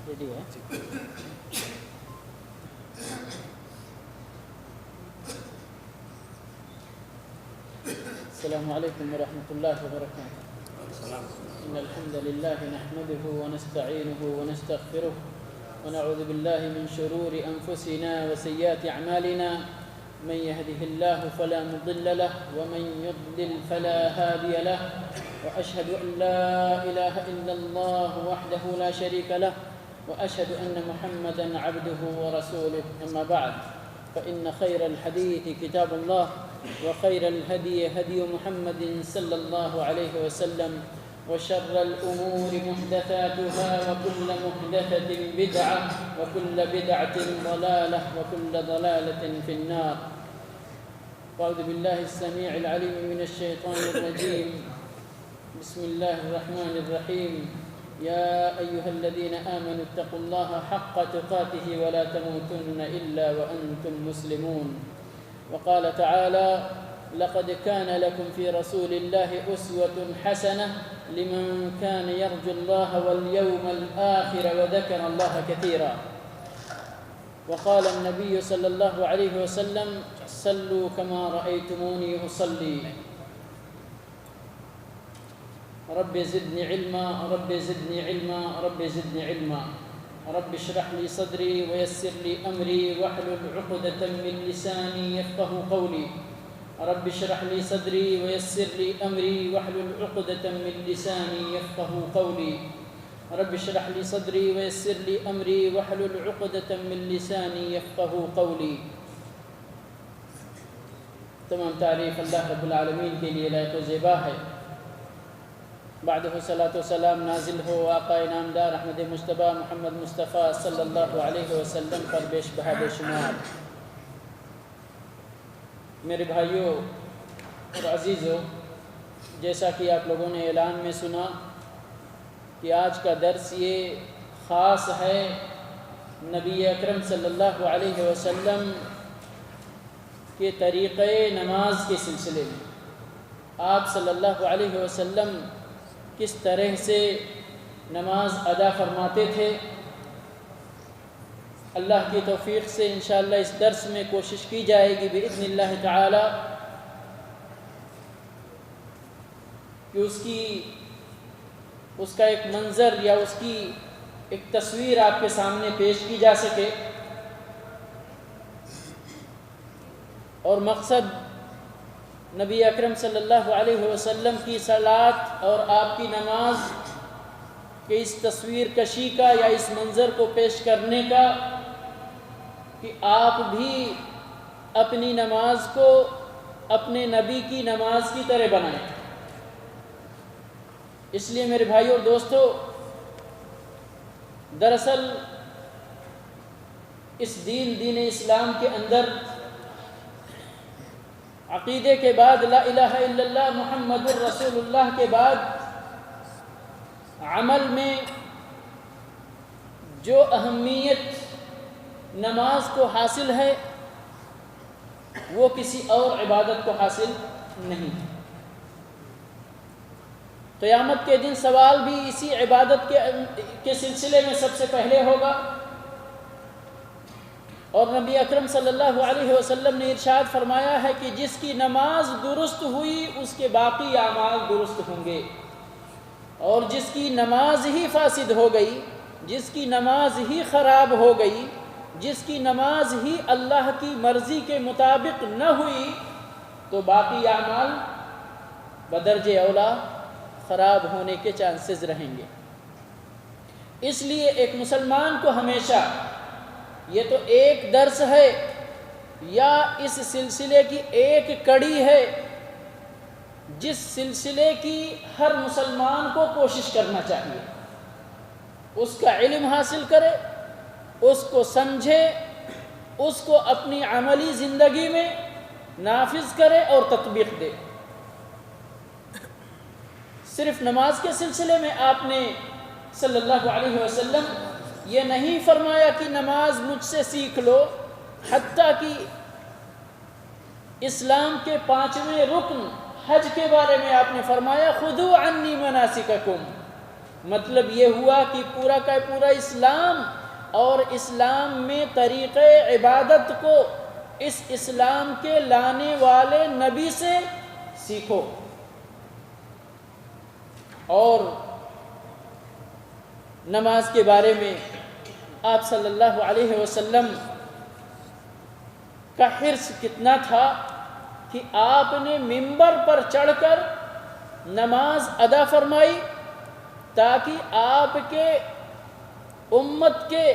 Ready ہے. السلام علیکم ورحمۃ اللہ وبرکاتہ. إن الحمد لله نحمده ونستعينه ونستغفره ونعوذ بالله من شرور أنفسنا وسيئات أعمالنا. من يهده الله فلا مضل له ومن يضلل فلا هادي له وأشهد أن لا إله إلا الله وحده لا شريك له وأشهد أن محمدا عبده ورسوله. أما بعد فإن خير الحديث كتاب الله وخير الهدي هدي محمد صلى الله عليه وسلم وشر الأمور محدثاتها وكل محدثة بدعة وكل بدعة ضلالة وكل ضلالة في النار. أعوذ بالله السميع العليم من الشيطان الرجيم. بسم الله الرحمن الرحيم. يا أيها الذين آمنوا اتقوا الله حق تقاته ولا تموتن إلا وأنتم مسلمون. وقال تعالى: لقد كان لكم في رسول الله أسوة حسنة لمن كان يرجو الله واليوم الآخر وذكر الله كثيرا. وقال النبي صلى الله عليه وسلم: صلوا كما رأيتموني أصلي. رب زدني علما رب زدني علما رب زدني علما. رب اشرح لي صدري ويسر لي أمري واحلل عقدة من لساني يفقه قولي. رب اشرح لي صدري ويسر لي أمري واحلل عقدة من لساني يفقه قولي. رب اشرح لي صدري ويسر لي أمري واحلل عقدة من لساني يفقه قولي. تمام تعریف اللہ رب العالمین کے لیے لائق و زیبا ہے. بعدہ صلاۃ و سلام نازل ہو آقا انعامدار احمد مجتبیٰ محمد مصطفیٰ صلی اللہ علیہ وسلم پر بیش بہا بے شمار. میرے بھائیوں اور عزیزوں، جیسا کہ آپ لوگوں نے اعلان میں سنا کہ آج کا درس یہ خاص ہے نبی اکرم صلی اللہ علیہ وسلم کے طریقۂ نماز کے سلسلے میں. آپ صلی اللہ علیہ وسلم کس طرح سے نماز ادا فرماتے تھے. اللہ کی توفیق سے انشاءاللہ اس درس میں کوشش کی جائے گی بإذن اللہ تعالی کہ اس کا ایک منظر یا اس کی ایک تصویر آپ کے سامنے پیش کی جا سکے. اور مقصد نبی اکرم صلی اللہ علیہ وسلم کی صلاۃ اور آپ کی نماز کے اس تصویر کشی کا یا اس منظر کو پیش کرنے کا کہ آپ بھی اپنی نماز کو اپنے نبی کی نماز کی طرح بنائیں. اس لیے میرے بھائیوں اور دوستو، دراصل اس دین اسلام کے اندر عقیدے کے بعد لا الہ الا اللہ محمد الرسول اللہ کے بعد عمل میں جو اہمیت نماز کو حاصل ہے وہ کسی اور عبادت کو حاصل نہیں. قیامت کے دن سوال بھی اسی عبادت کے سلسلے میں سب سے پہلے ہوگا. اور نبی اکرم صلی اللہ علیہ وسلم نے ارشاد فرمایا ہے کہ جس کی نماز درست ہوئی اس کے باقی اعمال درست ہوں گے، اور جس کی نماز ہی فاسد ہو گئی، جس کی نماز ہی خراب ہو گئی، جس کی نماز ہی اللہ کی مرضی کے مطابق نہ ہوئی تو باقی اعمال بدرجہ اولا خراب ہونے کے چانسز رہیں گے. اس لیے ایک مسلمان کو ہمیشہ، یہ تو ایک درس ہے یا اس سلسلے کی ایک کڑی ہے جس سلسلے کی ہر مسلمان کو کوشش کرنا چاہیے. اس کا علم حاصل کرے، اس کو سمجھے، اس کو اپنی عملی زندگی میں نافذ کرے اور تطبیق دے. صرف نماز کے سلسلے میں آپ نے صلی اللہ علیہ وسلم یہ نہیں فرمایا کہ نماز مجھ سے سیکھ لو، حتیٰ کہ اسلام کے 5ویں رکن حج کے بارے میں آپ نے فرمایا خذوا عنی مناسککم، مطلب یہ ہوا کہ پورا کا پورا اسلام اور اسلام میں طریقے عبادت کو اس اسلام کے لانے والے نبی سے سیکھو۔ اور نماز کے بارے میں آپ صلی اللہ علیہ وسلم کا حرص کتنا تھا کہ آپ نے منبر پر چڑھ کر نماز ادا فرمائی تاکہ آپ کے امت کے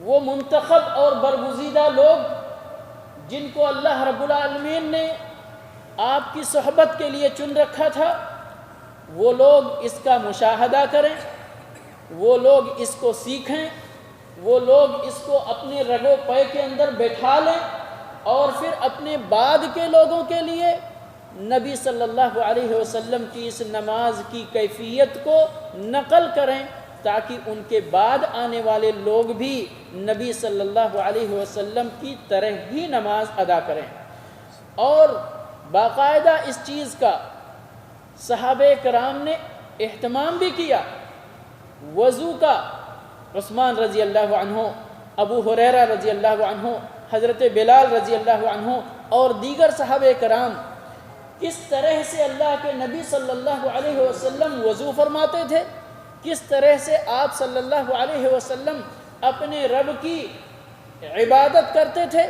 وہ منتخب اور برگزیدہ لوگ جن کو اللہ رب العالمین نے آپ کی صحبت کے لیے چن رکھا تھا، وہ لوگ اس کا مشاہدہ کریں، وہ لوگ اس کو سیکھیں، وہ لوگ اس کو اپنے رگ و پے کے اندر بیٹھا لیں اور پھر اپنے بعد کے لوگوں کے لیے نبی صلی اللہ علیہ وسلم کی اس نماز کی کیفیت کو نقل کریں تاکہ ان کے بعد آنے والے لوگ بھی نبی صلی اللہ علیہ وسلم کی طرح ہی نماز ادا کریں۔ اور باقاعدہ اس چیز کا صحابہ کرام نے اہتمام بھی کیا۔ وضو کا عثمان رضی اللہ عنہ، ابو ہریرہ رضی اللہ عنہ، حضرت بلال رضی اللہ عنہ اور دیگر صحابہ کرام کس طرح سے اللہ کے نبی صلی اللہ علیہ وسلم وضو فرماتے تھے، کس طرح سے آپ صلی اللہ علیہ وسلم اپنے رب کی عبادت کرتے تھے،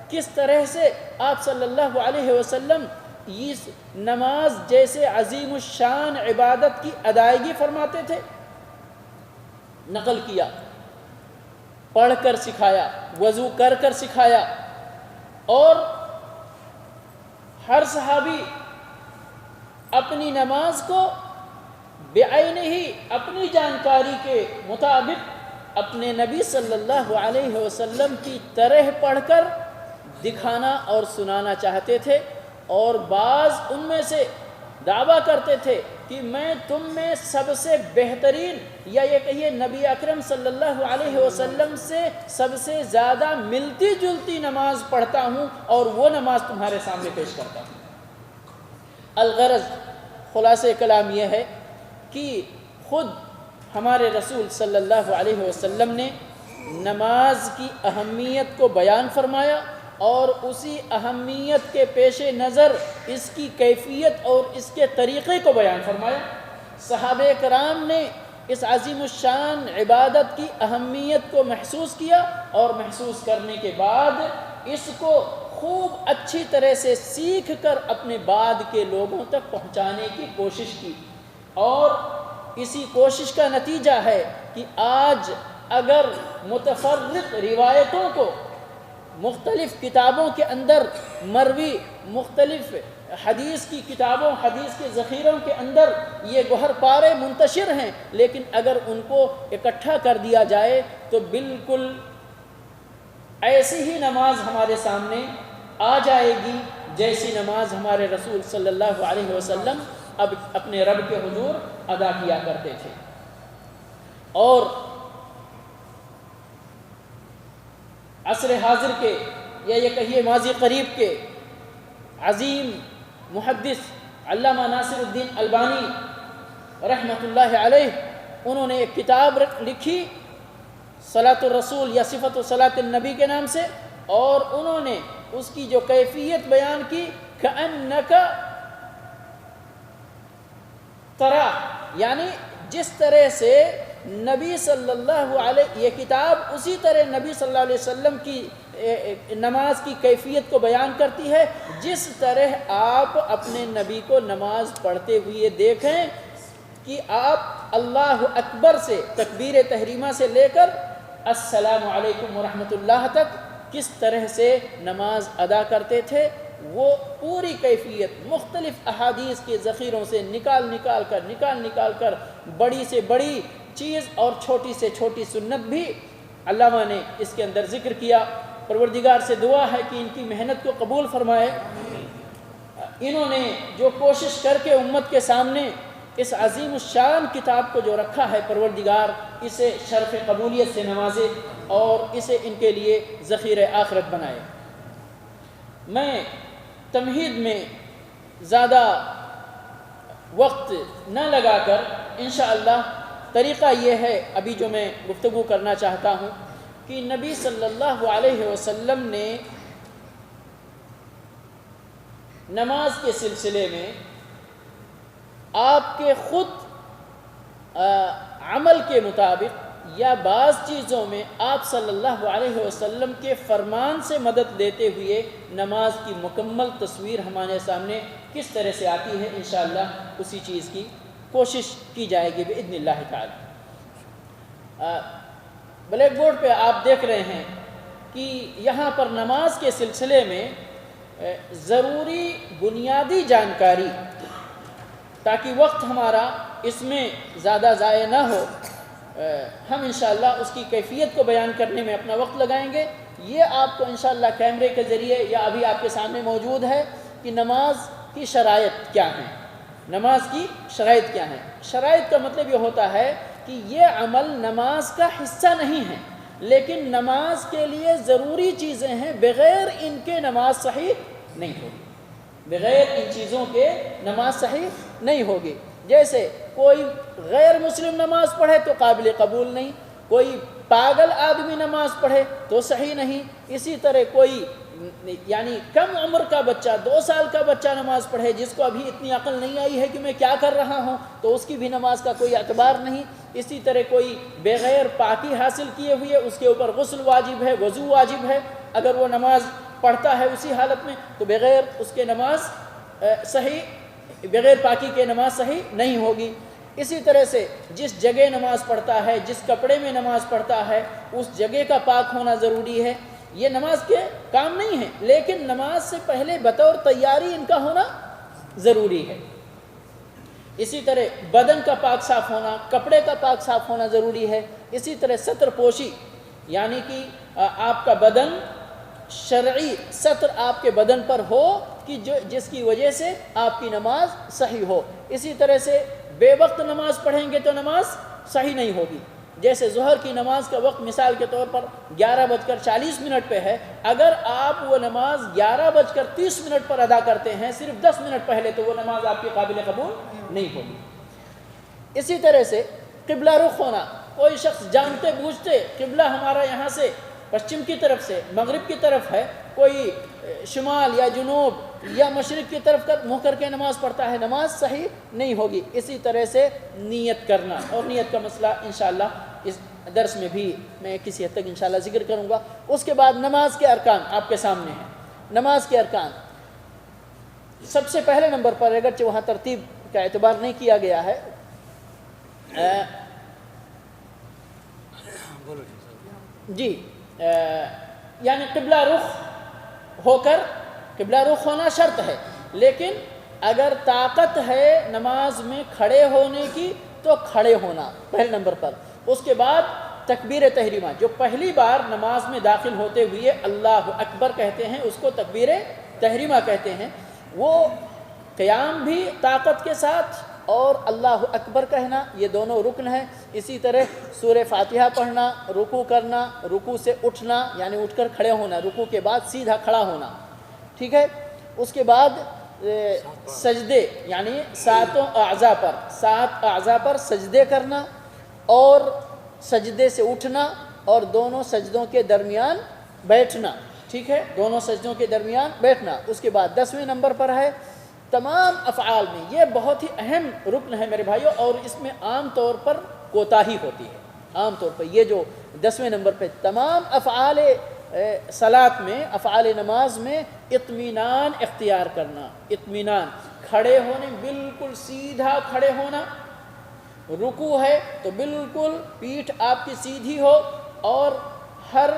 کس طرح سے آپ صلی اللہ علیہ وسلم اس نماز جیسے عظیم الشان عبادت کی ادائیگی فرماتے تھے، نقل کیا، پڑھ کر سکھایا، وضو کر کر سکھایا۔ اور ہر صحابی اپنی نماز کو بعینہ ہی اپنی جانکاری کے مطابق اپنے نبی صلی اللہ علیہ وسلم کی طرح پڑھ کر دکھانا اور سنانا چاہتے تھے، اور بعض ان میں سے دعویٰ کرتے تھے کہ میں تم میں سب سے بہترین، یا یہ کہیے نبی اکرم صلی اللہ علیہ وسلم سے سب سے زیادہ ملتی جلتی نماز پڑھتا ہوں اور وہ نماز تمہارے سامنے پیش کرتا ہوں۔ الغرض خلاصہ کلام یہ ہے کہ خود ہمارے رسول صلی اللہ علیہ وسلم نے نماز کی اہمیت کو بیان فرمایا اور اسی اہمیت کے پیش نظر اس کی کیفیت اور اس کے طریقے کو بیان فرمایا۔ صحابہ کرام نے اس عظیم الشان عبادت کی اہمیت کو محسوس کیا اور محسوس کرنے کے بعد اس کو خوب اچھی طرح سے سیکھ کر اپنے بعد کے لوگوں تک پہنچانے کی کوشش کی، اور اسی کوشش کا نتیجہ ہے کہ آج اگر متفرق روایتوں کو مختلف کتابوں کے اندر مروی، مختلف حدیث کی کتابوں، حدیث کے ذخیروں کے اندر یہ گوہر پارے منتشر ہیں، لیکن اگر ان کو اکٹھا کر دیا جائے تو بالکل ایسی ہی نماز ہمارے سامنے آ جائے گی جیسی نماز ہمارے رسول صلی اللہ علیہ وسلم اب اپنے رب کے حضور ادا کیا کرتے تھے۔ اور عصر حاضر کے یا یہ کہیے ماضی قریب کے عظیم محدث علامہ ناصر الدین البانی رحمۃ اللہ علیہ، انہوں نے ایک کتاب لکھی صلاۃ الرسول یا صفت صلاۃ النبی کے نام سے، اور انہوں نے اس کی جو کیفیت بیان کی کأنک ترا، یعنی جس طرح سے نبی صلی اللہ علیہ، یہ کتاب اسی طرح نبی صلی اللہ علیہ وسلم کی نماز کی کیفیت کو بیان کرتی ہے جس طرح آپ اپنے نبی کو نماز پڑھتے ہوئے دیکھیں کہ آپ اللہ اکبر سے، تکبیر تحریمہ سے لے کر السلام علیکم ورحمۃ اللہ تک کس طرح سے نماز ادا کرتے تھے۔ وہ پوری کیفیت مختلف احادیث کے ذخیروں سے نکال نکال کر بڑی سے بڑی چیز اور چھوٹی سے چھوٹی سنت بھی علامہ نے اس کے اندر ذکر کیا۔ پروردگار سے دعا ہے کہ ان کی محنت کو قبول فرمائے۔ انہوں نے جو کوشش کر کے امت کے سامنے اس عظیم الشان کتاب کو جو رکھا ہے، پروردگار اسے شرف قبولیت سے نوازے اور اسے ان کے لیے ذخیرہ آخرت بنائے۔ میں تمہید میں زیادہ وقت نہ لگا کر انشاءاللہ طریقہ یہ ہے ابھی جو میں گفتگو کرنا چاہتا ہوں کہ نبی صلی اللہ علیہ وسلم نے نماز کے سلسلے میں آپ کے خود عمل کے مطابق یا بعض چیزوں میں آپ صلی اللہ علیہ وسلم کے فرمان سے مدد لیتے ہوئے نماز کی مکمل تصویر ہمارے سامنے کس طرح سے آتی ہے، انشاءاللہ اسی چیز کی کوشش کی جائے گی باذن اللہ تعالی۔ بلیک بورڈ پہ آپ دیکھ رہے ہیں کہ یہاں پر نماز کے سلسلے میں ضروری بنیادی جانکاری، تاکہ وقت ہمارا اس میں زیادہ ضائع نہ ہو، ہم انشاءاللہ اس کی کیفیت کو بیان کرنے میں اپنا وقت لگائیں گے۔ یہ آپ کو انشاءاللہ کیمرے کے ذریعے یا ابھی آپ کے سامنے موجود ہے کہ نماز کی شرائط کیا ہیں۔ نماز کی شرائط کیا ہیں؟ شرائط کا مطلب یہ ہوتا ہے کہ یہ عمل نماز کا حصہ نہیں ہے، لیکن نماز کے لیے ضروری چیزیں ہیں، بغیر ان کے نماز صحیح نہیں ہوگی، بغیر ان چیزوں کے نماز صحیح نہیں ہوگی۔ جیسے کوئی غیر مسلم نماز پڑھے تو قابل قبول نہیں، کوئی پاگل آدمی نماز پڑھے تو صحیح نہیں، اسی طرح کوئی یعنی کم عمر کا بچہ 2 سال کا بچہ نماز پڑھے جس کو ابھی اتنی عقل نہیں آئی ہے کہ میں کیا کر رہا ہوں، تو اس کی بھی نماز کا کوئی اعتبار نہیں۔ اسی طرح کوئی بغیر پاکی حاصل کیے ہوئے اس کے اوپر غسل واجب ہے، وضو واجب ہے، اگر وہ نماز پڑھتا ہے اسی حالت میں تو بغیر اس کے نماز بغیر پاکی کے نماز صحیح نہیں ہوگی۔ اسی طرح سے جس جگہ نماز پڑھتا ہے، جس کپڑے میں نماز پڑھتا ہے، اس جگہ کا پاک ہونا ضروری ہے۔ یہ نماز کے کام نہیں ہے، لیکن نماز سے پہلے بطور تیاری ان کا ہونا ضروری ہے۔ اسی طرح بدن کا پاک صاف ہونا، کپڑے کا پاک صاف ہونا ضروری ہے۔ اسی طرح ستر پوشی، یعنی کہ آپ کا بدن شرعی ستر آپ کے بدن پر ہو کہ جس کی وجہ سے آپ کی نماز صحیح ہو۔ اسی طرح سے بے وقت نماز پڑھیں گے تو نماز صحیح نہیں ہوگی۔ جیسے ظہر کی نماز کا وقت مثال کے طور پر 11:40 پہ ہے، اگر آپ وہ نماز 11:30 پر ادا کرتے ہیں صرف 10 منٹ پہلے، تو وہ نماز آپ کی قابل قبول نہیں ہوگی۔ اسی طرح سے قبلہ رخ ہونا، کوئی شخص جانتے بوجھتے قبلہ ہمارا یہاں سے پشچم کی طرف سے مغرب کی طرف ہے، کوئی شمال یا جنوب یا مشرق کی طرف منہ کر کے نماز پڑھتا ہے، نماز صحیح نہیں ہوگی۔ اسی طرح سے نیت کرنا، اور نیت کا مسئلہ انشاءاللہ اس درس میں بھی میں کسی حد تک انشاءاللہ ذکر کروں گا۔ اس کے بعد نماز کے ارکان آپ کے سامنے ہیں۔ نماز کے ارکان سب سے پہلے نمبر پر، اگرچہ وہاں ترتیب کا اعتبار نہیں کیا گیا ہے، جی یعنی قبلہ رخ ہو کر، قبلہ رخ ہونا شرط ہے، لیکن اگر طاقت ہے نماز میں کھڑے ہونے کی تو کھڑے ہونا پہلے نمبر پر۔ اس کے بعد تکبیر تحریمہ، جو پہلی بار نماز میں داخل ہوتے ہوئے اللہ اکبر کہتے ہیں اس کو تکبیر تحریمہ کہتے ہیں۔ وہ قیام بھی طاقت کے ساتھ اور اللہ اکبر کہنا، یہ دونوں رکن ہیں۔ اسی طرح سورہ فاتحہ پڑھنا، رکوع کرنا، رکوع سے اٹھنا یعنی اٹھ کر کھڑے ہونا، رکوع کے بعد سیدھا کھڑا ہونا، ٹھیک ہے۔ اس کے بعد سجدے، یعنی 7 اعضاء پر سجدے کرنا اور سجدے سے اٹھنا اور دونوں سجدوں کے درمیان بیٹھنا، ٹھیک ہے، دونوں سجدوں کے درمیان بیٹھنا۔ اس کے بعد 10ویں نمبر پر ہے تمام افعال میں، یہ بہت ہی اہم رکن ہے میرے بھائیوں، اور اس میں عام طور پر کوتاہی ہوتی ہے۔ عام طور پر یہ جو 10ویں نمبر پہ تمام افعال صلاۃ میں، افعال نماز میں اطمینان اختیار کرنا، اطمینان، کھڑے ہونے بالکل سیدھا کھڑے ہونا، رکوع ہے تو بالکل پیٹھ آپ کی سیدھی ہو، اور ہر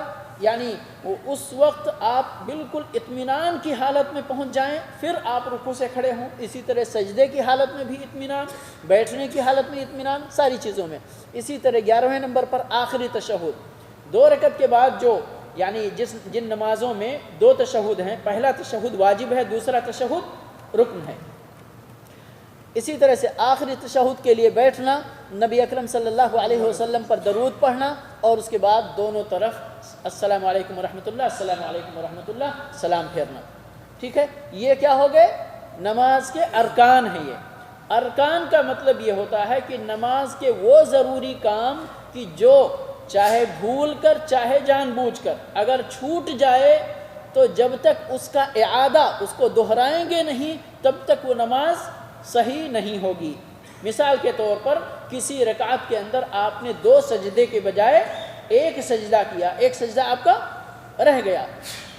یعنی اس وقت آپ بالکل اطمینان کی حالت میں پہنچ جائیں، پھر آپ رکوع سے کھڑے ہوں۔ اسی طرح سجدے کی حالت میں بھی اطمینان، بیٹھنے کی حالت میں اطمینان، ساری چیزوں میں۔ اسی طرح 11ویں نمبر پر آخری تشہد، 2 رکعت کے بعد جو یعنی جن نمازوں میں 2 تشہد ہیں، پہلا تشہد واجب ہے، دوسرا تشہد رکن ہے۔ اسی طرح سے آخری تشہد کے لیے بیٹھنا، نبی اکرم صلی اللہ علیہ وسلم پر درود پڑھنا، اور اس کے بعد دونوں طرف السلام علیکم ورحمۃ اللہ، السلام علیکم ورحمۃ اللہ، سلام پھیرنا، ٹھیک ہے۔ یہ کیا ہو گئے؟ نماز کے ارکان ہیں یہ۔ ارکان کا مطلب یہ ہوتا ہے کہ نماز کے وہ ضروری کام کہ جو چاہے بھول کر چاہے جان بوجھ کر اگر چھوٹ جائے تو جب تک اس کا اعادہ اس کو دہرائیں گے نہیں تب تک وہ نماز صحیح نہیں ہوگی۔ مثال کے طور پر کسی رکعت کے اندر آپ نے 2 سجدے کے بجائے 1 سجدہ کیا، 1 سجدہ آپ کا رہ گیا۔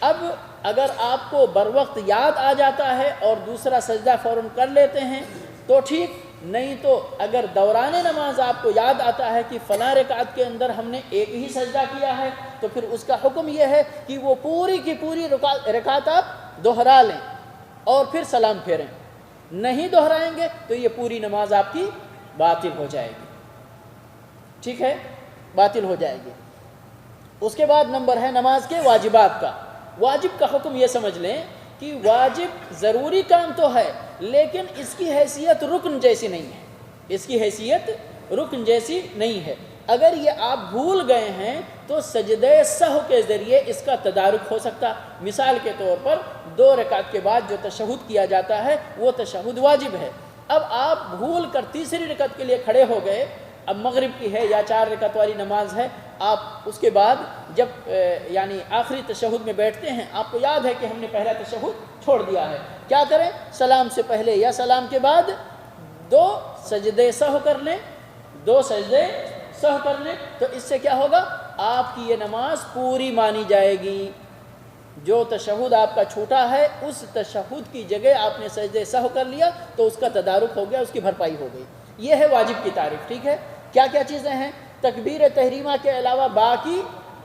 اب اگر آپ کو بروقت یاد آ جاتا ہے اور دوسرا سجدہ فوراً کر لیتے ہیں تو ٹھیک، نہیں تو اگر دوران نماز آپ کو یاد آتا ہے کہ فلاں رکعت کے اندر ہم نے 1 ہی سجدہ کیا ہے تو پھر اس کا حکم یہ ہے کہ وہ پوری کی پوری رکعت آپ دہرا لیں اور پھر سلام پھیریں۔ نہیں دہرائیں گے تو یہ پوری نماز آپ کی باطل ہو جائے گی، ٹھیک ہے، باطل ہو جائے گی۔ اس کے بعد نمبر ہے نماز کے واجبات کا۔ واجب کا حکم یہ سمجھ لیں کہ واجب ضروری کام تو ہے لیکن اس کی حیثیت رکن جیسی نہیں ہے، اس کی حیثیت رکن جیسی نہیں ہے۔ اگر یہ آپ بھول گئے ہیں تو سجدہ سہو کے ذریعے اس کا تدارک ہو سکتا۔ مثال کے طور پر 2 رکعت کے بعد جو تشہد کیا جاتا ہے وہ تشہد واجب ہے۔ اب آپ بھول کر تیسری رکعت کے لیے کھڑے ہو گئے، اب مغرب کی ہے یا 4 رکعت والی نماز ہے، آپ اس کے بعد جب یعنی آخری تشہد میں بیٹھتے ہیں آپ کو یاد ہے کہ ہم نے پہلا تشہد چھوڑ دیا ہے، کیا کریں؟ سلام سے پہلے یا سلام کے بعد 2 سجدے سہو کر لیں، 2 سجدے سہو کر لیں، تو اس سے کیا ہوگا؟ آپ کی یہ نماز پوری مانی جائے گی۔ جو تشہد آپ کا چھوٹا ہے اس تشہد کی جگہ آپ نے سجدے سہو کر لیا تو اس کا تدارک ہو گیا، اس کی بھرپائی ہو گئی۔ یہ ہے واجب کی تعریف، ٹھیک ہے۔ کیا کیا چیزیں ہیں؟ تکبیر تحریمہ کے علاوہ باقی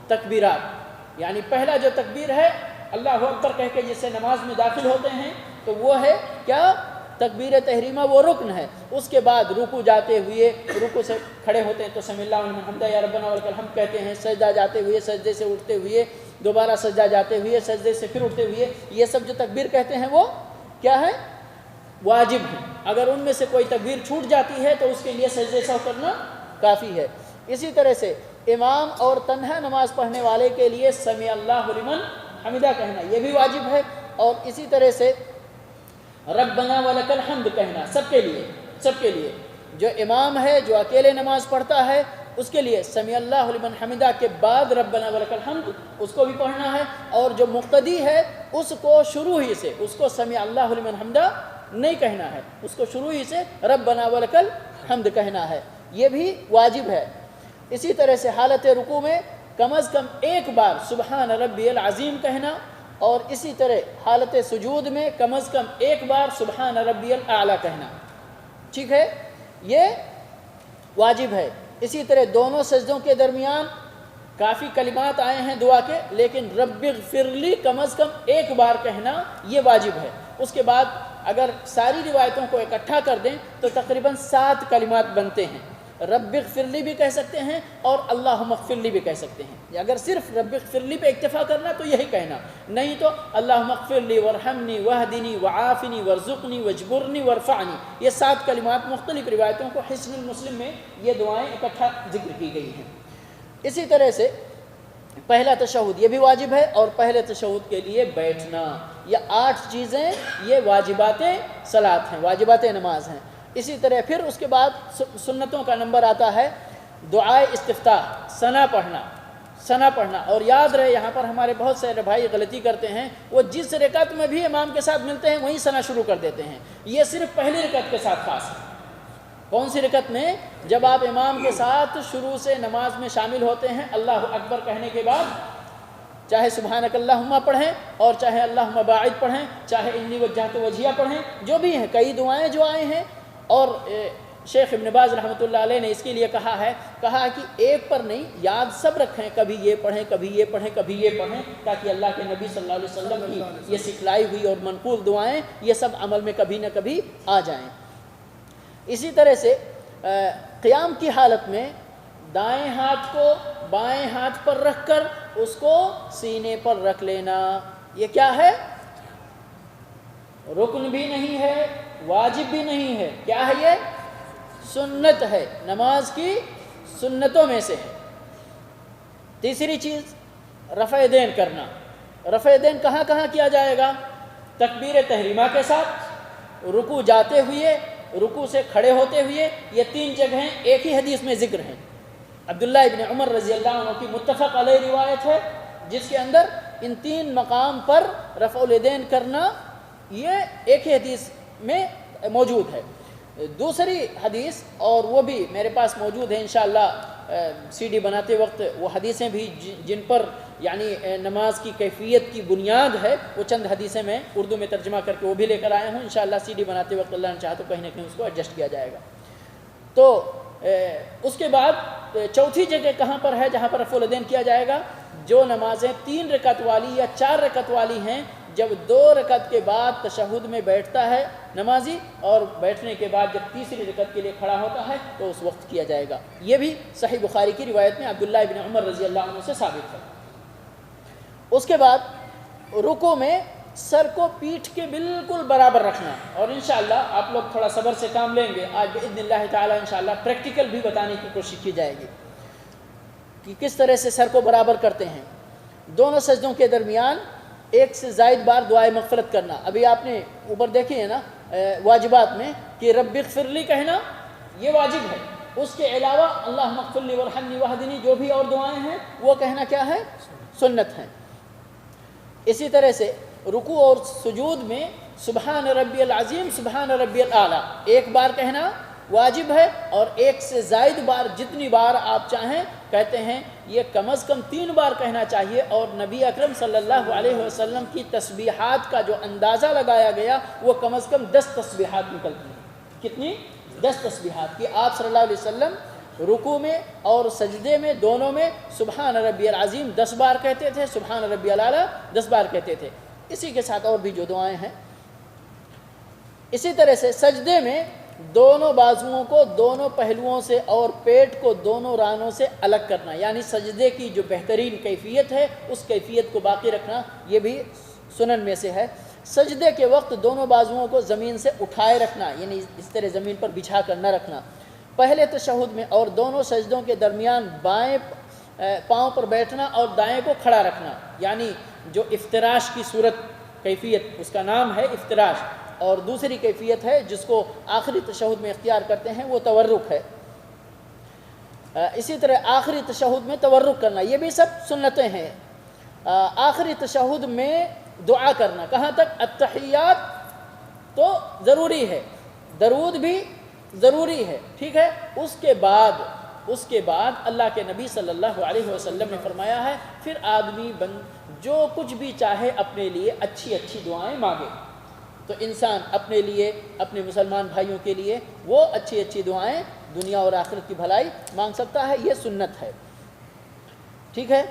تکبیرات، یعنی پہلا جو تکبیر ہے اللہ اکبر کہہ کے جس سے نماز میں داخل ہوتے ہیں تو وہ ہے کیا؟ تکبیر تحریمہ، وہ رکن ہے۔ اس کے بعد رکوع جاتے ہوئے، رکوع سے کھڑے ہوتے ہیں تو سمی اللہ لمن حمدہ یا ربنا ولک الحمد کہتے ہیں، سجدہ جاتے ہوئے، سجدے سے اٹھتے ہوئے، دوبارہ سجدہ جاتے ہوئے، سجدے سے پھر اٹھتے ہوئے، یہ سب جو تکبیر کہتے ہیں وہ کیا ہے؟ واجب ہے۔ اگر ان میں سے کوئی تکبیر چھوٹ جاتی ہے تو اس کے لیے سجدے سہو کرنا کافی ہے۔ اسی طرح سے امام اور تنہا نماز پڑھنے والے کے لیے سمی اللہ لمن حمدہ کہنا یہ بھی واجب ہے، اور اسی طرح سے ربنا ولک الحمد کہنا سب کے لیے جو امام ہے جو اکیلے نماز پڑھتا ہے اس کے لیے سمی اللہ لمن حمدہ کے بعد ربنا ولک الحمد اس کو بھی پڑھنا ہے، اور جو مقتدی ہے اس کو شروع ہی سے اس کو سمی اللہ لمن حمدہ نہیں کہنا ہے، اس کو شروع ہی سے ربنا ولک الحمد کہنا ہے، یہ بھی واجب ہے۔ اسی طرح سے حالت رکوع میں کم از کم 1 بار سبحان ربی العظیم کہنا، اور اسی طرح حالت سجود میں کم از کم 1 بار سبحان ربی الاعلیٰ کہنا، ٹھیک ہے، یہ واجب ہے۔ اسی طرح دونوں سجدوں کے درمیان کافی کلمات آئے ہیں دعا کے، لیکن رب اغفر لی کم از کم 1 بار کہنا یہ واجب ہے۔ اس کے بعد اگر ساری روایتوں کو اکٹھا کر دیں تو تقریباً 7 کلمات بنتے ہیں۔ رب اغفر لی بھی کہہ سکتے ہیں اور اللہم اغفر لی بھی کہہ سکتے ہیں۔ اگر صرف رب اغفر لی پہ اکتفا کرنا تو یہی کہنا، نہیں تو اللہم اغفر لی ورحمنی واہدنی وعافنی وارزقنی واجبرنی وارفعنی، یہ 7 کلمات مختلف روایتوں کو حصن المسلم میں یہ دعائیں اکٹھا ذکر کی گئی ہیں۔ اسی طرح سے پہلا تشہد یہ بھی واجب ہے، اور پہلے تشہد کے لیے بیٹھنا، یہ 8 چیزیں یہ واجبات صلاۃ ہیں، واجبات نماز ہیں۔ اسی طرح پھر اس کے بعد سنتوں کا نمبر آتا ہے دعائے استفتاح، ثنا پڑھنا، اور یاد رہے یہاں پر ہمارے بہت سارے بھائی غلطی کرتے ہیں، وہ جس رکعت میں بھی امام کے ساتھ ملتے ہیں وہیں ثنا شروع کر دیتے ہیں، یہ صرف پہلی رکعت کے ساتھ خاص ہے۔ کون سی رکعت میں؟ جب آپ امام کے ساتھ شروع سے نماز میں شامل ہوتے ہیں، اللہ اکبر کہنے کے بعد چاہے سبحانک اللہم پڑھیں اور چاہے اللہم باعد پڑھیں، چاہے انی وجہت وجہیہ پڑھیں، جو بھی ہیں، کئی دعائیں جو آئے ہیں، اور شیخ ابن باز رحمۃ اللہ علیہ نے اس کے لیے کہا کہ ایک پر نہیں، یاد سب رکھیں، کبھی یہ پڑھیں، کبھی یہ پڑھیں، کبھی یہ پڑھیں، تاکہ اللہ کے نبی صلی اللہ علیہ وسلم کی یہ سکھلائی ہوئی اور منقول دعائیں یہ سب عمل میں کبھی نہ کبھی آ جائیں۔ اسی طرح سے قیام کی حالت میں دائیں ہاتھ کو بائیں ہاتھ پر رکھ کر اس کو سینے پر رکھ لینا، یہ کیا ہے؟ رکن بھی نہیں ہے، واجب بھی نہیں ہے، کیا ہے؟ یہ سنت ہے، نماز کی سنتوں میں سے ہے۔ تیسری چیز رفع دین کرنا۔ رفع دین کہاں کہاں کیا جائے گا؟ تکبیر تحریمہ کے ساتھ، رکوع جاتے ہوئے رکوع سے کھڑے ہوتے ہوئے، یہ 3 جگہیں ایک ہی حدیث میں ذکر ہیں۔ عبداللہ ابن عمر رضی اللہ عنہ کی متفق علیہ روایت ہے، جس کے اندر ان 3 مقام پر رفع الیدین کرنا یہ ایک ہی حدیث میں موجود ہے۔ دوسری حدیث، اور وہ بھی میرے پاس موجود ہے انشاءاللہ سی ڈی بناتے وقت، وہ حدیثیں بھی جن پر یعنی نماز کی کیفیت کی بنیاد ہے، وہ چند حدیثیں میں اردو میں ترجمہ کر کے وہ بھی لے کر آیا ہوں۔ انشاءاللہ سی ڈی بناتے وقت اللہ نے چاہا تو کہیں نہ کہیں اس کو ایڈجسٹ کیا جائے گا۔ تو اس کے بعد چوتھی جگہ کہاں پر ہے جہاں پر رفع الیدین کیا جائے گا؟ جو نمازیں 3 رکعت والی یا 4 رکعت والی ہیں، جب 2 رکعت کے بعد تشہد میں بیٹھتا ہے نمازی، اور بیٹھنے کے بعد جب تیسری رکعت کے لیے کھڑا ہوتا ہے تو اس وقت کیا جائے گا۔ یہ بھی صحیح بخاری کی روایت میں عبداللہ ابن عمر رضی اللہ عنہ سے ثابت ہے۔ اس کے بعد رکوع میں سر کو پیٹھ کے بالکل برابر رکھنا، اور انشاءاللہ آپ لوگ تھوڑا صبر سے کام لیں گے، آج باذن اللہ تعالی انشاءاللہ پریکٹیکل بھی بتانے کی کوشش کی جائے گی کہ کس طرح سے سر کو برابر کرتے ہیں۔ دونوں سجدوں کے درمیان 1 سے زائد بار دعائے مغفرت کرنا۔ ابھی آپ نے اوپر دیکھی ہے نا واجبات میں کہ رب اغفر لی کہنا یہ واجب ہے، اس کے علاوہ اللہم اغفر لی وارحمنی واہدنی جو بھی اور دعائیں ہیں وہ کہنا کیا ہے؟ سنت ہے۔ اسی طرح سے رکوع اور سجود میں سبحان ربی العظیم سبحان ربی الاعلیٰ 1 بار کہنا واجب ہے، اور 1 سے زائد بار جتنی بار آپ چاہیں کہتے ہیں، یہ کم از کم 3 بار کہنا چاہیے۔ اور نبی اکرم صلی اللہ علیہ وسلم کی تسبیحات کا جو اندازہ لگایا گیا وہ کم از کم 10 تسبیحات نکلتی ہیں۔ کتنی؟ 10 تسبیحات کہ آپ صلی اللہ علیہ وسلم رکوع میں اور سجدے میں دونوں میں سبحان ربی العظیم 10 بار کہتے تھے، سبحان ربی الاعلیٰ 10 بار کہتے تھے۔ اسی کے ساتھ اور بھی جو دعائیں ہیں۔ اسی طرح سے سجدے میں دونوں بازوؤں کو دونوں پہلوؤں سے اور پیٹ کو دونوں رانوں سے الگ کرنا، یعنی سجدے کی جو بہترین کیفیت ہے اس کیفیت کو باقی رکھنا، یہ بھی سنن میں سے ہے۔ سجدے کے وقت دونوں بازوؤں کو زمین سے اٹھائے رکھنا، یعنی اس طرح زمین پر بچھا کر نہ رکھنا۔ پہلے تشہد میں اور دونوں سجدوں کے درمیان بائیں پاؤں پر بیٹھنا اور دائیں کو کھڑا رکھنا، یعنی جو افتراش کی صورت کیفیت اس کا نام ہے افتراش، اور دوسری کیفیت ہے جس کو آخری تشہد میں اختیار کرتے ہیں وہ تورک ہے۔ اسی طرح آخری تشہد میں تورک کرنا، یہ بھی سب سنتیں ہیں۔ آخری تشہد میں دعا کرنا، کہاں تک؟ التحیات تو ضروری ہے، درود بھی ضروری ہے، ٹھیک ہے۔ اس کے بعد اللہ کے نبی صلی اللہ علیہ وسلم نے فرمایا ہے پھر آدمی جو کچھ بھی چاہے اپنے لیے اچھی اچھی دعائیں مانگے۔ تو انسان اپنے لیے، اپنے مسلمان بھائیوں کے لیے وہ اچھی اچھی دعائیں دنیا اور آخرت کی بھلائی مانگ سکتا ہے، یہ سنت ہے، ٹھیک ہے۔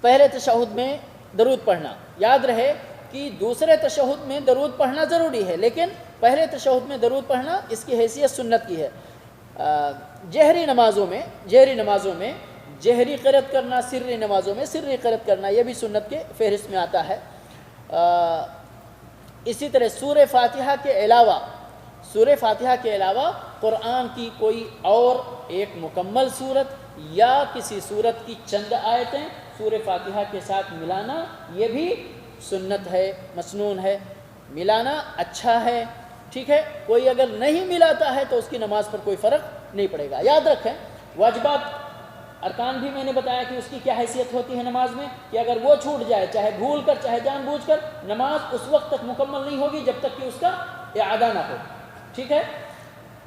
پہلے تشہد میں درود پڑھنا، یاد رہے کہ دوسرے تشہد میں درود پڑھنا ضروری ہے، لیکن پہلے تشہد میں درود پڑھنا اس کی حیثیت سنت کی ہے۔ جہری نمازوں میں جہری قرأت کرنا، سری نمازوں میں سری قرأت کرنا، یہ بھی سنت کے فہرست میں آتا ہے۔ اسی طرح سورہ فاتحہ کے علاوہ قرآن کی کوئی اور ایک مکمل صورت یا کسی صورت کی چند آیتیں سورہ فاتحہ کے ساتھ ملانا، یہ بھی سنت ہے، مسنون ہے، ملانا اچھا ہے، ٹھیک ہے۔ کوئی اگر نہیں ملاتا ہے تو اس کی نماز پر کوئی فرق نہیں پڑے گا۔ یاد رکھیں واجبات ارکان بھی میں نے بتایا کہ اس کی کیا حیثیت ہوتی ہے نماز میں، کہ اگر وہ چھوٹ جائے چاہے بھول کر چاہے جان بوجھ کر، نماز اس وقت تک مکمل نہیں ہوگی جب تک کہ اس کا اعادہ نہ ہو، ٹھیک ہے۔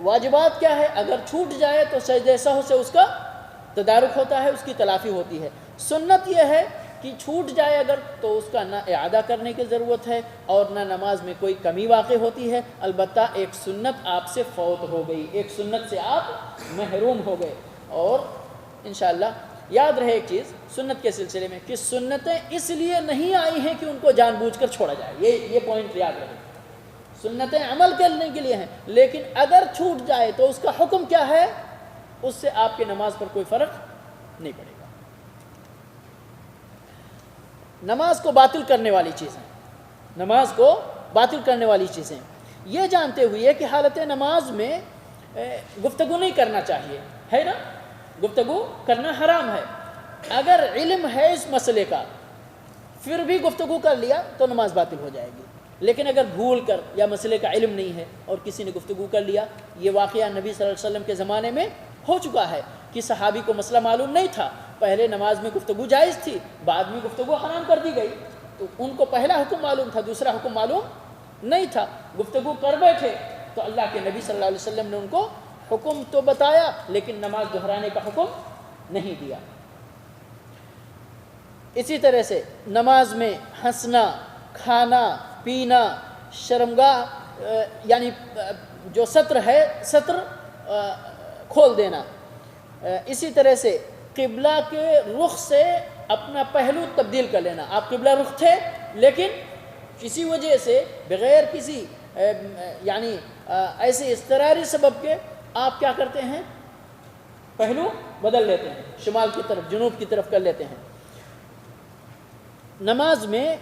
واجبات کیا ہے؟ اگر چھوٹ جائے تو سجدہ سہو سے اس کا تدارک ہوتا ہے، اس کی تلافی ہوتی ہے۔ سنت یہ ہے کہ چھوٹ جائے اگر تو اس کا نہ اعادہ کرنے کی ضرورت ہے اور نہ نماز میں کوئی کمی واقع ہوتی ہے، البتہ ایک سنت آپ سے فوت ہو گئی، ایک سنت سے آپ محروم ہو گئے۔ اور انشاءاللہ یاد رہے ایک چیز سنت کے سلسلے میں کہ سنتیں اس لیے نہیں آئی ہیں کہ ان کو جان بوجھ کر چھوڑا جائے، یہ پوائنٹ یاد رہے۔ سنتیں عمل کرنے کے لیے ہیں، لیکن اگر چھوٹ جائے تو اس کا حکم کیا ہے؟ اس سے آپ کی نماز پر کوئی فرق نہیں پڑے گا۔ نماز کو باطل کرنے والی چیزیں یہ جانتے ہوئے کہ حالت نماز میں گفتگو نہیں کرنا چاہیے، ہے نا، گفتگو کرنا حرام ہے۔ اگر علم ہے اس مسئلے کا پھر بھی گفتگو کر لیا تو نماز باطل ہو جائے گی۔ لیکن اگر بھول کر یا مسئلے کا علم نہیں ہے اور کسی نے گفتگو کر لیا، یہ واقعہ نبی صلی اللہ علیہ وسلم کے زمانے میں ہو چکا ہے کہ صحابی کو مسئلہ معلوم نہیں تھا، پہلے نماز میں گفتگو جائز تھی، بعد میں گفتگو حرام کر دی گئی، تو ان کو پہلا حکم معلوم تھا، دوسرا حکم معلوم نہیں تھا، گفتگو کر بیٹھے تو اللہ کے نبی صلی اللہ علیہ وسلم نے ان کو حکم تو بتایا لیکن نماز دہرانے کا حکم نہیں دیا۔ اسی طرح سے نماز میں ہنسنا، کھانا پینا، شرمگاہ یعنی جو ستر ہے ستر کھول دینا، اسی طرح سے قبلہ کے رخ سے اپنا پہلو تبدیل کر لینا۔ آپ قبلہ رخ تھے لیکن کسی وجہ سے بغیر کسی یعنی ایسے اضطراری سبب کے آپ کیا کرتے ہیں، پہلو بدل لیتے ہیں، شمال کی طرف جنوب کی طرف کر لیتے ہیں۔ نماز میں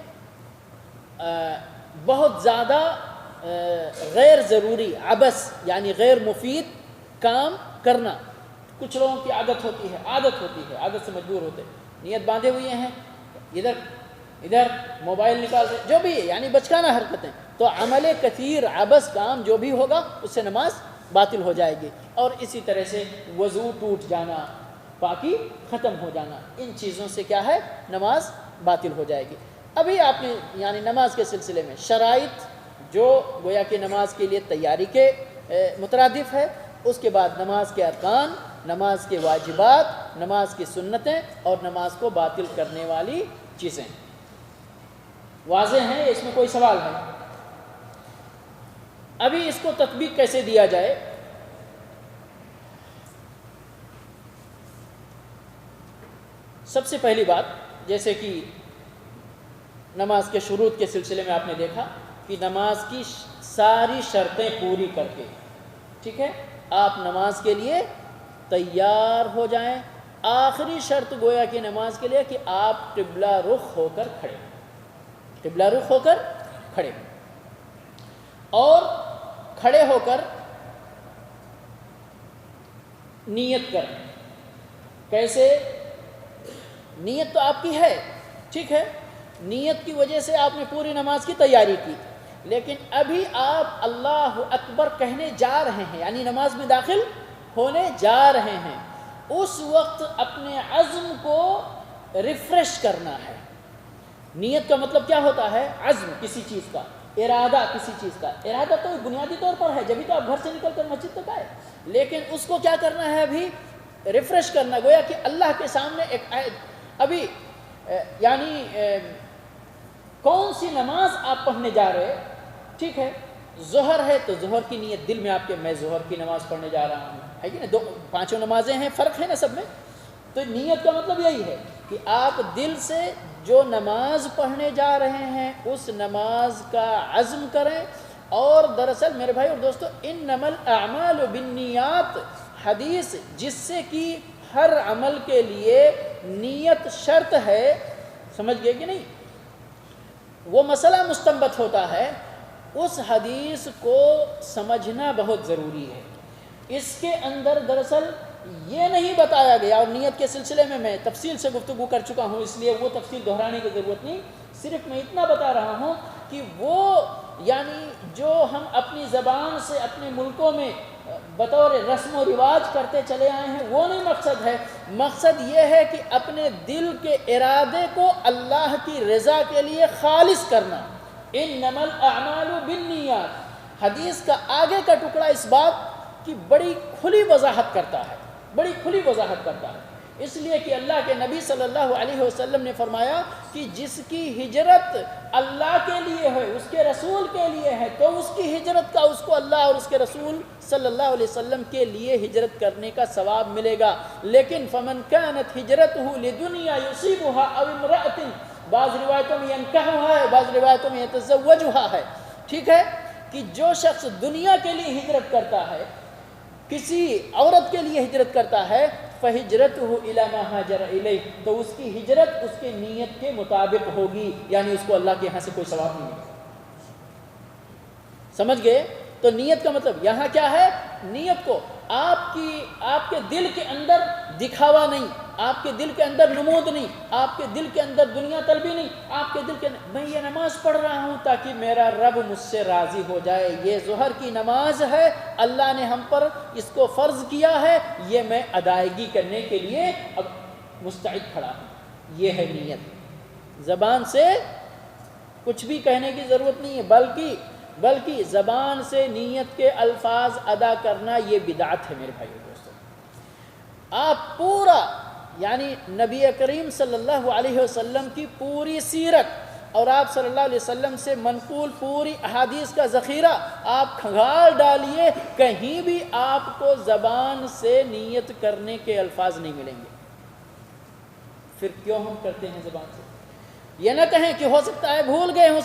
بہت زیادہ غیر ضروری عبث یعنی غیر مفید کام کرنا کچھ لوگوں کی عادت ہوتی ہے، عادت سے مجبور ہوتے، نیت باندھے ہوئے ہیں، ادھر موبائل نکال رہے، جو بھی ہے یعنی بچکانہ حرکتیں، تو عمل کثیر عبث کام جو بھی ہوگا اس سے نماز باطل ہو جائے گی۔ اور اسی طرح سے وضو ٹوٹ جانا، پاکی ختم ہو جانا، ان چیزوں سے کیا ہے، نماز باطل ہو جائے گی۔ ابھی آپ نے یعنی نماز کے سلسلے میں شرائط جو گویا کہ نماز کے لیے تیاری کے مترادف ہے، اس کے بعد نماز کے ارکان، نماز کے واجبات، نماز کی سنتیں اور نماز کو باطل کرنے والی چیزیں واضح ہیں، اس میں کوئی سوال ہے؟ ابھی اس کو تطبیق کیسے دیا جائے؟ سب سے پہلی بات، جیسے کہ نماز کے شروط کے سلسلے میں آپ نے دیکھا کہ نماز کی ساری شرطیں پوری کر کے، ٹھیک ہے، آپ نماز کے لیے تیار ہو جائیں۔ آخری شرط گویا کہ نماز کے لیے کہ آپ قبلہ رخ ہو کر کھڑے اور کھڑے ہو کر نیت کریں۔ کیسے؟ نیت تو آپ کی ہے، ٹھیک ہے، نیت کی وجہ سے آپ نے پوری نماز کی تیاری کی، لیکن ابھی آپ اللہ اکبر کہنے جا رہے ہیں یعنی نماز میں داخل ہونے جا رہے ہیں، اس وقت اپنے عزم کو ریفریش کرنا ہے۔ نیت کا مطلب کیا ہوتا ہے؟ عزم کسی چیز کا، ارادہ کسی چیز کا۔ ارادہ تو بنیادی طور پر ہے، جبھی تو آپ گھر سے نکل کر مسجد تک آئے، لیکن اس کو کیا کرنا ہے؟ ابھی ریفریش کرنا، گویا کہ اللہ کے سامنے ایک ابھی یعنی کون سی نماز آپ پڑھنے جا رہے، ٹھیک ہے، ظہر ہے تو ظہر کی نیت دل میں آپ کے، میں ظہر کی نماز پڑھنے جا رہا ہوں، ہے کہ نا، پانچوں نمازیں ہیں، فرق ہے نا سب میں، تو نیت کا مطلب یہی ہے کہ آپ دل سے جو نماز پڑھنے جا رہے ہیں اس نماز کا عزم کریں۔ اور دراصل میرے بھائی اور دوستو، انما الاعمال بالنیات حدیث جس سے کہ ہر عمل کے لیے نیت شرط ہے، سمجھ گئے کہ نہیں، وہ مسئلہ مستنبط ہوتا ہے، اس حدیث کو سمجھنا بہت ضروری ہے۔ اس کے اندر دراصل یہ نہیں بتایا گیا، اور نیت کے سلسلے میں تفصیل سے گفتگو کر چکا ہوں، اس لیے وہ تفصیل دہرانے کی ضرورت نہیں، صرف میں اتنا بتا رہا ہوں کہ وہ یعنی جو ہم اپنی زبان سے اپنے ملکوں میں بطور رسم و رواج کرتے چلے آئے ہیں، وہ نہیں مقصد ہے۔ مقصد یہ ہے کہ اپنے دل کے ارادے کو اللہ کی رضا کے لیے خالص کرنا۔ انما الاعمال بالنیات، حدیث کا آگے کا ٹکڑا اس بات کی بڑی کھلی وضاحت کرتا ہے، اس لیے کہ اللہ کے نبی صلی اللہ علیہ وسلم نے فرمایا کہ جس کی ہجرت اللہ کے لیے ہے، اس کے رسول کے لیے ہے، تو اس کی ہجرت کا اس کو اللہ اور اس کے رسول صلی اللہ علیہ وسلم کے لیے ہجرت کرنے کا ثواب ملے گا۔ لیکن فمن كانت ہجرته لدنیا يصيبها او امرأة، بعض روایتوں میں ينكحها ہے، بعض روایتوں میں يتزوجها ہے، ٹھیک ہے، کہ جو شخص دنیا کے لیے ہجرت کرتا ہے، کسی عورت کے لیے ہجرت کرتا ہے، فَهِجْرَتُهُ إِلَى مَا هَاجَرَ إِلَيْهِ، تو اس کی ہجرت اس کے نیت کے مطابق ہوگی، یعنی اس کو اللہ کے ہاں سے کوئی ثواب نہیں ہوگا۔ سمجھ گئے؟ تو نیت کا مطلب یہاں کیا ہے؟ نیت کو آپ کے دل کے اندر دکھاوا نہیں، آپ کے دل کے اندر نمود نہیں، آپ کے دل کے اندر دنیا طلبی نہیں، آپ کے دل کے اندر میں یہ نماز پڑھ رہا ہوں تاکہ میرا رب مجھ سے راضی ہو جائے، یہ ظہر کی نماز ہے، اللہ نے ہم پر اس کو فرض کیا ہے، یہ میں ادائیگی کرنے کے لیے اب مستعد کھڑا ہوں۔ یہ ہے نیت۔ زبان سے کچھ بھی کہنے کی ضرورت نہیں ہے، بلکہ زبان سے نیت کے الفاظ ادا کرنا یہ بدعت ہے میرے بھائیو دوستو۔ آپ پورا یعنی نبی کریم صلی اللہ علیہ وسلم کی پوری سیرت اور آپ صلی اللہ علیہ وسلم سے منقول پوری احادیث کا ذخیرہ آپ کھنگال ڈالیے، کہیں بھی آپ کو زبان سے نیت کرنے کے الفاظ نہیں ملیں گے۔ پھر کیوں ہم کرتے ہیں زبان سے؟ یہ نہ کہیں کہ ہو سکتا ہے بھول گئے ہوں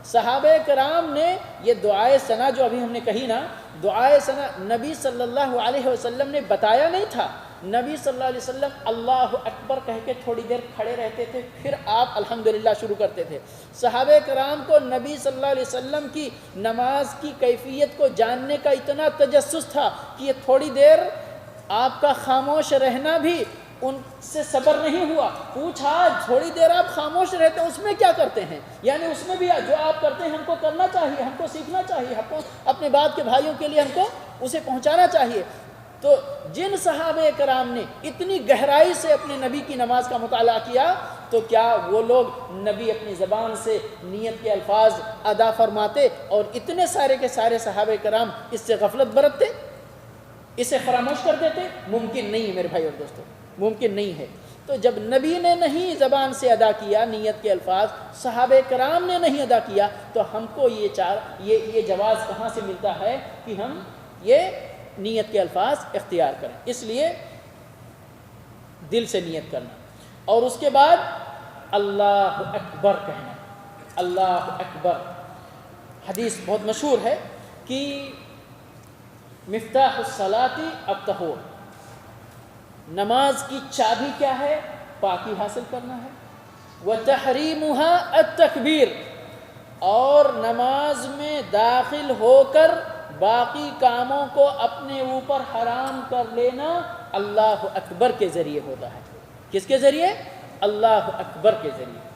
صحابہ کرام نے یہ دعائے ثنا جو ابھی ہم نے کہی نا، دعائے ثنا نبی صلی اللہ علیہ وسلم نے بتایا نہیں تھا۔ نبی صلی اللہ علیہ وسلم اللہ اکبر کہہ کے تھوڑی دیر کھڑے رہتے تھے، پھر آپ الحمدللہ شروع کرتے تھے۔ صحابہ کرام کو نبی صلی اللہ علیہ وسلم کی نماز کی کیفیت کو جاننے کا اتنا تجسس تھا کہ یہ تھوڑی دیر آپ کا خاموش رہنا بھی ان سے صبر نہیں ہوا۔ پوچھا تھوڑی دیر آپ خاموش رہتے ہیں اس میں کیا کرتے ہیں؟ یعنی اس میں بھی جو آپ کرتے ہیں ہم کو کرنا چاہیے، ہم کو سیکھنا چاہیے، ہم کو اپنے بعد کے بھائیوں کے لیے ہم کو اسے پہنچانا چاہیے۔ تو جن صحابہ کرام نے اتنی گہرائی سے اپنے نبی کی نماز کا مطالعہ کیا، تو کیا وہ لوگ نبی اپنی زبان سے نیت کے الفاظ ادا فرماتے اور اتنے سارے کے سارے صحابہ کرام اس سے غفلت برتتے، اسے فراموش کر دیتے؟ ممکن نہیں ہے میرے بھائی اور دوستو، ممکن نہیں ہے۔ تو جب نبی نے نہیں زبان سے ادا کیا نیت کے الفاظ، صحابہ کرام نے نہیں ادا کیا، تو ہم کو یہ جواز کہاں سے ملتا ہے کہ ہم یہ نیت کے الفاظ اختیار کریں؟ اس لیے دل سے نیت کرنا اور اس کے بعد اللہ اکبر کہنا۔ اللہ اکبر، حدیث بہت مشہور ہے کہ مفتاح الصلاۃ الطہور، نماز کی چابی کیا ہے؟ پاکی حاصل کرنا ہے۔ وَتَحْرِيمُهَا التَّكْبِيرُ، اور نماز میں داخل ہو کر باقی کاموں کو اپنے اوپر حرام کر لینا اللہ اکبر کے ذریعے ہوتا ہے۔ کس کے ذریعے؟ اللہ اکبر کے ذریعے۔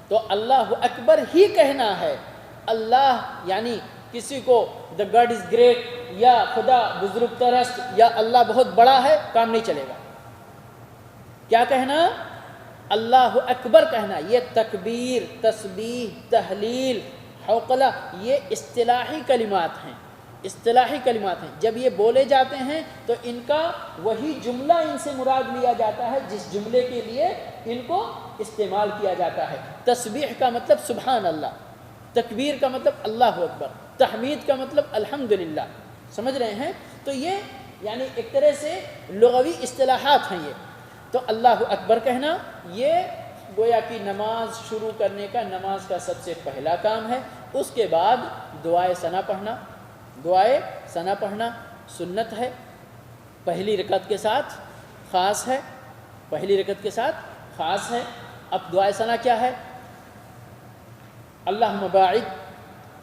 تو اللہ اکبر ہی کہنا ہے۔ اللہ یعنی کسی کو the God is great یا خدا بزرگ پرست یا اللہ بہت بڑا ہے کام نہیں چلے گا۔ کیا کہنا؟ اللہ اکبر کہنا۔ یہ تکبیر، تسبیح، تحلیل، حوقلہ، یہ اصطلاحی کلمات ہیں، اصطلاحی کلمات ہیں۔ جب یہ بولے جاتے ہیں تو ان کا وہی جملہ ان سے مراد لیا جاتا ہے جس جملے کے لیے ان کو استعمال کیا جاتا ہے۔ تسبیح کا مطلب سبحان اللہ، تکبیر کا مطلب اللہ اکبر، تحمید کا مطلب الحمدللہ۔ سمجھ رہے ہیں؟ تو یہ یعنی ایک طرح سے لغوی اصطلاحات ہیں یہ۔ تو اللہ اکبر کہنا یہ گویا کہ نماز شروع کرنے کا، نماز کا سب سے پہلا کام ہے۔ اس کے بعد دعائے ثنا پڑھنا، دعائے ثنا پڑھنا سنت ہے، پہلی رکعت کے ساتھ خاص ہے، پہلی رکعت کے ساتھ خاص ہے۔ اب دعائے ثنا کیا ہے؟ اللہم باعد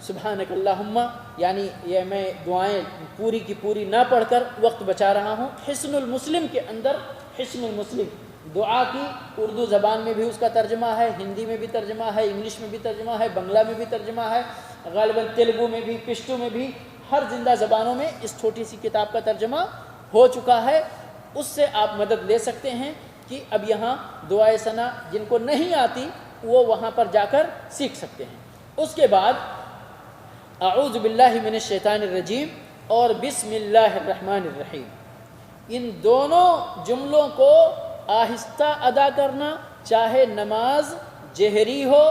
سبحانک اللہم، یعنی یہ میں دعائیں پوری کی پوری نہ پڑھ کر وقت بچا رہا ہوں۔ حصن المسلم کے اندر، حصن المسلم دعا کی اردو زبان میں بھی اس کا ترجمہ ہے، ہندی میں بھی ترجمہ ہے، انگلش میں بھی ترجمہ ہے، بنگلہ میں بھی ترجمہ ہے، غالباً تیلگو میں بھی، پشتو میں بھی، ہر زندہ زبانوں میں اس چھوٹی سی کتاب کا ترجمہ ہو چکا ہے۔ اس سے آپ مدد لے سکتے ہیں کہ اب یہاں دعائے ثنا جن کو نہیں آتی وہ وہاں پر جا کر سیکھ سکتے ہیں۔ اس کے بعد اعوذ باللہ من الشیطان الرجیم اور بسم اللہ الرحمن الرحیم، ان دونوں جملوں کو آہستہ ادا کرنا، چاہے نماز جہری ہو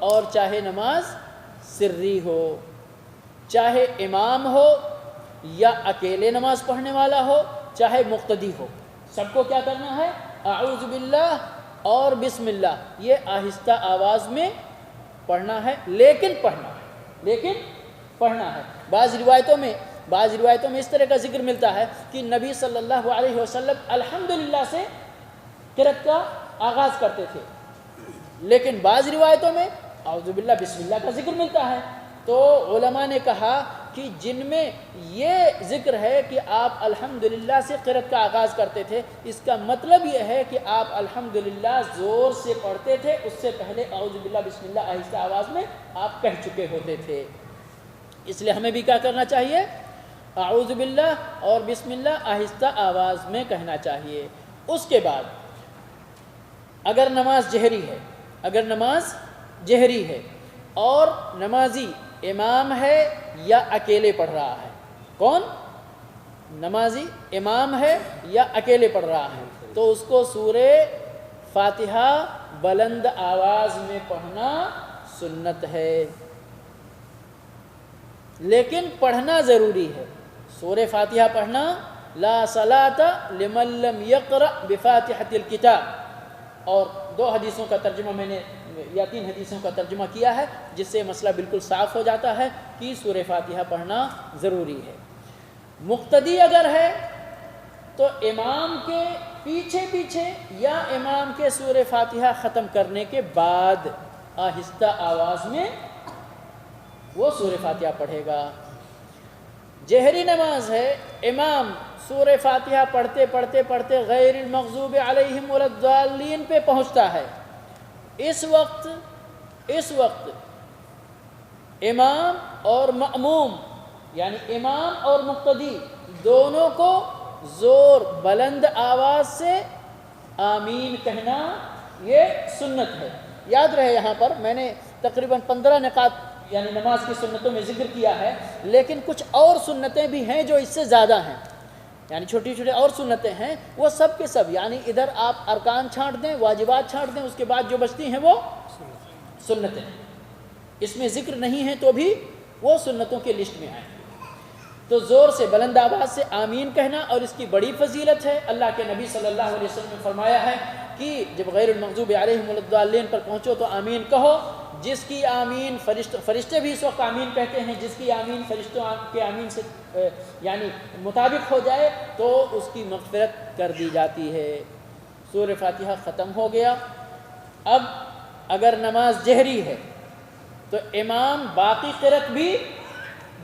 اور چاہے نماز سری ہو، چاہے امام ہو یا اکیلے نماز پڑھنے والا ہو، چاہے مقتدی ہو، سب کو کیا کرنا ہے؟ اعوذ باللہ اور بسم اللہ، یہ آہستہ آواز میں پڑھنا ہے، لیکن پڑھنا ہے۔ بعض روایتوں میں اس طرح کا ذکر ملتا ہے کہ نبی صلی اللہ علیہ وسلم الحمدللہ سے قرأت کا آغاز کرتے تھے، لیکن بعض روایتوں میں اعوذ باللہ بسم اللہ کا ذکر ملتا ہے۔ تو علماء نے کہا کہ جن میں یہ ذکر ہے کہ آپ الحمدللہ سے قرأت کا آغاز کرتے تھے، اس کا مطلب یہ ہے کہ آپ الحمدللہ زور سے پڑھتے تھے، اس سے پہلے اعوذ باللہ بسم اللہ آہستہ آواز میں آپ کہہ چکے ہوتے تھے۔ اس لیے ہمیں بھی کیا کرنا چاہیے؟ اعوذ باللہ اور بسم اللہ آہستہ آواز میں کہنا چاہیے۔ اس کے بعد اگر نماز جہری ہے اور نمازی امام ہے یا اکیلے پڑھ رہا ہے، کون؟ نمازی امام ہے یا اکیلے پڑھ رہا ہے، تو اس کو سورہ فاتحہ بلند آواز میں پڑھنا سنت ہے، لیکن پڑھنا ضروری ہے۔ سورہ فاتحہ پڑھنا لا صلاۃ لمن لم یقرأ بفاتحۃ الکتاب، اور 2 حدیثوں کا ترجمہ میں نے یا 3 حدیثوں کا ترجمہ کیا ہے، جس سے مسئلہ بالکل صاف ہو جاتا ہے کہ سورہ فاتحہ پڑھنا ضروری ہے۔ مقتدی اگر ہے تو امام کے پیچھے پیچھے یا امام کے سورہ فاتحہ ختم کرنے کے بعد آہستہ آواز میں وہ سورہ فاتحہ پڑھے گا۔ جہری نماز ہے، امام سورہ فاتحہ پڑھتے پڑھتے پڑھتے غیر المغضوب علیہم ولا الضالین پہ پہنچتا ہے، اس وقت امام اور مأموم یعنی امام اور مقتدی دونوں کو زور بلند آواز سے آمین کہنا یہ سنت ہے۔ یاد رہے یہاں پر میں نے تقریباً 15 نکات یعنی نماز کی سنتوں میں ذکر کیا ہے، لیکن کچھ اور سنتیں بھی ہیں جو اس سے زیادہ ہیں، یعنی چھوٹی چھوٹی اور سنتیں ہیں، وہ سب کے سب یعنی ادھر آپ ارکان چھانٹ دیں، واجبات چھانٹ دیں، اس کے بعد جو بچتی ہیں وہ سنتیں ہیں، اس میں ذکر نہیں ہے تو بھی وہ سنتوں کے لسٹ میں آئیں۔ تو زور سے بلند آواز سے آمین کہنا، اور اس کی بڑی فضیلت ہے۔ اللہ کے نبی صلی اللہ علیہ وسلم نے فرمایا ہے کہ جب غیر المغضوب علیہم ولا الضالین پر پہنچو تو آمین کہو، جس کی آمین فرشتے بھی اس وقت آمین کہتے ہیں، جس کی آمین فرشتوں کے آمین سے یعنی مطابق ہو جائے تو اس کی مغفرت کر دی جاتی ہے۔ سورہ فاتحہ ختم ہو گیا۔ اب اگر نماز جہری ہے تو امام باقی قرأت بھی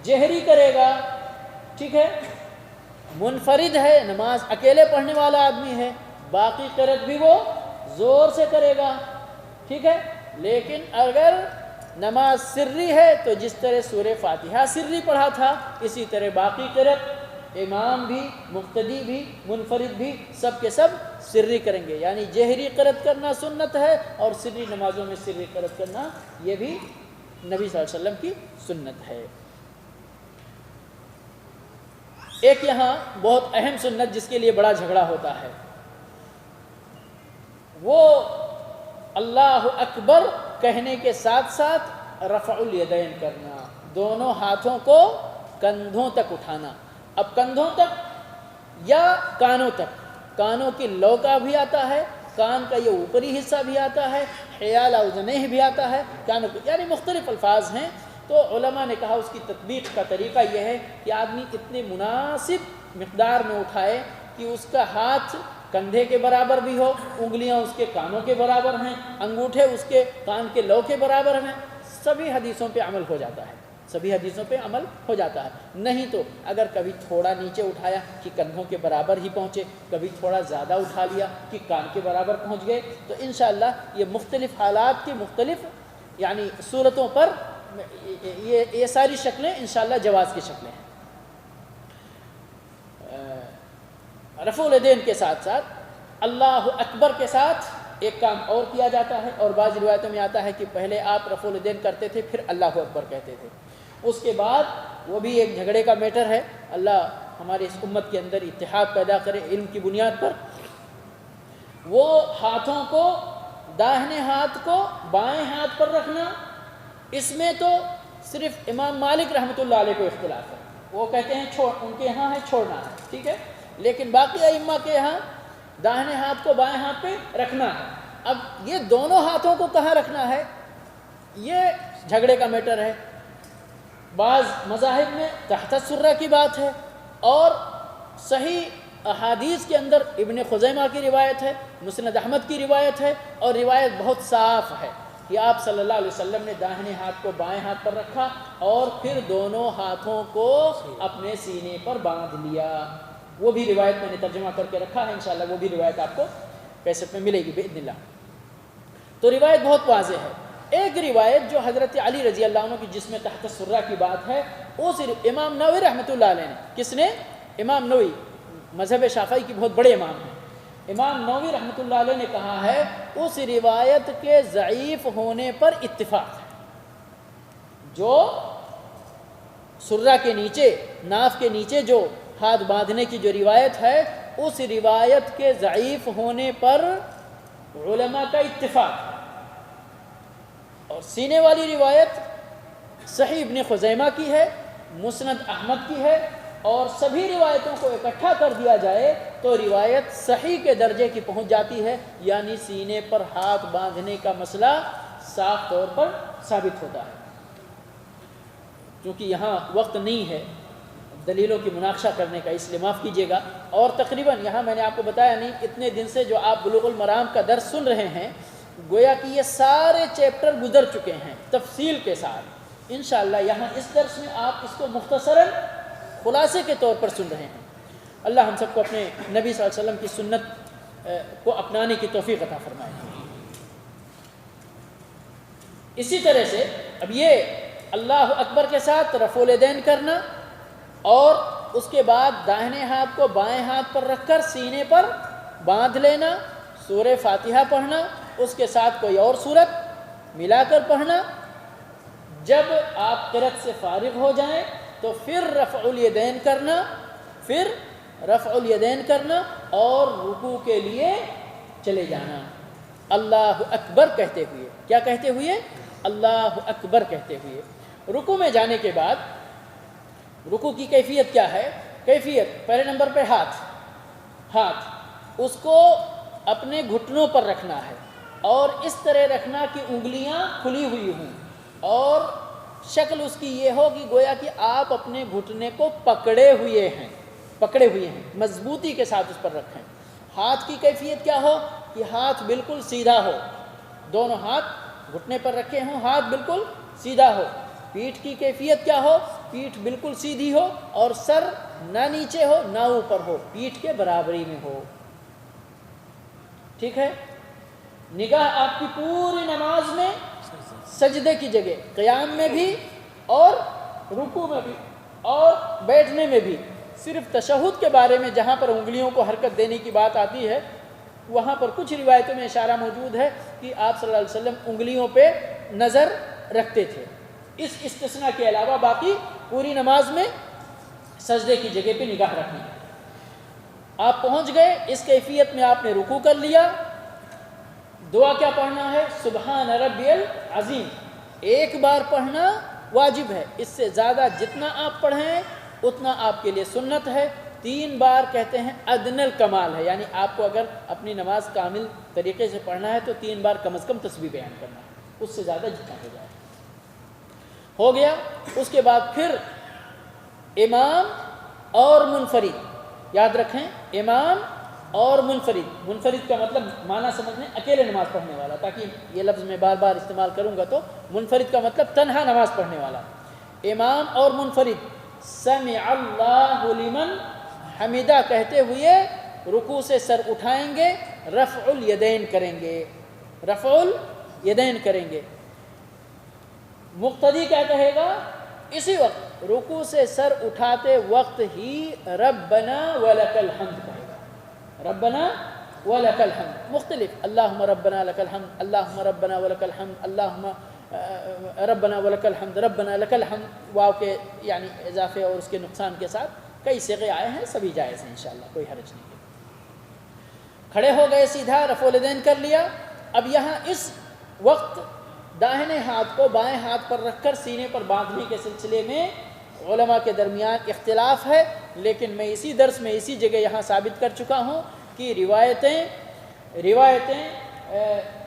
جہری کرے گا، ٹھیک ہے؟ منفرد ہے، نماز اکیلے پڑھنے والا آدمی ہے، باقی قرأت بھی وہ زور سے کرے گا، ٹھیک ہے؟ لیکن اگر نماز سری ہے تو جس طرح سورہ فاتحہ سری پڑھا تھا اسی طرح باقی قرأت امام بھی، مقتدی بھی، منفرد بھی سب کے سب سری کریں گے، یعنی جہری قرأت کرنا سنت ہے اور سری نمازوں میں سری قرأت کرنا یہ بھی نبی صلی اللہ علیہ وسلم کی سنت ہے۔ ایک یہاں بہت اہم سنت جس کے لیے بڑا جھگڑا ہوتا ہے، وہ اللہ اکبر کہنے کے ساتھ ساتھ رفع الیدین کرنا، دونوں ہاتھوں کو کندھوں تک اٹھانا۔ اب کندھوں تک یا کانوں تک، کانوں کی لو کا بھی آتا ہے، کان کا یہ اوپری حصہ بھی آتا ہے، حیال اذنیہ بھی آتا ہے، کانوں کو یعنی مختلف الفاظ ہیں۔ تو علماء نے کہا اس کی تطبیق کا طریقہ یہ ہے کہ آدمی اتنے مناسب مقدار میں اٹھائے کہ اس کا ہاتھ کندھے کے برابر بھی ہو، انگلیاں اس کے کانوں کے برابر ہیں، انگوٹھے اس کے کان کے لو کے برابر ہیں۔ سبھی حدیثوں پہ عمل ہو جاتا ہے، سبھی حدیثوں پہ عمل ہو جاتا ہے۔ نہیں تو اگر کبھی تھوڑا نیچے اٹھایا کہ کندھوں کے برابر ہی پہنچے، کبھی تھوڑا زیادہ اٹھا لیا کہ کان کے برابر پہنچ گئے، تو انشاءاللہ یہ مختلف حالات کی مختلف یعنی صورتوں پر یہ ساری شکلیں انشاءاللہ جواز کی شکلیں ہیں۔ رفع الیدین کے ساتھ ساتھ اللہ اکبر کے ساتھ ایک کام اور کیا جاتا ہے، اور بعض روایتوں میں آتا ہے کہ پہلے آپ رفع الیدین کرتے تھے پھر اللہ اکبر کہتے تھے، اس کے بعد وہ بھی ایک جھگڑے کا میٹر ہے۔ اللہ ہمارے اس امت کے اندر اتحاد پیدا کرے علم کی بنیاد پر۔ وہ ہاتھوں کو، داہنے ہاتھ کو بائیں ہاتھ پر رکھنا، اس میں تو صرف امام مالک رحمۃ اللہ علیہ کو اختلاف ہے، وہ کہتے ہیں ان کے یہاں ہے چھوڑنا ہے، ٹھیک ہے، لیکن باقی ائمہ کے یہاں داہنے ہاتھ کو بائیں ہاتھ پہ رکھنا ہے۔ اب یہ دونوں ہاتھوں کو کہاں رکھنا ہے یہ جھگڑے کا میٹر ہے۔ بعض مذاہب میں تحت السرہ کی بات ہے، اور صحیح احادیث کے اندر ابن خزیمہ کی روایت ہے، مسند احمد کی روایت ہے، اور روایت بہت صاف ہے۔ کہ آپ صلی اللہ علیہ وسلم نے داہنے ہاتھ کو بائیں ہاتھ پر رکھا اور پھر دونوں ہاتھوں کو اپنے سینے پر باندھ لیا. وہ بھی روایت میں نے ترجمہ کر کے رکھا ہے، انشاءاللہ وہ بھی روایت آپ کو کیسٹ میں ملے گی باذن اللہ. تو روایت بہت واضح ہے. ایک روایت جو حضرت علی رضی اللہ عنہ کی جس میں تحت السرہ کی بات ہے، اس امام نووی رحمۃ اللہ علیہ نے، کس نے؟ امام نووی، مذہب شافعی کی بہت بڑے امام ہیں. امام نووی رحمۃ اللہ علیہ نے کہا ہے اس روایت کے ضعیف ہونے پر اتفاق ہے. جو سرہ کے نیچے، ناف کے نیچے جو ہاتھ باندھنے کی جو روایت ہے، اس روایت کے ضعیف ہونے پر علماء کا اتفاق ہے. اور سینے والی روایت صحیح ابن خزیمہ کی ہے، مسند احمد کی ہے، اور سبھی روایتوں کو اکٹھا کر دیا جائے تو روایت صحیح کے درجے کی پہنچ جاتی ہے، یعنی سینے پر ہاتھ باندھنے کا مسئلہ صاف طور پر ثابت ہوتا ہے. کیونکہ یہاں وقت نہیں ہے دلیلوں کی مناقشہ کرنے کا، اس لیے معاف کیجیے گا. اور تقریباً یہاں میں نے آپ کو بتایا نہیں، اتنے دن سے جو آپ بلوغ المرام کا درس سن رہے ہیں، گویا کہ یہ سارے چیپٹر گزر چکے ہیں تفصیل کے ساتھ. انشاءاللہ یہاں اس درس میں آپ اس کو مختصراً خلاصے کے طور پر سن رہے ہیں. اللہ ہم سب کو اپنے نبی صلی اللہ علیہ وسلم کی سنت کو اپنانے کی توفیق عطا فرمائے. اسی طرح سے اب یہ اللہ اکبر کے ساتھ رفع الیدین کرنا اور اس کے بعد داہنے ہاتھ کو بائیں ہاتھ پر رکھ کر سینے پر باندھ لینا، سورہ فاتحہ پڑھنا، اس کے ساتھ کوئی اور سورت ملا کر پڑھنا. جب آپ قرأت سے فارغ ہو جائیں تو پھر رفع الیدین کرنا اور رکوع کے لیے چلے جانا، اللہ اکبر کہتے ہوئے. کیا کہتے ہوئے؟ اللہ اکبر کہتے ہوئے. رکوع میں جانے کے بعد رکوع کی کیفیت کیا ہے؟ کیفیت پہلے نمبر پہ ہاتھ اس کو اپنے گھٹنوں پر رکھنا ہے، اور اس طرح رکھنا کہ انگلیاں کھلی ہوئی ہوں، اور شکل اس کی یہ ہو کہ گویا کہ آپ اپنے گھٹنے کو پکڑے ہوئے ہیں، مضبوطی کے ساتھ اس پر رکھیں. ہاتھ کی کیفیت کیا ہو کہ ہاتھ بالکل سیدھا ہو، دونوں ہاتھ گھٹنے پر رکھے ہوں، ہاتھ بالکل سیدھا ہو. پیٹھ کی کیفیت کیا ہو؟ پیٹھ بالکل سیدھی ہو اور سر نہ نیچے ہو نہ اوپر ہو، پیٹھ کے برابری میں ہو. ٹھیک ہے؟ نگاہ آپ کی پوری نماز میں سجدے کی جگہ، قیام میں بھی اور رکوع میں بھی اور بیٹھنے میں بھی. صرف تشہد کے بارے میں جہاں پر انگلیوں کو حرکت دینے کی بات آتی ہے، وہاں پر کچھ روایتوں میں اشارہ موجود ہے کہ آپ صلی اللہ علیہ وسلم انگلیوں پہ نظر رکھتے تھے. اس استثناء کے علاوہ باقی پوری نماز میں سجدے کی جگہ پہ نگاہ رکھنی ہے. آپ پہنچ گئے، اس کیفیت میں آپ نے رکوع کر لیا. دعا کیا پڑھنا ہے؟ سبحان ربی العظیم. ایک بار پڑھنا واجب ہے، اس سے زیادہ جتنا آپ پڑھیں اتنا آپ کے لیے سنت ہے. 3 بار کہتے ہیں ادنی الکمال ہے، یعنی آپ کو اگر اپنی نماز کامل طریقے سے پڑھنا ہے تو 3 بار کم از کم تسبیح بیان کرنا ہے، اس سے زیادہ جتنا ہو جائے. ہو گیا. اس کے بعد پھر امام اور منفرد، یاد رکھیں امام اور منفرد کا مطلب معنی سمجھنے، اکیلے نماز پڑھنے والا، تاکہ یہ لفظ میں بار بار استعمال کروں گا تو منفرد کا مطلب تنہا نماز پڑھنے والا. امام اور منفرد سمع اللہ لمن حمیدہ کہتے ہوئے رکوع سے سر اٹھائیں گے، رفع الیدین کریں گے. مقتدی کیا کہے گا؟ اسی وقت رکوع سے سر اٹھاتے وقت ہی ربنا ولک الحمد کہے گا. ربنا ولک الحمد مختلف، اللہم ربنا لک الحمد، اللہم ربنا ولک الحمد، اللہم ربنا ولک الحمد، ربنا لک الحمد، واو کے یعنی اضافے اور اس کے نقصان کے ساتھ کئی صیغے آئے ہیں، سبھی جائز ہیں انشاءاللہ، کوئی حرج نہیں ہے. کھڑے ہو گئے، سیدھا رفع الیدین کر لیا. اب یہاں اس وقت داہنے ہاتھ کو بائیں ہاتھ پر رکھ کر سینے پر باندھنے کے سلسلے میں علماء کے درمیان اختلاف ہے، لیکن میں اسی درس میں اسی جگہ یہاں ثابت کر چکا ہوں کہ روایتیں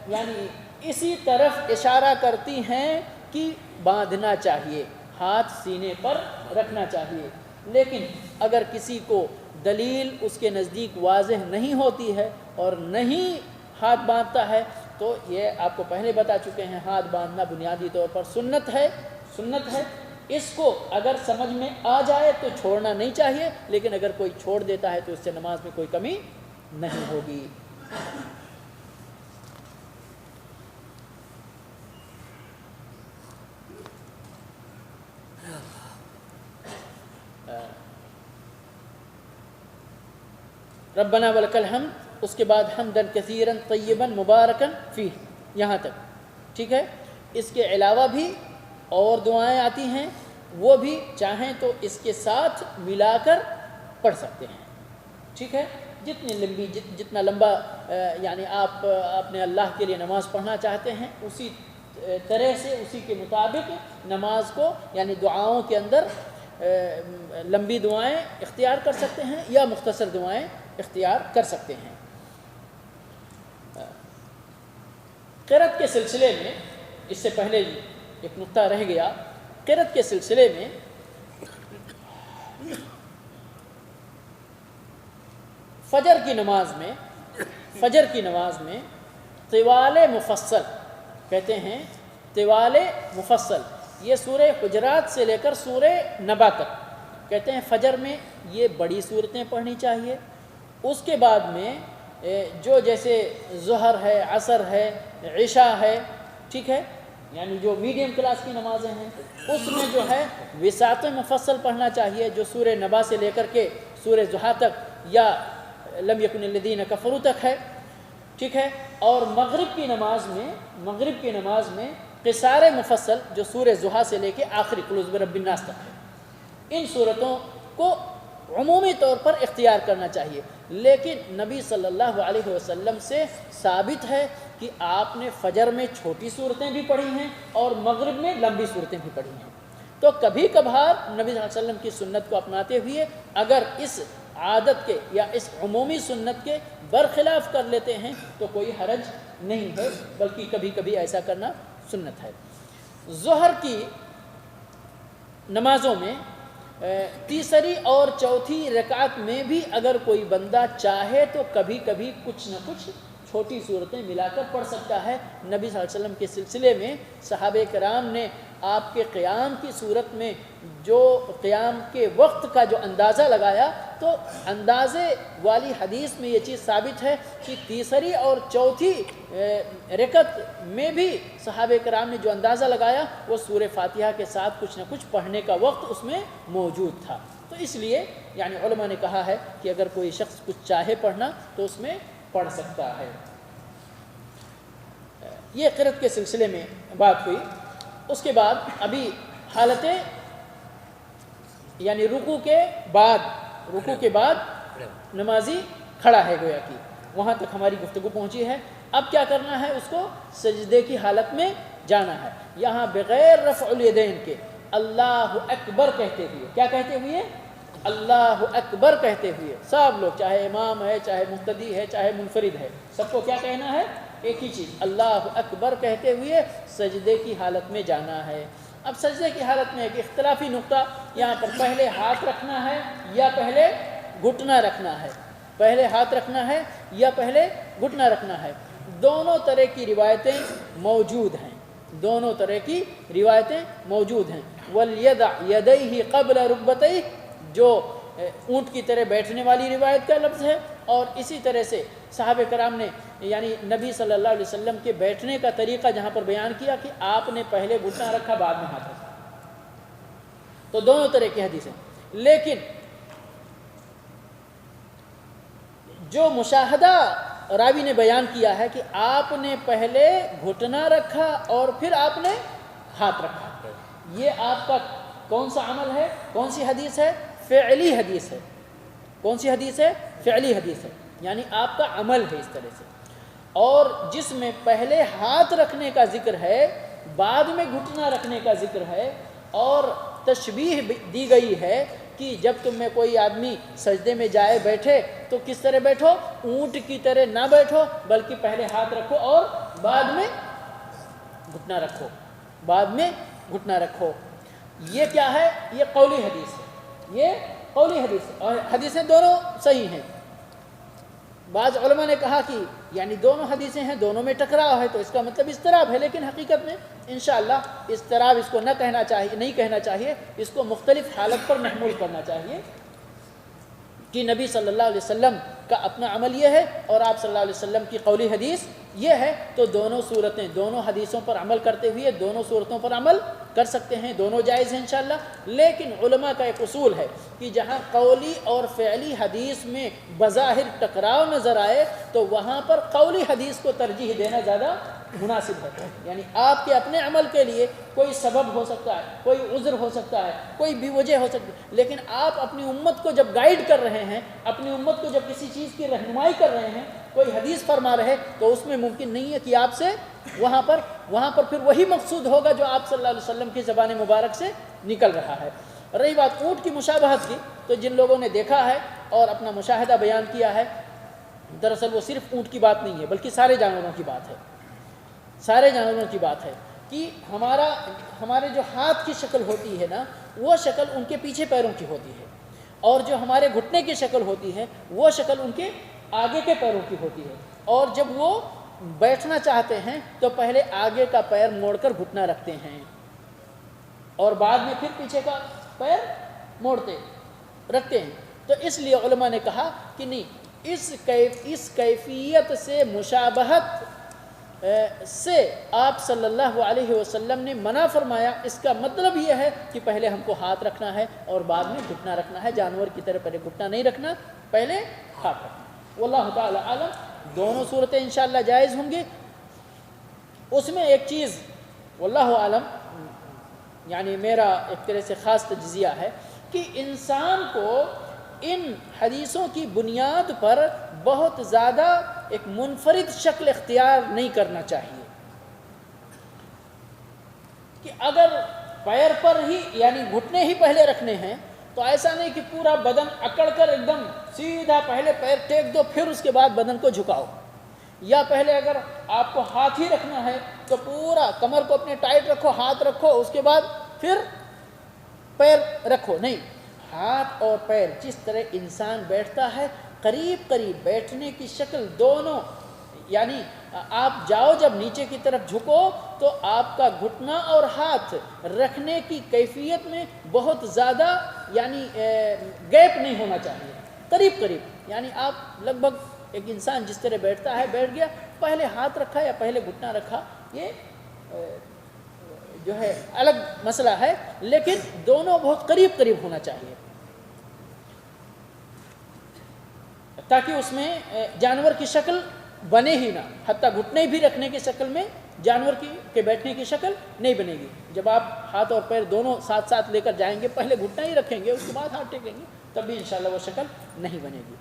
یعنی اسی طرف اشارہ کرتی ہیں کہ باندھنا چاہیے، ہاتھ سینے پر رکھنا چاہیے. لیکن اگر کسی کو دلیل اس کے نزدیک واضح نہیں ہوتی ہے اور نہیں ہاتھ باندھتا ہے تو یہ آپ کو پہلے بتا چکے ہیں، ہاتھ باندھنا بنیادی طور پر سنت ہے، اس کو اگر سمجھ میں آ جائے تو چھوڑنا نہیں چاہیے، لیکن اگر کوئی چھوڑ دیتا ہے تو اس سے نماز میں کوئی کمی نہیں ہوگی۔ ربنا ولک الحمد، اس کے بعد حمدن کثیرن طیبا مبارکن فیہ، یہاں تک ٹھیک ہے۔ اس کے علاوہ بھی اور دعائیں آتی ہیں، وہ بھی چاہیں تو اس کے ساتھ ملا کر پڑھ سکتے ہیں، ٹھیک ہے۔ جتنا لمبا یعنی آپ اپنے اللہ کے لیے نماز پڑھنا چاہتے ہیں، اسی طرح سے اسی کے مطابق نماز کو یعنی دعاؤں کے اندر لمبی دعائیں اختیار کر سکتے ہیں یا مختصر دعائیں اختیار کر سکتے ہیں۔ قرأت کے سلسلے میں اس سے پہلے ایک نقطہ رہ گیا، قرأت کے سلسلے میں فجر کی نماز میں طوال مفصل کہتے ہیں، طوال مفصل یہ سورہ حجرات سے لے کر سورہ نبا تک کہتے ہیں فجر میں یہ بڑی صورتیں پڑھنی چاہیے۔ اس کے بعد میں جو جیسے ظہر ہے، عصر ہے، عشاء ہے، ٹھیک ہے، یعنی جو میڈیم کلاس کی نمازیں ہیں، اس میں جو ہے وساط مفصل پڑھنا چاہیے، جو سورہ نبا سے لے کر کے سورہ ضحیٰ تک یا لم یکن الذین کفروا تک ہے، ٹھیک ہے۔ اور مغرب کی نماز میں قصار مفصل جو سورہ ضحیٰ سے لے کے آخری قل اعوذ برب الناس تک ہے۔ ان صورتوں کو عمومی طور پر اختیار کرنا چاہیے، لیکن نبی صلی اللہ علیہ وسلم سے ثابت ہے کہ آپ نے فجر میں چھوٹی صورتیں بھی پڑھی ہیں اور مغرب میں لمبی صورتیں بھی پڑھی ہیں۔ تو کبھی کبھار نبی صلی اللہ علیہ وسلم کی سنت کو اپناتے ہوئے اگر اس عادت کے یا اس عمومی سنت کے برخلاف کر لیتے ہیں تو کوئی حرج نہیں ہے، بلکہ کبھی کبھی ایسا کرنا سنت ہے۔ ظہر کی نمازوں میں تیسری اور چوتھی رکعت میں بھی اگر کوئی بندہ چاہے تو کبھی کبھی کچھ نہ کچھ چھوٹی صورتیں ملا کر پڑھ سکتا ہے۔ نبی صلی اللہ علیہ وسلم کے سلسلے میں صحابہ کرام نے آپ کے قیام کی صورت میں جو قیام کے وقت کا جو اندازہ لگایا، تو اندازے والی حدیث میں یہ چیز ثابت ہے کہ تیسری اور چوتھی رکعت میں بھی صحابہ کرام نے جو اندازہ لگایا وہ سورہ فاتحہ کے ساتھ کچھ نہ کچھ پڑھنے کا وقت اس میں موجود تھا۔ تو اس لیے یعنی علماء نے کہا ہے کہ اگر کوئی شخص کچھ چاہے پڑھنا تو اس میں پڑھ سکتا ہے۔ یہ قرأت کے سلسلے میں بات ہوئی۔ اس کے بعد ابھی حالت یعنی رکوع کے بعد نمازی کھڑا ہے گویا کہ وہاں تک ہماری گفتگو پہنچی ہے۔ اب کیا کرنا ہے؟ اس کو سجدے کی حالت میں جانا ہے۔ یہاں بغیر رفع الیدین کے اللہ اکبر کہتے ہوئے، کیا کہتے ہوئے؟ اللہ اکبر کہتے ہوئے سب لوگ، چاہے امام ہے، چاہے مقتدی ہے، چاہے منفرد ہے، سب کو کیا کہنا ہے؟ ایک ہی چیز، اللہ اکبر کہتے ہوئے سجدے کی حالت میں جانا ہے۔ اب سجدے کی حالت میں ایک اختلافی نقطہ یہاں پر، پہلے ہاتھ رکھنا ہے یا پہلے گھٹنا رکھنا ہے؟ پہلے ہاتھ رکھنا ہے یا پہلے گھٹنا رکھنا ہے؟ دونوں طرح کی روایتیں موجود ہیں، دونوں طرح کی روایتیں موجود ہیں۔ وَلْيَدَعْ يَدَيْهِ قَبْلَ رُكْبَتَيْهِ جو اونٹ کی طرح بیٹھنے والی روایت کا لفظ ہے، اور اسی طرح سے صحابہ کرام نے یعنی نبی صلی اللہ علیہ وسلم کے بیٹھنے کا طریقہ جہاں پر بیان کیا کہ آپ نے پہلے گھٹنا رکھا بعد میں ہاتھ رکھا، تو دونوں طرح کی حدیث ہیں۔ لیکن جو مشاہدہ راوی نے بیان کیا ہے کہ آپ نے پہلے گھٹنا رکھا اور پھر آپ نے ہاتھ رکھا، یہ آپ کا کون سا عمل ہے؟ کون سی حدیث ہے؟ فعلی حدیث ہے۔ کون سی حدیث ہے؟ فعلی حدیث ہے، یعنی آپ کا عمل ہے اس طرح سے۔ اور جس میں پہلے ہاتھ رکھنے کا ذکر ہے، بعد میں گھٹنا رکھنے کا ذکر ہے، اور تشبیہ دی گئی ہے کہ جب تم میں کوئی آدمی سجدے میں جائے بیٹھے تو کس طرح بیٹھو؟ اونٹ کی طرح نہ بیٹھو، بلکہ پہلے ہاتھ رکھو اور بعد میں گھٹنا رکھو، بعد میں گھٹنا رکھو۔ یہ کیا ہے؟ یہ قولی حدیث ہے، یہ قولی حدیث ہے، اور حدیثیں دونوں صحیح ہیں، بعض علماء نے کہا کہ یعنی دونوں حدیثیں ہیں، دونوں میں ٹکراؤ ہے، تو اس کا مطلب اضطراب ہے، لیکن حقیقت میں انشاءاللہ اضطراب اس کو نہیں کہنا چاہیے، اس کو مختلف حالت پر محمول کرنا چاہیے کہ نبی صلی اللہ علیہ وسلم کا اپنا عمل یہ ہے اور آپ صلی اللہ علیہ وسلم کی قولی حدیث یہ ہے، تو دونوں صورتیں، دونوں حدیثوں پر عمل کرتے ہوئے دونوں صورتوں پر عمل کر سکتے ہیں، دونوں جائز ہیں انشاءاللہ۔ لیکن علماء کا ایک اصول ہے کہ جہاں قولی اور فعلی حدیث میں بظاہر ٹکراؤ نظر آئے تو وہاں پر قولی حدیث کو ترجیح دینا زیادہ مناسب ہے، یعنی آپ کے اپنے عمل کے لیے کوئی سبب ہو سکتا ہے، کوئی عذر ہو سکتا ہے، کوئی بھی وجہ ہو سکتی ہے، لیکن آپ اپنی امت کو جب گائیڈ کر رہے ہیں، اپنی امت کو جب کسی چیز کی رہنمائی کر رہے ہیں، کوئی حدیث فرما رہے، تو اس میں ممکن نہیں ہے کہ آپ سے وہاں پر پھر وہی مقصود ہوگا جو آپ صلی اللہ علیہ وسلم کی زبان مبارک سے نکل رہا ہے۔ رہی بات اونٹ کی مشابہت کی، تو جن لوگوں نے دیکھا ہے اور اپنا مشاہدہ بیان کیا ہے، دراصل وہ صرف اونٹ کی بات نہیں ہے بلکہ سارے جانوروں کی بات ہے، سارے جانوروں کی بات ہے کہ ہمارے جو ہاتھ کی شکل ہوتی ہے نا، وہ شکل ان کے پیچھے پیروں کی ہوتی ہے، اور جو ہمارے گھٹنے کی شکل ہوتی ہے وہ شکل ان کے آگے کے پیروں کی ہوتی ہے، اور جب وہ بیٹھنا چاہتے ہیں تو پہلے آگے کا پیر موڑ کر گھٹنا رکھتے ہیں اور بعد میں پھر پیچھے کا پیر موڑتے رکھتے ہیں۔ تو اس لیے علماء نے کہا کہ نہیں، اس کیفیت سے مشابہت سے آپ صلی اللہ علیہ وسلم نے منع فرمایا، اس کا مطلب یہ ہے کہ پہلے ہم کو ہاتھ رکھنا ہے اور بعد میں گھٹنا رکھنا ہے، جانور کی طرح پہلے گھٹنا نہیں رکھنا، پہلے ہاتھ رکھنا۔ واللہ تعالی عالم، دونوں صورتیں انشاءاللہ جائز ہوں گی۔ اس میں ایک چیز واللہ عالم یعنی میرا ایک طرح سے خاص تجزیہ ہے کہ انسان کو ان حدیثوں کی بنیاد پر بہت زیادہ ایک منفرد شکل اختیار نہیں کرنا چاہیے کہ اگر پیر پر ہی یعنی گھٹنے ہی پہلے رکھنے ہیں تو ایسا نہیں کہ پورا بدن اکڑ کر ایک دم سیدھا پہلے پیر ٹیک دو پھر اس کے بعد بدن کو جھکاؤ، یا پہلے اگر آپ کو ہاتھ ہی رکھنا ہے تو پورا کمر کو اپنے ٹائٹ رکھو، ہاتھ رکھو، اس کے بعد پھر پیر رکھو، نہیں، ہاتھ اور پیر جس طرح انسان بیٹھتا ہے قریب قریب بیٹھنے کی شکل دونوں، یعنی آپ جاؤ جب نیچے کی طرف جھکو تو آپ کا گھٹنا اور ہاتھ رکھنے کی کیفیت میں بہت زیادہ یعنی گیپ نہیں ہونا چاہیے، قریب قریب، یعنی آپ لگ بھگ ایک انسان جس طرح بیٹھتا ہے بیٹھ گیا، پہلے ہاتھ رکھا یا پہلے گھٹنا رکھا، یہ جو ہے الگ مسئلہ ہے، لیکن دونوں بہت قریب قریب ہونا چاہیے تاکہ اس میں جانور کی شکل بنے ہی نہ، حتیٰ گھٹنے بھی رکھنے کی شکل میں جانور کے بیٹھنے کی شکل نہیں بنے گی۔ جب آپ ہاتھ اور پیر دونوں ساتھ ساتھ لے کر جائیں گے، پہلے گھٹنا ہی رکھیں گے اس کے بعد ہاتھ ٹیکیں گے، تب بھی انشاءاللہ وہ شکل نہیں بنے گی۔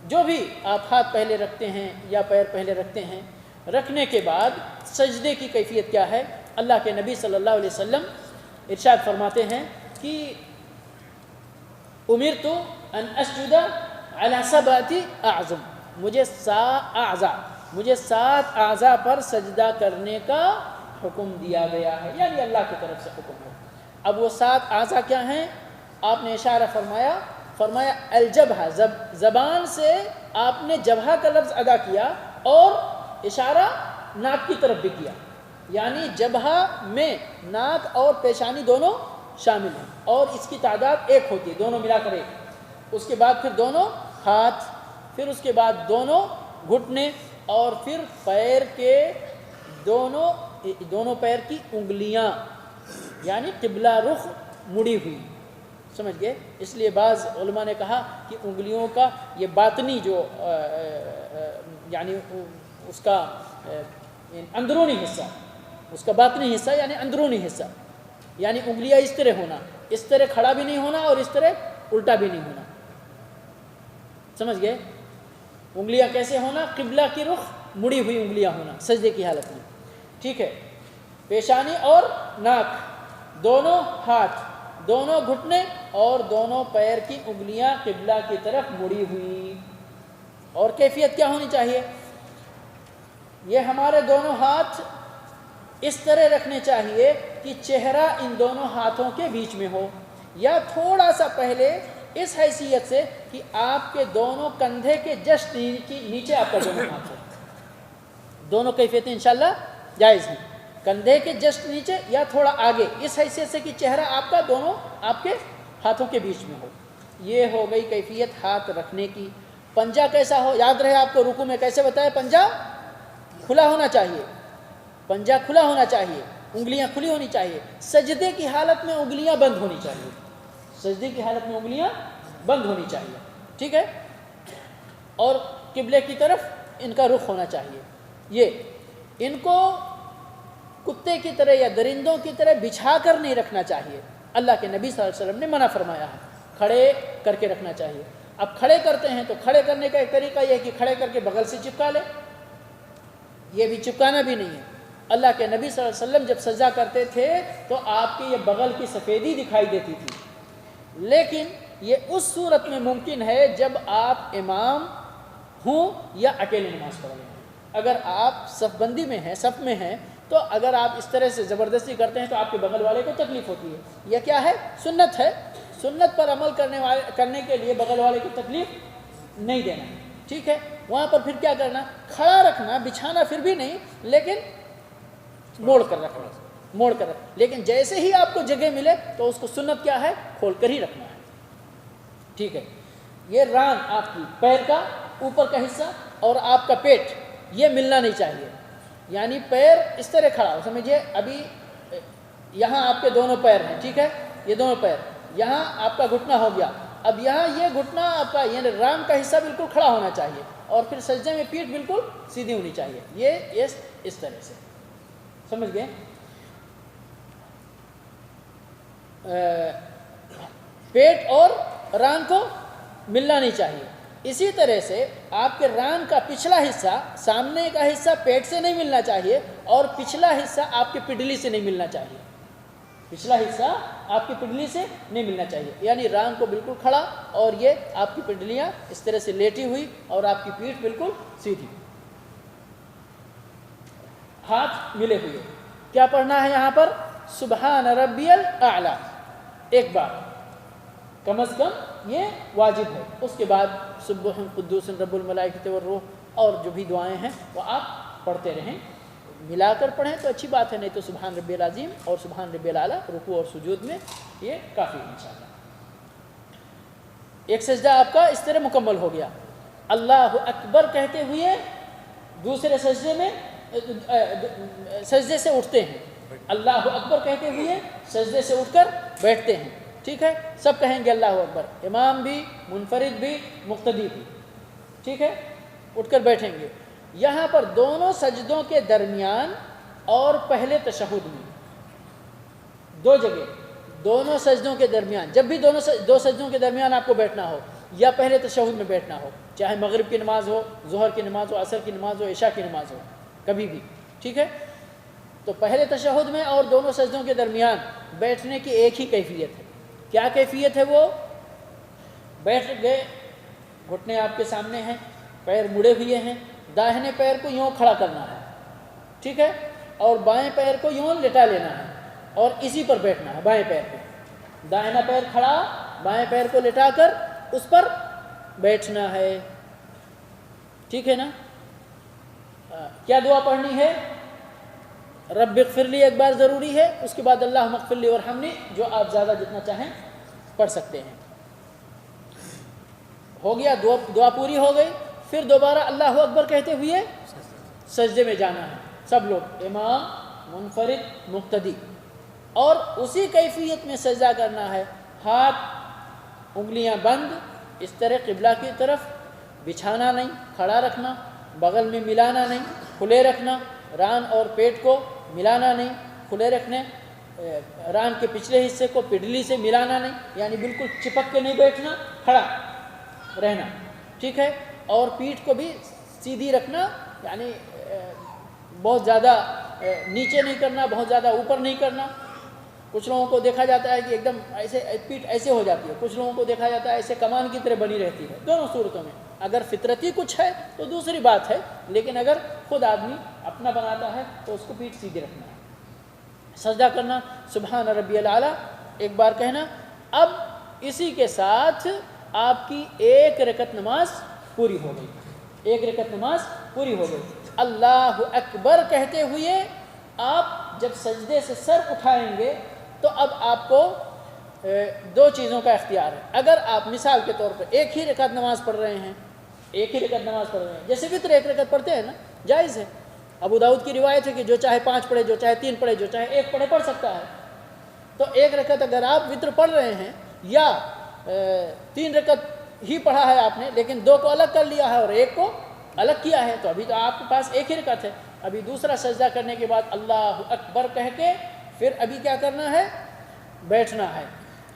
جو بھی آپ ہاتھ پہلے رکھتے ہیں یا پیر پہلے رکھتے ہیں، رکھنے کے بعد سجدے کی کیفیت کیا ہے؟ اللہ کے نبی صلی اللہ علیہ وسلم ارشاد فرماتے ہیں کہ امرت ان اسجد علی سبعۃ اعظم، مجھے 7 اعضاء پر سجدہ کرنے کا حکم دیا گیا ہے، یعنی اللہ کی طرف سے حکم ہے۔ اب وہ 7 اعضاء کیا ہیں؟ آپ نے اشارہ فرمایا الجبہہ، زبان سے آپ نے جبہہ کا لفظ ادا کیا اور اشارہ ناک کی طرف بھی کیا، یعنی جبہہ میں ناک اور پیشانی دونوں شامل ہیں، اور اس کی تعداد 1 ہوتی ہے، دونوں ملا کر 1۔ اس کے بعد پھر دونوں ہاتھ، پھر اس کے بعد دونوں گھٹنے، اور پھر پیر کے دونوں پیر کی انگلیاں، یعنی قبلہ رخ مڑی ہوئی، سمجھ گئے؟ اس لیے بعض علماء نے کہا کہ انگلیوں کا یہ باطنی جو یعنی اس کا اندرونی حصہ، اس کا باطنی حصہ یعنی اندرونی حصہ، یعنی انگلیاں اس طرح ہونا، اس طرح کھڑا بھی نہیں ہونا اور اس طرح الٹا بھی نہیں ہونا، سمجھ گئے؟ انگلیاں کیسے ہونا؟ قبلہ کی رخ مڑی ہوئی انگلیاں ہونا سجدے کی حالت میں، ٹھیک ہے؟ پیشانی اور ناک، دونوں ہاتھ، دونوں گھٹنے اور دونوں پیر کی انگلیاں قبلہ کی طرف مڑی ہوئی۔ اور کیفیت کیا ہونی چاہیے؟ یہ ہمارے دونوں ہاتھ اس طرح رکھنے چاہیے کہ چہرہ ان دونوں ہاتھوں کے بیچ میں ہو، یا تھوڑا سا پہلے اس حیثیت سے کہ آپ کے دونوں کندھے کے جسٹ نیچے آپ کا دونوں ہاتھ ہو. دونوں کیفیتیں انشاءاللہ جائز ہیں. کندھے کے جسٹ نیچے یا تھوڑا آگے، اس حیثیت سے کہ چہرہ آپ کا دونوں آپ کے ہاتھوں کے بیچ میں ہو. یہ ہو گئی کیفیت ہاتھ رکھنے کی. پنجہ کیسا ہو؟ یاد رہے آپ کو رکوع میں کیسے بتایا، پنجہ کھلا ہونا چاہیے، پنجہ کھلا ہونا چاہیے، انگلیاں کھلی ہونی چاہیے. سجدے کی حالت میں انگلیاں بند ہونی چاہیے، سجدے کی حالت میں انگلیاں بند ہونی چاہیے. ٹھیک ہے. اور قبلے کی طرف ان کا رخ ہونا چاہیے. یہ ان کو کتے کی طرح یا درندوں کی طرح بچھا کر نہیں رکھنا چاہیے. اللہ کے نبی صلی اللہ علیہ وسلم نے منع فرمایا ہے، کھڑے کر کے رکھنا چاہیے. اب کھڑے کرتے ہیں تو کھڑے کرنے کا ایک طریقہ یہ ہے کہ کھڑے کر کے بغل سے چپکا لے، یہ بھی چپکانا بھی نہیں ہے. اللہ کے نبی صلی اللہ علیہ وسلم جب سجدہ کرتے تھے تو آپ کی یہ بغل کی سفیدی دکھائی دیتی تھی. لیکن یہ اس صورت میں ممکن ہے جب آپ امام ہوں یا اکیلے نماز پڑھ رہے ہیں. اگر آپ صف بندی میں ہیں، صف میں ہیں، تو اگر آپ اس طرح سے زبردستی کرتے ہیں تو آپ کے بغل والے کو تکلیف ہوتی ہے. یہ کیا ہے؟ سنت ہے. سنت پر عمل کرنے کے لیے بغل والے کو تکلیف نہیں دینا. ٹھیک ہے. وہاں پر پھر کیا کرنا؟ کھڑا رکھنا، بچھانا پھر بھی نہیں، لیکن موڑ کر رکھنا، موڑ کر رکھنا. لیکن جیسے ہی آپ کو جگہ ملے تو اس کو سنت کیا ہے؟ کھول کر ہی رکھنا ہے. ٹھیک ہے. یہ ران آپ کی پیر کا اوپر کا حصہ اور آپ کا پیٹ یہ ملنا نہیں چاہیے. یعنی پیر اس طرح کھڑا ہو، سمجھیے ابھی یہاں آپ کے دونوں پیر ہیں. ٹھیک ہے. یہ دونوں پیر، یہاں آپ کا گھٹنا ہو گیا. اب یہاں یہ گھٹنا آپ کا یعنی ران کا حصہ بالکل کھڑا ہونا چاہیے اور پھر سجدے میں پیٹھ بالکل سیدھی ہونی چاہیے. یہ اس طرح سے سمجھ گئے. پیٹ اور ران کو ملنا نہیں چاہیے. اسی طرح سے آپ کے ران کا پچھلا حصہ، سامنے کا حصہ پیٹ سے نہیں ملنا چاہیے اور پچھلا حصہ آپ کی پڈلی سے نہیں ملنا چاہیے. پچھلا حصہ آپ کی پڈلی سے نہیں ملنا چاہیے. یعنی ران کو بالکل کھڑا اور یہ آپ کی پڈلیاں اس طرح سے لیٹی ہوئی اور آپ کی پیٹھ بالکل سیدھی، ہاتھ ملے ہوئے. کیا پڑھنا ہے یہاں پر؟ سبحان ربی الاعلیٰ ایک بار کم از کم یہ واجب ہے. اس کے بعد سبح قدوس رب الملائکۃ والروح اور جو بھی دعائیں ہیں وہ آپ پڑھتے رہیں. ملا کر پڑھیں تو اچھی بات ہے، نہیں تو سبحان ربی العظیم اور سبحان ربی الاعلیٰ رکوع اور سجود میں یہ کافی ہے انشاءاللہ. ایک سجدہ آپ کا اس طرح مکمل ہو گیا. اللہ اکبر کہتے ہوئے دوسرے سجدے میں سجدے سے اٹھتے ہیں. اللہ اکبر کہتے ہوئے سجدے سے اٹھ کر بیٹھتے ہیں. ٹھیک ہے. سب کہیں گے اللہ اکبر، امام بھی، منفرد بھی، مقتدی بھی. ٹھیک ہے. اٹھ کر بیٹھیں گے. یہاں پر دونوں سجدوں کے درمیان اور پہلے تشہد میں دو جگہ، دونوں سجدوں کے درمیان، جب بھی دو سجدوں کے درمیان آپ کو بیٹھنا ہو یا پہلے تشہد میں بیٹھنا ہو، چاہے مغرب کی نماز ہو، ظہر کی نماز ہو، عصر کی نماز ہو، عشاء کی نماز ہو، کبھی بھی. ٹھیک ہے. تو پہلے تشہد میں اور دونوں سجدوں کے درمیان بیٹھنے کی ایک ہی کیفیت ہے. کیا کیفیت ہے؟ وہ بیٹھ گئے، گھٹنے آپ کے سامنے ہیں، پیر مڑے ہوئے ہیں، داہنے پیر کو یوں کھڑا کرنا ہے. ٹھیک ہے. اور بائیں پیر کو یوں لٹا لینا ہے اور اسی پر بیٹھنا ہے. بائیں پیر پہ داہنا پیر کھڑا، بائیں پیر کو لٹا کر اس پر بیٹھنا ہے. ٹھیک ہے نا. کیا دعا پڑھنی ہے؟ رب اغفر لی ایک بار ضروری ہے. اس کے بعد اللہم اغفر لی وارحمنی، جو آپ زیادہ جتنا چاہیں پڑھ سکتے ہیں. ہو گیا، دعا پوری ہو گئی. پھر دوبارہ اللہ اکبر کہتے ہوئے سجدے میں جانا ہے سب لوگ، امام، منفرد، مقتدی. اور اسی کیفیت میں سجدہ کرنا ہے. ہاتھ انگلیاں بند اس طرح قبلہ کی طرف، بچھانا نہیں، کھڑا رکھنا، بغل میں ملانا نہیں، کھلے رکھنا. ران اور پیٹ کو ملانا نہیں، کھلے رکھنے. ران کے پچھلے حصے کو پڈلی سے ملانا نہیں، یعنی بالکل چپک کے نہیں بیٹھنا، کھڑا رہنا. ٹھیک ہے. اور پیٹھ کو بھی سیدھی رکھنا، یعنی بہت زیادہ نیچے نہیں کرنا، بہت زیادہ اوپر نہیں کرنا. کچھ لوگوں کو دیکھا جاتا ہے کہ ایک دم ایسے پیٹھ ایسے ہو جاتی ہے، کچھ لوگوں کو دیکھا جاتا ہے ایسے کمان کی طرح بنی رہتی ہے. دونوں صورتوں میں اگر فطرتی کچھ ہے تو دوسری بات ہے، لیکن اگر خود آدمی اپنا بناتا ہے تو اس کو پیٹھ سیدھی رکھنا ہے. سجدہ کرنا، سبحان ربی الاعلیٰ ایک بار کہنا. اب اسی کے ساتھ آپ کی ایک رکعت نماز پوری ہو گئی، ایک رکعت نماز پوری ہو گئی۔ اللہ اکبر کہتے ہوئے آپ جب سجدے سے سر اٹھائیں گے تو اب آپ کو دو چیزوں کا اختیار ہے۔ اگر آپ مثال کے طور پر ایک ہی رکعت نماز پڑھ رہے ہیں، ایک ہی رکعت نماز پڑھ رہے ہیں، جیسے وتر ایک رکعت پڑھتے ہیں نا، جائز ہے۔ ابو داؤد کی روایت ہے کہ جو چاہے 5 پڑھے، جو چاہے 3 پڑھے، جو چاہے 1 پڑھے، پڑھ سکتا ہے۔ تو ایک رکعت اگر آپ وتر پڑھ رہے ہیں یا 3 رکعت ہی پڑھا ہے آپ نے لیکن 2 کو الگ کر لیا ہے اور 1 کو الگ کیا ہے، تو ابھی تو آپ کے پاس ایک ہی رکعت ہے۔ ابھی دوسرا سجدہ کرنے کے بعد اللہ اکبر کہہ کے پھر ابھی کیا کرنا ہے؟ بیٹھنا ہے۔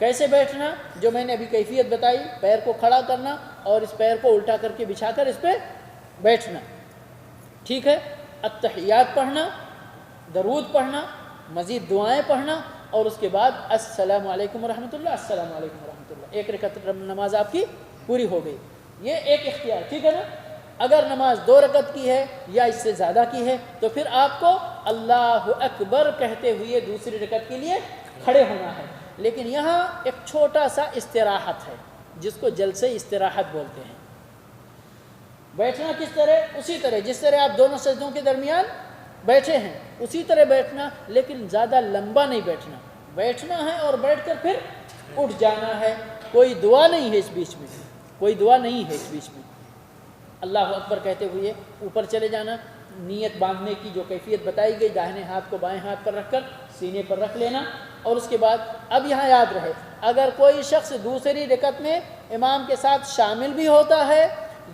کیسے بیٹھنا؟ جو میں نے ابھی کیفیت بتائی، پیر کو کھڑا کرنا اور اس پیر کو الٹا کر کے بچھا کر اس پہ بیٹھنا، ٹھیک ہے؟ التحیات پڑھنا، درود پڑھنا، مزید دعائیں پڑھنا اور اس کے بعد السلام علیکم ورحمۃ اللہ، السلام علیکم ورحمۃ اللہ۔ ایک رکعت نماز آپ کی پوری ہو گئی۔ یہ ایک اختیار، ٹھیک ہے نا؟ اگر نماز 2 رکعت کی ہے یا اس سے زیادہ کی ہے تو پھر آپ کو اللہ اکبر کہتے ہوئے دوسری رکعت کے لیے کھڑے ہونا ہے۔ لیکن یہاں ایک چھوٹا سا استراحت ہے جس کو جلسے استراحت بولتے ہیں۔ بیٹھنا کس طرح؟ اسی طرح جس طرح آپ دونوں سجدوں کے درمیان بیٹھے ہیں اسی طرح بیٹھنا، لیکن زیادہ لمبا نہیں بیٹھنا۔ بیٹھنا ہے اور بیٹھ کر پھر اٹھ جانا ہے۔ کوئی دعا نہیں ہے اس بیچ میں، کوئی دعا نہیں ہے اس بیچ میں۔ اللہ اکبر کہتے ہوئے اوپر چلے جانا، نیت باندھنے کی جو کیفیت بتائی گئی، داہنے ہاتھ کو بائیں ہاتھ پر رکھ کر سینے پر رکھ لینا، اور اس کے بعد اب یہاں یاد رہے اگر کوئی شخص دوسری رکعت میں امام کے ساتھ شامل بھی ہوتا ہے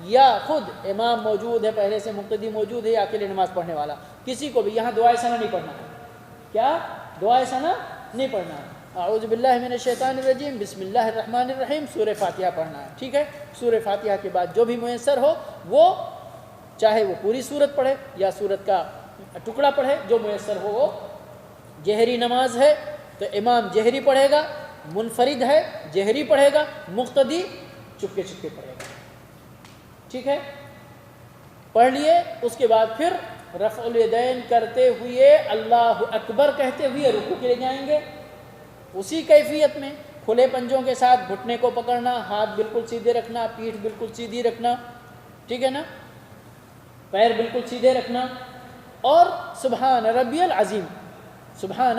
یا خود امام موجود ہے، پہلے سے مقتدی موجود ہے یا اکیلے نماز پڑھنے والا، کسی کو بھی یہاں دعائے ثنا نہیں پڑھنا ہے۔ کیا؟ دعائے ثنا نہیں پڑھنا ہے۔ اعوذ باللہ من الشیطان الرجیم، بسم اللہ الرحمن الرحیم، سورہ فاتحہ پڑھنا ہے، ٹھیک ہے؟ سورہ فاتحہ کے بعد جو بھی میسر ہو وہ چاہے وہ پوری سورت پڑھے یا سورت کا ٹکڑا پڑھے، جو میسر ہو وہ۔ جہری نماز ہے تو امام جہری پڑھے گا، منفرد ہے جہری پڑھے گا، مقتدی چپکے چپکے پڑھے گا، ٹھیک ہے؟ پڑھ لیے، اس کے بعد پھر رفع الیدین کرتے ہوئے اللہ اکبر کہتے ہوئے رکوع کے لیے جائیں گے۔ اسی کیفیت میں کھلے پنجوں کے ساتھ گھٹنے کو پکڑنا، ہاتھ بالکل سیدھے رکھنا، پیٹھ بالکل سیدھی رکھنا، ٹھیک ہے نا؟ پیر بالکل سیدھے رکھنا اور سبحان ربی العظیم، سبحان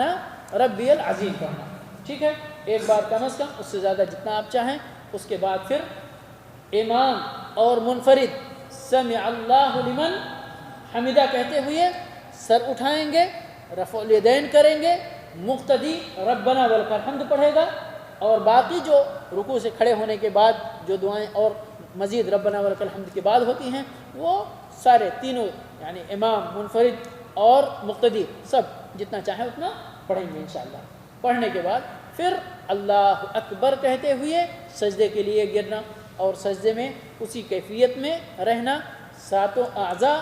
ربی العظیم پڑھنا، ٹھیک ہے؟ ایک بار کم از کم، اس سے زیادہ جتنا آپ چاہیں۔ اس کے بعد پھر امام اور منفرد سمع اللہ لمن حمدہ کہتے ہوئے سر اٹھائیں گے، رفع الیدین کریں گے، مقتدی ربنا ولک الحمد پڑھے گا، اور باقی جو رکوع سے کھڑے ہونے کے بعد جو دعائیں اور مزید ربنا ولک الحمد کے بعد ہوتی ہیں وہ سارے تینوں، یعنی امام، منفرد اور مقتدی، سب جتنا چاہیں اتنا پڑھیں گے انشاءاللہ۔ پڑھنے کے بعد پھر اللہ اکبر کہتے ہوئے سجدے کے لیے گرنا اور سجدے میں اسی کیفیت میں رہنا، 7 اعضاء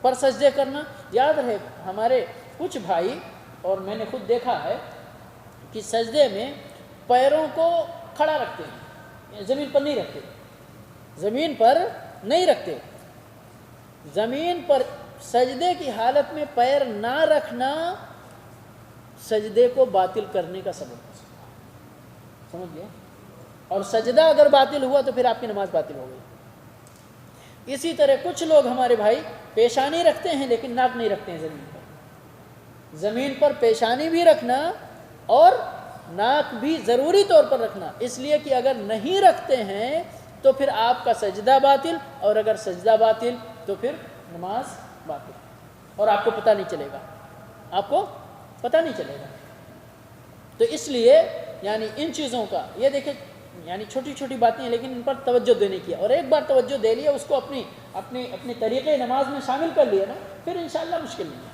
پر سجدے کرنا۔ یاد رہے ہمارے کچھ بھائی، اور میں نے خود دیکھا ہے کہ سجدے میں پیروں کو کھڑا رکھتے ہیں، زمین پر نہیں رکھتے، زمین پر نہیں رکھتے۔ زمین پر سجدے کی حالت میں پیر نہ رکھنا سجدے کو باطل کرنے کا سبب ہو سکتا ہے، سمجھ گئے؟ اور سجدہ اگر باطل ہوا تو پھر آپ کی نماز باطل ہو گئی۔ اسی طرح کچھ لوگ ہمارے بھائی پیشانی رکھتے ہیں لیکن ناک نہیں رکھتے ہیں زمین پر۔ زمین پر پیشانی بھی رکھنا اور ناک بھی ضروری طور پر رکھنا، اس لیے کہ اگر نہیں رکھتے ہیں تو پھر آپ کا سجدہ باطل، اور اگر سجدہ باطل تو پھر نماز باطل، اور آپ کو پتہ نہیں چلے گا، آپ کو پتہ نہیں چلے گا۔ تو اس لیے یعنی ان چیزوں کا یہ دیکھیں، یعنی چھوٹی چھوٹی باتیں ہیں لیکن ان پر توجہ دینے کی، اور ایک بار توجہ دے لیا، اس کو اپنی طریقے نماز میں شامل کر لیا نا، پھر انشاءاللہ مشکل نہیں ہے۔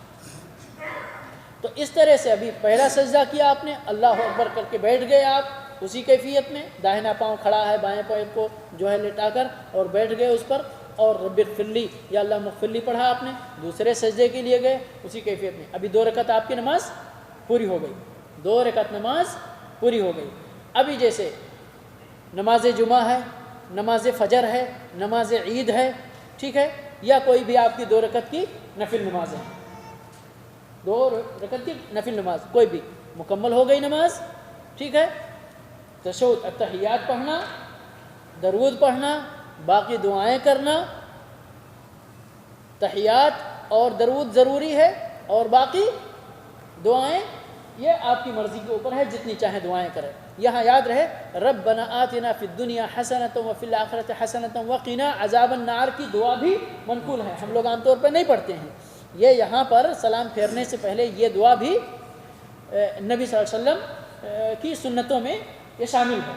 تو اس طرح سے ابھی پہلا سجدہ کیا آپ نے، اللہ اکبر کر کے بیٹھ گئے آپ اسی کیفیت میں، داہنا پاؤں کھڑا ہے، بائیں پیر کو جو ہے لٹا کر، اور بیٹھ گئے اس پر، اور رب اغفر لی یا اللہ مغفر لی پڑھا آپ نے، دوسرے سجدے کے لیے گئے اسی کیفیت میں۔ ابھی 2 رکعت آپ کی نماز پوری ہو گئی، 2 رکعت نماز پوری ہو گئی۔ ابھی جیسے نماز جمعہ ہے، نماز فجر ہے، نماز عید ہے، ٹھیک ہے، یا کوئی بھی آپ کی 2 رکعت کی نفل نماز ہے، 2 رکعت کی نفل نماز کوئی بھی مکمل ہو گئی نماز، ٹھیک ہے؟ تشہد التحیات پڑھنا، درود پڑھنا، باقی دعائیں کرنا. تحیات اور درود ضروری ہے اور باقی دعائیں یہ آپ کی مرضی کے اوپر ہے، جتنی چاہیں دعائیں کریں. یہاں یاد رہے ربنا آتنا فی الدنیا حسنۃ وفی الآخرۃ حسنۃ وقنا عذاب النار کی دعا بھی منقول ہے، ہم لوگ عام طور پہ نہیں پڑھتے ہیں. یہ یہاں پر سلام پھیرنے سے پہلے یہ دعا بھی نبی صلی اللہ علیہ وسلم کی سنتوں میں یہ شامل ہے،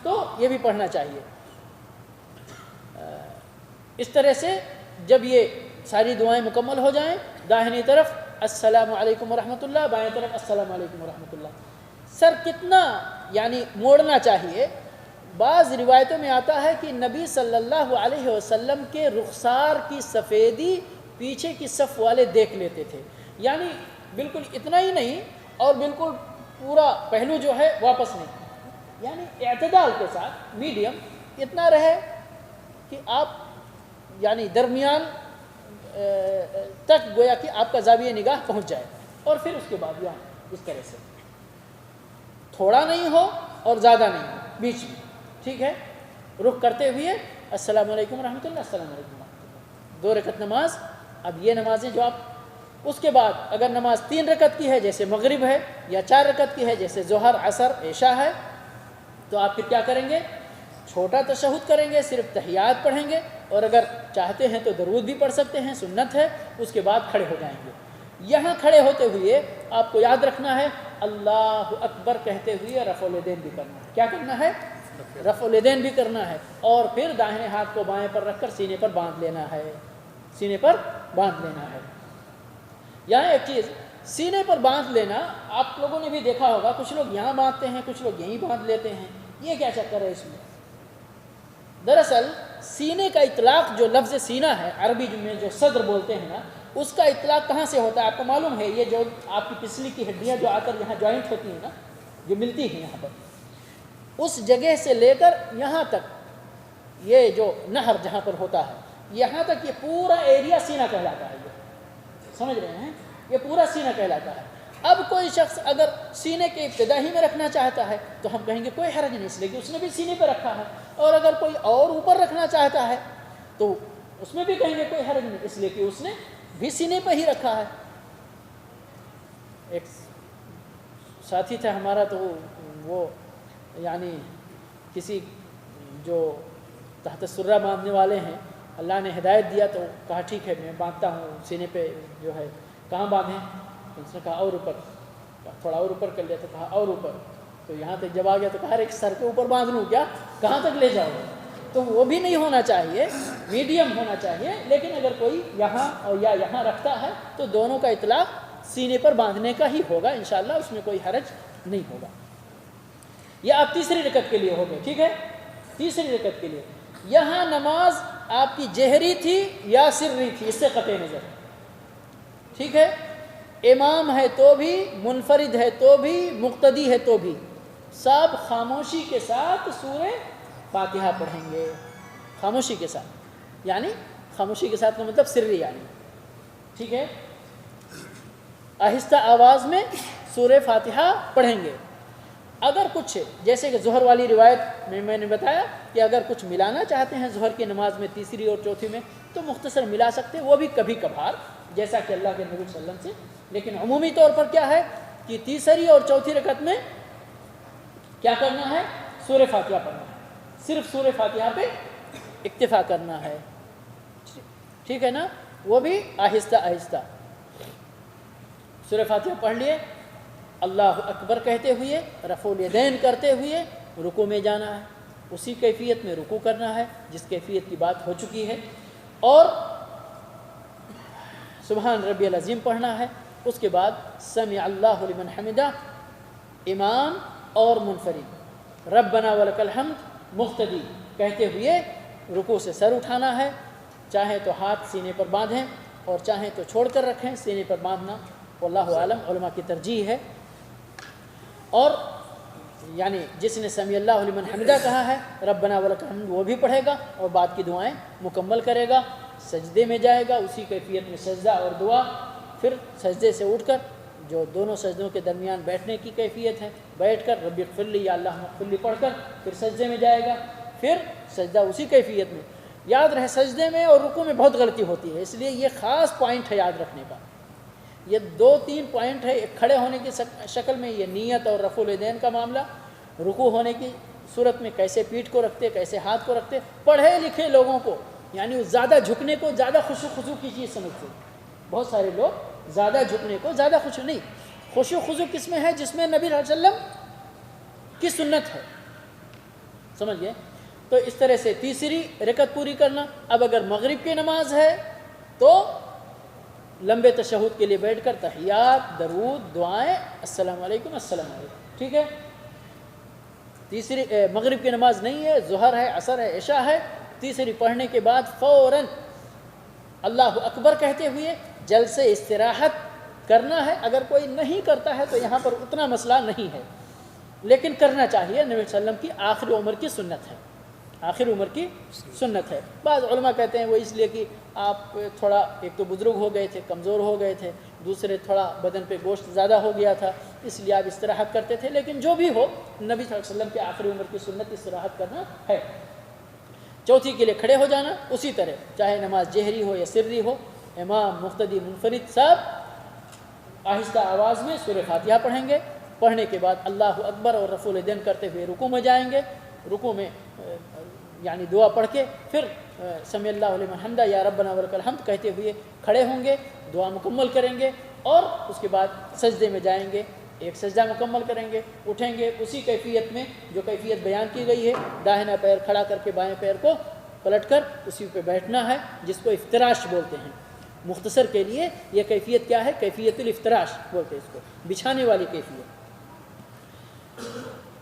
تو یہ بھی پڑھنا چاہیے. اس طرح سے جب یہ ساری دعائیں مکمل ہو جائیں، داہنی طرف السلام علیکم ورحمۃ اللہ، بائیں طرف السلام علیکم ورحمۃ اللہ. سر کتنا یعنی موڑنا چاہیے؟ بعض روایتوں میں آتا ہے کہ نبی صلی اللہ علیہ وسلم کے رخسار کی سفیدی پیچھے کی صف والے دیکھ لیتے تھے، یعنی بالکل اتنا ہی نہیں اور بالکل پورا پہلو جو ہے واپس نہیں، یعنی اعتدال کے ساتھ میڈیم اتنا رہے کہ آپ یعنی درمیان تک گویا کہ آپ کا زاویہ نگاہ پہنچ جائے. اور پھر اس کے بعد یہاں اس طرح سے تھوڑا نہیں ہو اور زیادہ نہیں ہو، بیچ میں، ٹھیک ہے. رخ کرتے ہوئے السلام علیکم ورحمۃ اللہ، السلام علیکم ورحمۃ اللہ. 2 رکعت نماز. اب یہ نمازیں جو آپ اس کے بعد اگر نماز 3 رکعت کی ہے جیسے مغرب ہے، یا 4 رکعت کی ہے جیسے ظہر عصر عشاء ہے، تو آپ پھر کیا کریں گے؟ چھوٹا تشہد کریں گے، صرف تحیات پڑھیں گے، اور اگر چاہتے ہیں تو درود بھی پڑھ سکتے ہیں، سنت ہے. اس کے بعد کھڑے ہو جائیں گے. یہاں کھڑے ہوتے ہوئے آپ کو یاد رکھنا ہے اللہ اکبر کہتے ہوئے رفع الیدین بھی کرنا ہے. کیا کرنا ہے؟ رفع الیدین بھی کرنا ہے. اور پھر داہنے ہاتھ کو بائیں پر رکھ کر سینے پر باندھ لینا ہے، سینے پر باندھ لینا ہے. یہاں ایک چیز سینے پر باندھ لینا آپ لوگوں نے بھی دیکھا ہوگا، کچھ لوگ یہاں باندھتے ہیں، کچھ لوگ یہیں باندھ لیتے ہیں. یہ کیا چکر ہے اس میں؟ دراصل سینے کا اطلاق جو لفظ سینہ ہے عربی میں جو صدر بولتے ہیں نا، اس کا اطلاق کہاں سے ہوتا ہے آپ کو معلوم ہے؟ یہ جو آپ کی پسلی کی ہڈیاں جو آ کر یہاں جوائنٹ ہوتی ہیں نا، جو ملتی ہیں یہاں پر، اس جگہ سے لے کر یہاں تک یہ جو نہر جہاں پر ہوتا ہے یہاں تک یہ پورا ایریا سینہ کہلاتا ہے. یہ سمجھ رہے ہیں؟ یہ پورا سینہ کہلاتا ہے. اب کوئی شخص اگر سینے کے ابتدا ہی میں رکھنا چاہتا ہے تو ہم کہیں گے کوئی حرج نہیں، اس لیے کہ اس نے بھی سینے پہ رکھا ہے. اور اگر کوئی اور اوپر رکھنا چاہتا ہے تو اس میں بھی کہیں گے کوئی حرج نہیں، اس لیے کہ اس نے بھی سینے پہ ہی رکھا ہے. ایک ساتھی تھا ہمارا، تو وہ یعنی کسی جو تحت سرہ باندھنے والے ہیں اللہ نے ہدایت دیا تو کہا ٹھیک ہے میں باندھتا ہوں سینے پہ، جو ہے کہاں باندھیں؟ اس نے کہا اور اوپر، تھوڑا اور اوپر کر لیا تو کہا اور اوپر. تو یہاں تک جب آ گیا تو کہا ایک سر کے اوپر باندھ لوں کیا؟ کہاں تک لے جاؤ؟ تو وہ بھی نہیں ہونا چاہیے، میڈیم ہونا چاہیے. لیکن اگر کوئی یہاں اور یا یہاں رکھتا ہے تو دونوں کا اطلاق سینے پر باندھنے کا ہی ہوگا انشاءاللہ، اس میں کوئی حرج نہیں ہوگا. یہ آپ تیسری رکعت کے لیے ہو گئے، ٹھیک ہے. تیسری رکعت کے لیے یہاں نماز آپ کی جہری تھی یا سری تھی، اس سے قطع نظر، ٹھیک ہے. امام ہے تو بھی، منفرد ہے تو بھی، مقتدی ہے تو بھی، سب خاموشی کے ساتھ سورہ فاتحہ پڑھیں گے. خاموشی کے ساتھ، یعنی خاموشی کے ساتھ کا مطلب سری، یعنی ٹھیک ہے، آہستہ آواز میں سورہ فاتحہ پڑھیں گے. اگر کچھ جیسے کہ ظہر والی روایت میں نے بتایا کہ اگر کچھ ملانا چاہتے ہیں ظہر کی نماز میں تیسری اور چوتھی میں تو مختصر ملا سکتے ہیں، وہ بھی کبھی کبھار جیسا کہ اللہ کے نبی صلی اللہ علیہ وسلم سے. لیکن عمومی طور پر کیا ہے کہ تیسری اور چوتھی رکعت میں کیا کرنا ہے؟ سورہ فاتحہ پڑھنا ہے، صرف سورہ فاتحہ پہ اکتفا کرنا ہے، ٹھیک ہے نا. وہ بھی آہستہ آہستہ سورہ فاتحہ پڑھ لیے، اللہ اکبر کہتے ہوئے رفع الیدین کرتے ہوئے رکوع میں جانا ہے، اسی کیفیت میں رکوع کرنا ہے جس کیفیت کی بات ہو چکی ہے، اور سبحان ربی العظیم پڑھنا ہے. اس کے بعد سمع اللہ لمن حمدہ امام اور منفرد، ربنا ولک الحمد مقتدی کہتے ہوئے رکوع سے سر اٹھانا ہے. چاہیں تو ہاتھ سینے پر باندھیں اور چاہیں تو چھوڑ کر رکھیں، سینے پر باندھنا واللہ عالم علماء کی ترجیح ہے. اور یعنی جس نے سمیع اللہ لمن حمدہ کہا ہے ربنا ولک الحمد وہ بھی پڑھے گا اور بعد کی دعائیں مکمل کرے گا. سجدے میں جائے گا، اسی کیفیت میں سجدہ اور دعا، پھر سجدے سے اٹھ کر جو دونوں سجدوں کے درمیان بیٹھنے کی کیفیت ہے بیٹھ کر رب اغفر لی یا اللہ اغفر لی پڑھ کر پھر سجدے میں جائے گا، پھر سجدہ اسی کیفیت میں۔ یاد رہے سجدے میں اور رکوع میں بہت غلطی ہوتی ہے، اس لیے یہ خاص پوائنٹ ہے یاد رکھنے کا۔ یہ 2-3 پوائنٹ ہے، ایک کھڑے ہونے کی شکل میں یہ نیت اور رفع الیدین کا معاملہ، رکوع ہونے کی صورت میں کیسے پیٹھ کو رکھتے، کیسے ہاتھ کو رکھتے۔ پڑھے لکھے لوگوں کو یعنی زیادہ جھکنے کو زیادہ خشوع خضوع کی چیز سمجھتے، بہت سارے لوگ زیادہ جھکنے کو زیادہ خشوع نہیں، خشوع خضوع کس میں ہے؟ جس میں نبی صلی اللہ علیہ وسلم کی سنت ہے، سمجھ گئے؟ تو اس طرح سے تیسری رکعت پوری کرنا۔ اب اگر مغرب کی نماز ہے تو لمبے تشہد کے لیے بیٹھ کر تحیات، درود، دعائیں، السلام علیکم السلام علیکم، ٹھیک ہے؟ تیسری مغرب کی نماز نہیں ہے، ظہر ہے، عصر ہے، عشاء ہے، تیسری پڑھنے کے بعد فوراً اللہ اکبر کہتے ہوئے جلسے استراحت کرنا ہے۔ اگر کوئی نہیں کرتا ہے تو یہاں پر اتنا مسئلہ نہیں ہے، لیکن کرنا چاہیے، نبی صلی اللہ علیہ وسلم کی آخری عمر کی سنت ہے، آخر عمر کی سنت ہے۔ بعض علماء کہتے ہیں وہ اس لیے کہ آپ تھوڑا ایک تو بزرگ ہو گئے تھے، کمزور ہو گئے تھے، دوسرے تھوڑا بدن پہ گوشت زیادہ ہو گیا تھا، اس لیے آپ استراحت کرتے تھے، لیکن جو بھی ہو نبی صلی اللہ علیہ وسلم کی آخری عمر کی سنت استراحت کرنا ہے۔ چوتھی کے لیے کھڑے ہو جانا اسی طرح، چاہے نماز جہری ہو یا سری ہو، امام، مقتدی، منفرد سب آہستہ آواز میں سورہ فاتحہ پڑھیں گے۔ پڑھنے کے بعد اللہ اکبر اور رفع الیدین کرتے ہوئے رکوع میں جائیں گے، رکوع میں یعنی دعا پڑھ کے پھر سمی اللہ لمن حمدہ یا ربنا ولک الحمد کہتے ہوئے کھڑے ہوں گے، دعا مکمل کریں گے، اور اس کے بعد سجدے میں جائیں گے، ایک سجدہ مکمل کریں گے، اٹھیں گے اسی کیفیت میں جو کیفیت بیان کی گئی ہے، داہنا پیر کھڑا کر کے بائیں پیر کو پلٹ کر اسی پہ بیٹھنا ہے، جس کو افتراش بولتے ہیں۔ مختصر کے لیے یہ کیفیت کیا ہے؟ کیفیت الافتراش بولتے ہیں اس کو، بچھانے والی کیفیت۔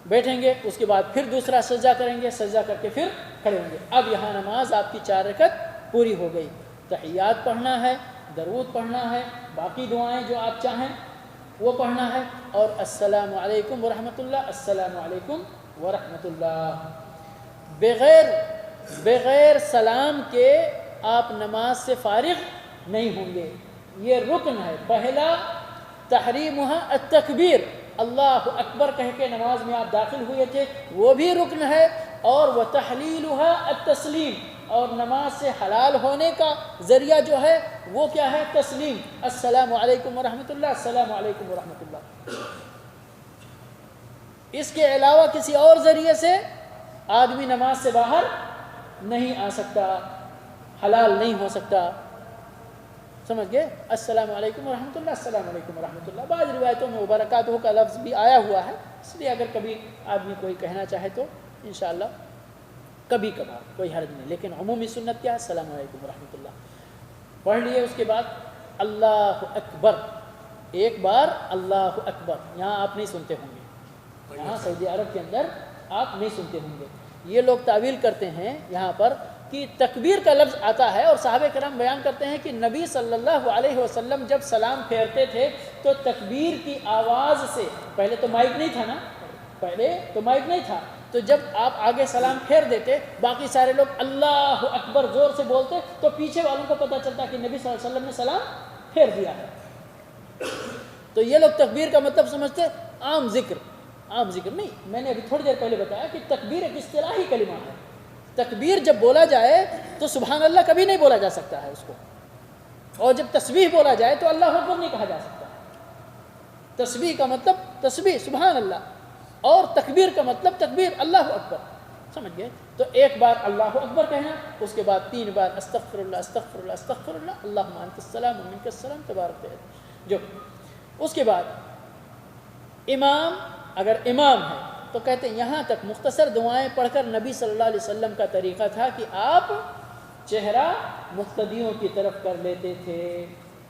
بیٹھیں گے، اس کے بعد پھر دوسرا سجدہ کریں گے، سجدہ کر کے پھر کھڑے ہوں گے۔ اب یہاں نماز آپ کی 4 رکعت پوری ہو گئی۔ تحیات پڑھنا ہے، درود پڑھنا ہے، باقی دعائیں جو آپ چاہیں وہ پڑھنا ہے، اور السلام علیکم ورحمۃ اللہ، السلام علیکم ورحمۃ اللہ۔ بغیر سلام کے آپ نماز سے فارغ نہیں ہوں گے، یہ رکن ہے۔ پہلا تحریمھا التکبیر، اللہ اکبر کہہ کے نماز میں آپ داخل ہوئے تھے، وہ بھی رکن ہے، اور وتحلیلھا التسلیم، اور نماز سے حلال ہونے کا ذریعہ جو ہے وہ کیا ہے؟ تسلیم، السلام علیکم ورحمۃ اللہ، السلام علیکم ورحمۃ اللہ۔ اس کے علاوہ کسی اور ذریعے سے آدمی نماز سے باہر نہیں آ سکتا، حلال نہیں ہو سکتا، سمجھ گئے؟ السلام علیکم ورحمۃ اللہ، السلام علیکم ورحمۃ اللہ۔ بعض روایتوں میں وبرکاتہ کا لفظ بھی آیا ہوا ہے، اس لیے اگر کبھی آدمی کوئی کہنا چاہے تو انشاءاللہ کبھی کبھار کوئی حرج نہیں، لیکن عمومی سنت کیا ہے؟ السلام علیکم ورحمۃ اللہ پڑھ لیے۔ اس کے بعد اللہ اکبر، ایک بار اللہ اکبر، یہاں آپ نہیں سنتے ہوں گے، یہاں سعودی عرب کے اندر آپ نہیں سنتے ہوں گے۔ یہ لوگ تعویل کرتے ہیں یہاں پر کہ تکبیر کا لفظ آتا ہے، اور صحابہ کرام بیان کرتے ہیں کہ نبی صلی اللہ علیہ وسلم جب سلام پھیرتے تھے تو تکبیر کی آواز سے، پہلے تو مائک نہیں تھا نا، پہلے تو مائک نہیں تھا، تو جب آپ آگے سلام پھیر دیتے، باقی سارے لوگ اللہ اکبر زور سے بولتے، تو پیچھے والوں کو پتہ چلتا کہ نبی صلی اللہ علیہ وسلم نے سلام پھیر دیا ہے۔ تو یہ لوگ تکبیر کا مطلب سمجھتے عام ذکر، عام ذکر نہیں۔ میں نے ابھی تھوڑی دیر پہلے بتایا کہ تکبیر ایک اصطلاحی کلمہ ہے، تکبیر جب بولا جائے تو سبحان اللہ کبھی نہیں بولا جا سکتا ہے اس کو، اور جب تسبیح بولا جائے تو اللہ اکبر نہیں کہا جا سکتا۔ تسبیح کا مطلب تسبیح سبحان اللہ، اور تکبیر کا مطلب تکبیر اللہ اکبر، سمجھ گئے؟ تو ایک بار اللہ اکبر کہنا، اس کے بعد 3 بار استغفر اللہ استغفر اللہ استغفر اللہ، اللہم انت السلام و منک السلام تبارک جو۔ اس کے بعد امام، اگر امام ہے تو کہتے ہیں یہاں تک مختصر دعائیں پڑھ کر نبی صلی اللہ علیہ وسلم کا طریقہ تھا کہ آپ چہرہ مقتدیوں کی طرف کر لیتے تھے،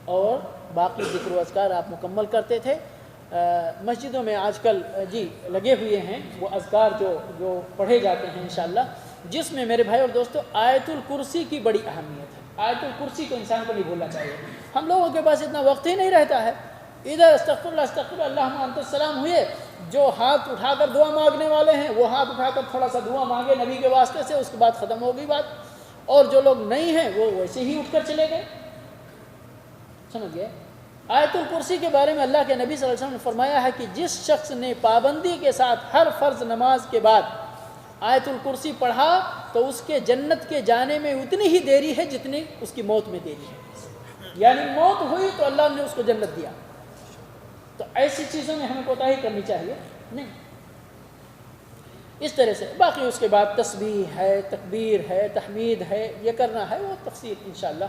اور باقی ذکر و اذکار آپ مکمل کرتے تھے۔ مسجدوں میں آج کل لگے ہوئے ہیں وہ اذکار جو پڑھے جاتے ہیں انشاءاللہ، جس میں میرے بھائی اور دوستو آیت الکرسی کی بڑی اہمیت ہے۔ آیت الکرسی کو انسان کو نہیں بھولنا چاہیے، ہم لوگوں کے پاس اتنا وقت ہی نہیں رہتا ہے۔ ادھر استغفر اللہ استغفر اللہ اللہم انت السلام ہوئے، جو ہاتھ اٹھا کر دعا مانگنے والے ہیں وہ ہاتھ اٹھا کر تھوڑا سا دعا مانگے نبی کے واسطے سے، اس کے بعد ختم ہو گئی بات، اور جو لوگ نہیں ہیں وہ ویسے ہی اٹھ کر چلے گئے، سمجھ گئے؟ آیت الکرسی کے بارے میں اللہ کے نبی صلی اللہ علیہ وسلم نے فرمایا ہے کہ جس شخص نے پابندی کے ساتھ ہر فرض نماز کے بعد آیت الکرسی پڑھا تو اس کے جنت کے جانے میں اتنی ہی دیری ہے جتنی اس کی موت میں دیری ہے، یعنی موت ہوئی تو اللہ نے اس کو جنت دیا۔ تو ایسی چیزوں میں ہمیں کوتاہی کرنی چاہیے نہیں۔ اس طرح سے باقی اس کے بعد تسبیح ہے، تکبیر ہے، تحمید ہے، یہ کرنا ہے، وہ تفصیل انشاءاللہ۔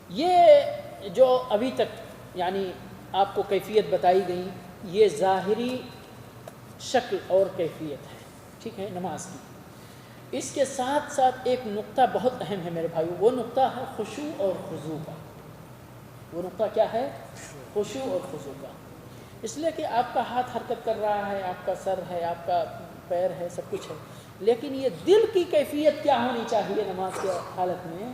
یہ جو ابھی تک یعنی آپ کو کیفیت بتائی گئی، یہ ظاہری شکل اور کیفیت ہے، ٹھیک ہے، نماز کی۔ اس کے ساتھ ساتھ ایک نقطہ بہت اہم ہے میرے بھائیو، وہ نقطہ ہے خشوع اور خضوع کا۔ وہ نقطہ کیا ہے؟ خشوع اور خضوع کا۔ اس لیے کہ آپ کا ہاتھ حرکت کر رہا ہے، آپ کا سر ہے، آپ کا پیر ہے، سب کچھ ہے، لیکن یہ دل کی کیفیت کیا ہونی چاہیے نماز کے حالت میں؟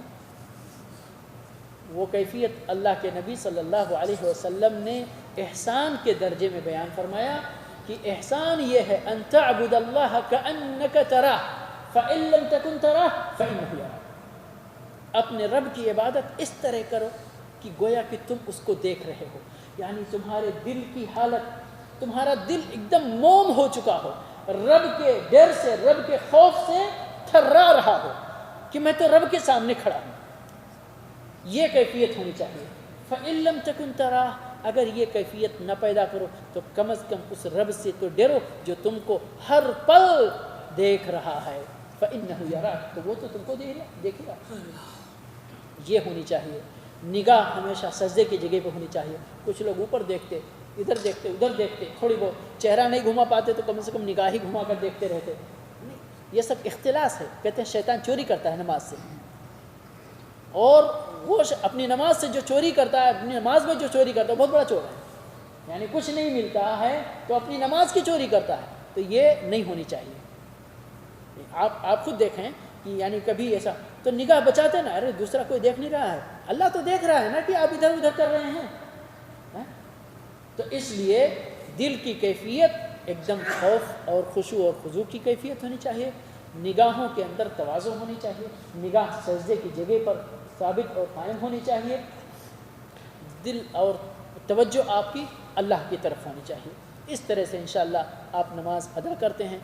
وہ کیفیت اللہ کے نبی صلی اللہ علیہ وسلم نے احسان کے درجے میں بیان فرمایا کہ احسان یہ ہے ان تعبد اللہ کأنک تراہ فإن لم تکن تراہ فإنہ یراک۔ اپنے رب کی عبادت اس طرح کرو کہ گویا کہ تم اس کو دیکھ رہے ہو، یعنی تمہارے دل کی حالت، تمہارا دل ایک دم موم ہو چکا ہو، رب کے ڈر سے، رب کے خوف سے تھرا رہا ہو کہ میں تو رب کے سامنے کھڑا ہوں۔ یہ کیفیت ہونی چاہیے۔ فَإِن لَمْ تَكُنْ تَرَاهُ، اگر یہ کیفیت نہ پیدا کرو تو کم از کم اس رب سے تو ڈرو جو تم کو ہر پل دیکھ رہا ہے۔ فَإِنَّهُ يَرَاكَ، تو وہ تو تم کو دیکھے گا۔ یہ ہونی چاہیے۔ نگاہ ہمیشہ سجدے کی جگہ پہ ہونی چاہیے۔ کچھ لوگ اوپر دیکھتے، ادھر دیکھتے، ادھر دیکھتے، تھوڑی بہت چہرہ نہیں گھما پاتے تو کم سے کم نگاہ ہی گھما کر دیکھتے رہتے۔ یہ سب اختلاس ہے، کہتے ہیں شیطان چوری کرتا ہے نماز سے، اور وہ اپنی نماز سے جو چوری کرتا ہے، اپنی نماز میں جو چوری کرتا ہے بہت بڑا چور ہے، یعنی کچھ نہیں ملتا ہے تو اپنی نماز کی چوری کرتا ہے۔ تو یہ نہیں ہونی چاہیے۔ آپ خود دیکھیں کہ یعنی کبھی ایسا تو نگاہ بچاتے نا، ارے دوسرا کوئی دیکھ نہیں رہا ہے، اللہ تو دیکھ رہا ہے نا کہ آپ ادھر ادھر کر رہے ہیں۔ تو اس لیے دل کی کیفیت ایک دم خوف اور خشوع اور خضوع کی کیفیت ہونی چاہیے۔ نگاہوں کے اندر تواضع ہونی چاہیے، نگاہ سجدے کی جگہ پر ثابت اور قائم ہونی چاہیے، دل اور توجہ آپ کی اللہ کی طرف ہونی چاہیے۔ اس طرح سے انشاءاللہ آپ نماز ادا کرتے ہیں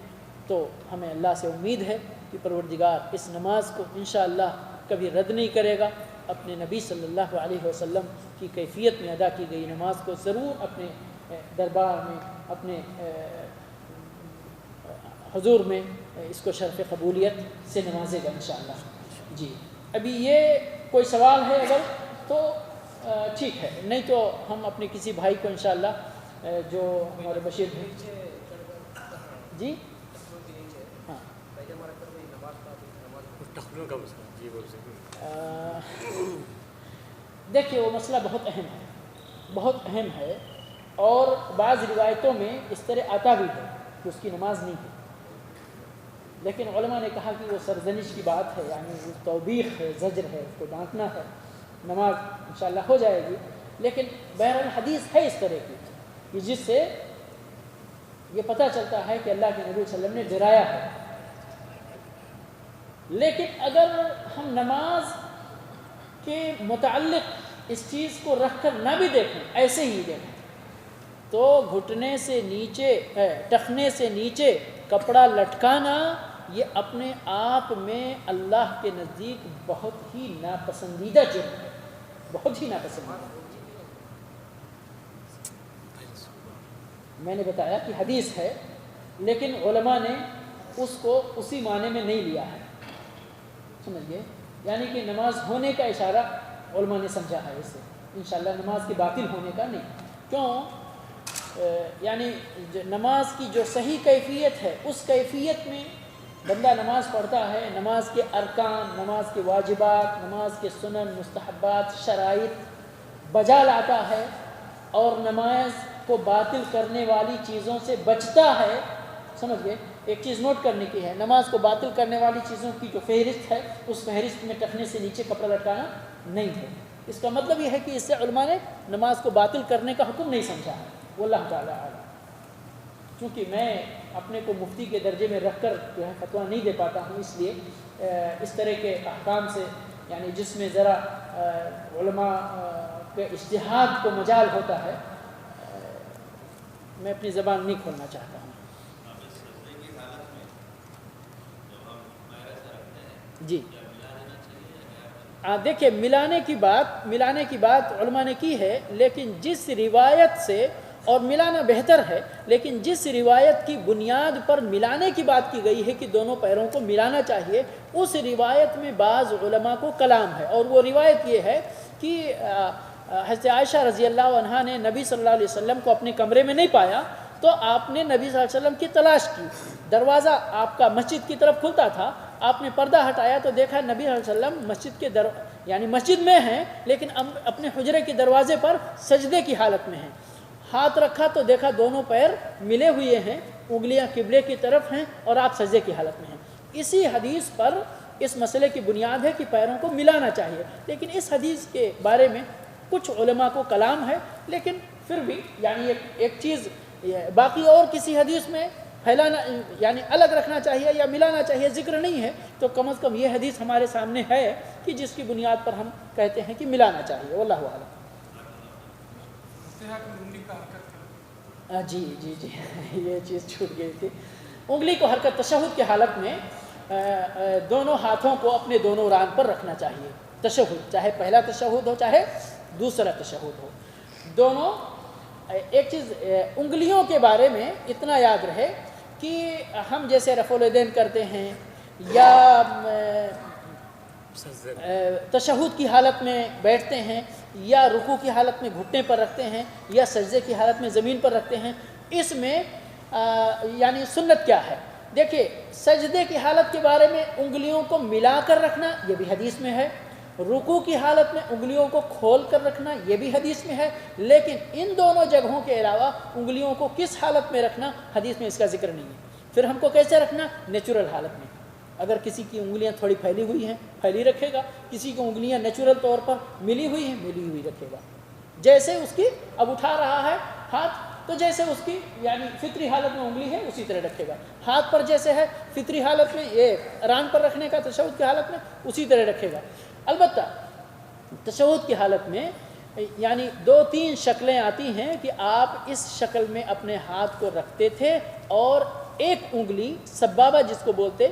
تو ہمیں اللہ سے امید ہے کہ پروردگار اس نماز کو انشاءاللہ کبھی رد نہیں کرے گا۔ اپنے نبی صلی اللہ علیہ وسلم کی کیفیت میں ادا کی گئی نماز کو ضرور اپنے دربار میں، اپنے حضور میں اس کو شرف قبولیت سے نوازے گا انشاءاللہ۔ جی ابھی یہ کوئی سوال ہے اگر تو ٹھیک ہے، نہیں تو ہم اپنے کسی بھائی کو انشاءاللہ جو ہمارے بشیر ہیں جی ہاں دیکھیے وہ مسئلہ بہت اہم ہے، بہت اہم ہے، اور بعض روایتوں میں اس طرح آتا بھی ہے کہ اس کی نماز نہیں ہے، لیکن علماء نے کہا کہ وہ سرزنش کی بات ہے، یعنی وہ توبیخ ہے، زجر ہے، اس کو ڈانٹنا ہے، نماز انشاءاللہ ہو جائے گی۔ لیکن بہرحال حدیث ہے اس طرح کی کہ جس سے یہ پتہ چلتا ہے کہ اللہ کے نبی صلی اللہ علیہ وسلم نے ڈرایا ہے۔ لیکن اگر ہم نماز کے متعلق اس چیز کو رکھ کر نہ بھی دیکھیں، ایسے ہی دیکھیں، تو گھٹنے سے نیچے، ٹخنے سے نیچے کپڑا لٹکانا یہ اپنے آپ میں اللہ کے نزدیک بہت ہی ناپسندیدہ جرم ہے، بہت ہی ناپسندیدہ۔ میں نے بتایا کہ حدیث ہے، لیکن علماء نے اس کو اسی معنی میں نہیں لیا ہے، سمجھئے، یعنی کہ نماز ہونے کا اشارہ علماء نے سمجھا ہے اسے، انشاءاللہ نماز کے باطل ہونے کا نہیں۔ کیوں؟ یعنی نماز کی جو صحیح کیفیت ہے اس کیفیت میں بندہ نماز پڑھتا ہے، نماز کے ارکان، نماز کے واجبات، نماز کے سنن، مستحبات، شرائط بجا لاتا ہے، اور نماز کو باطل کرنے والی چیزوں سے بچتا ہے۔ سمجھ گئے؟ ایک چیز نوٹ کرنے کی ہے، نماز کو باطل کرنے والی چیزوں کی جو فہرست ہے اس فہرست میں ٹخنے سے نیچے کپڑا لٹکانا نہیں ہے۔ اس کا مطلب یہ ہے کہ اس سے علماء نے نماز کو باطل کرنے کا حکم نہیں سمجھا ہے، واللہ تعالی اعلم۔ چونکہ میں اپنے کو مفتی کے درجے میں رکھ کر جو ہے فتویٰ نہیں دے پاتا ہوں، اس لیے اس طرح کے احکام سے یعنی جس میں ذرا علماء کے اجتہاد کو مجال ہوتا ہے میں اپنی زبان نہیں کھولنا چاہتا ہوں۔ جی دیکھیں، ملانے کی بات علماء نے کی ہے، لیکن جس روایت سے، اور ملانا بہتر ہے، لیکن جس روایت کی بنیاد پر ملانے کی بات کی گئی ہے کہ دونوں پیروں کو ملانا چاہیے، اس روایت میں بعض علماء کو کلام ہے، اور وہ روایت یہ ہے کہ حضرت عائشہ رضی اللہ عنہا نے نبی صلی اللہ علیہ وسلم کو اپنے کمرے میں نہیں پایا تو آپ نے نبی صلی اللہ علیہ وسلم کی تلاش کی، دروازہ آپ کا مسجد کی طرف کھلتا تھا، آپ نے پردہ ہٹایا تو دیکھا نبی صلی اللہ علیہ وسلم مسجد کے یعنی مسجد میں ہیں، لیکن اپنے حجرے کے دروازے پر سجدے کی حالت میں ہیں۔ ہاتھ رکھا تو دیکھا دونوں پیر ملے ہوئے ہیں، انگلیاں قبلے کی طرف ہیں، اور آپ سجدے کی حالت میں ہیں۔ اسی حدیث پر اس مسئلے کی بنیاد ہے کہ پیروں کو ملانا چاہیے، لیکن اس حدیث کے بارے میں کچھ علماء کو کلام ہے، لیکن پھر بھی یعنی ایک چیز باقی اور کسی حدیث میں پھیلانا یعنی الگ رکھنا چاہیے یا ملانا چاہیے ذکر نہیں ہے، تو کم از کم یہ حدیث ہمارے سامنے ہے کہ جس کی بنیاد پر ہم کہتے ہیں کہ ملانا چاہیے۔ واللہ اعلم۔ جی یہ چیز چھوٹ گئی تھی، انگلی کو حرکت تشہد کی حالت میں دونوں ہاتھوں کو اپنے دونوں ران پر رکھنا چاہیے، تشہد چاہے پہلا تشہد ہو چاہے دوسرا تشہد ہو، دونوں۔ ایک چیز انگلیوں کے بارے میں اتنا یاد رہے کہ ہم جیسے رفع الیدین کرتے ہیں یا تشہد کی حالت میں بیٹھتے ہیں یا رکوع کی حالت میں گھٹنے پر رکھتے ہیں یا سجدے کی حالت میں زمین پر رکھتے ہیں، اس میں یعنی سنت کیا ہے؟ دیکھیے، سجدے کی حالت کے بارے میں انگلیوں کو ملا کر رکھنا یہ بھی حدیث میں ہے، رکوع کی حالت میں انگلیوں کو کھول کر رکھنا یہ بھی حدیث میں ہے، لیکن ان دونوں جگہوں کے علاوہ انگلیوں کو کس حالت میں رکھنا حدیث میں اس کا ذکر نہیں ہے۔ پھر ہم کو کیسے رکھنا؟ نیچرل حالت میں۔ اگر کسی کی انگلیاں تھوڑی پھیلی ہوئی ہیں پھیلی رکھے گا، کسی کی انگلیاں نیچرل طور پر ملی ہوئی ہیں ملی ہوئی رکھے گا، جیسے اس کی اب اٹھا رہا ہے ہاتھ تو جیسے اس کی یعنی فطری حالت میں انگلی ہے اسی طرح رکھے گا، ہاتھ پر جیسے ہے فطری حالت میں یہ ران پر رکھنے کا تشہد کی حالت میں اسی طرح رکھے گا۔ البتہ تشہد کی حالت میں یعنی 2-3 شکلیں آتی ہیں کہ آپ اس شکل میں اپنے ہاتھ کو رکھتے تھے اور ایک انگلی سبابہ جس کو بولتے،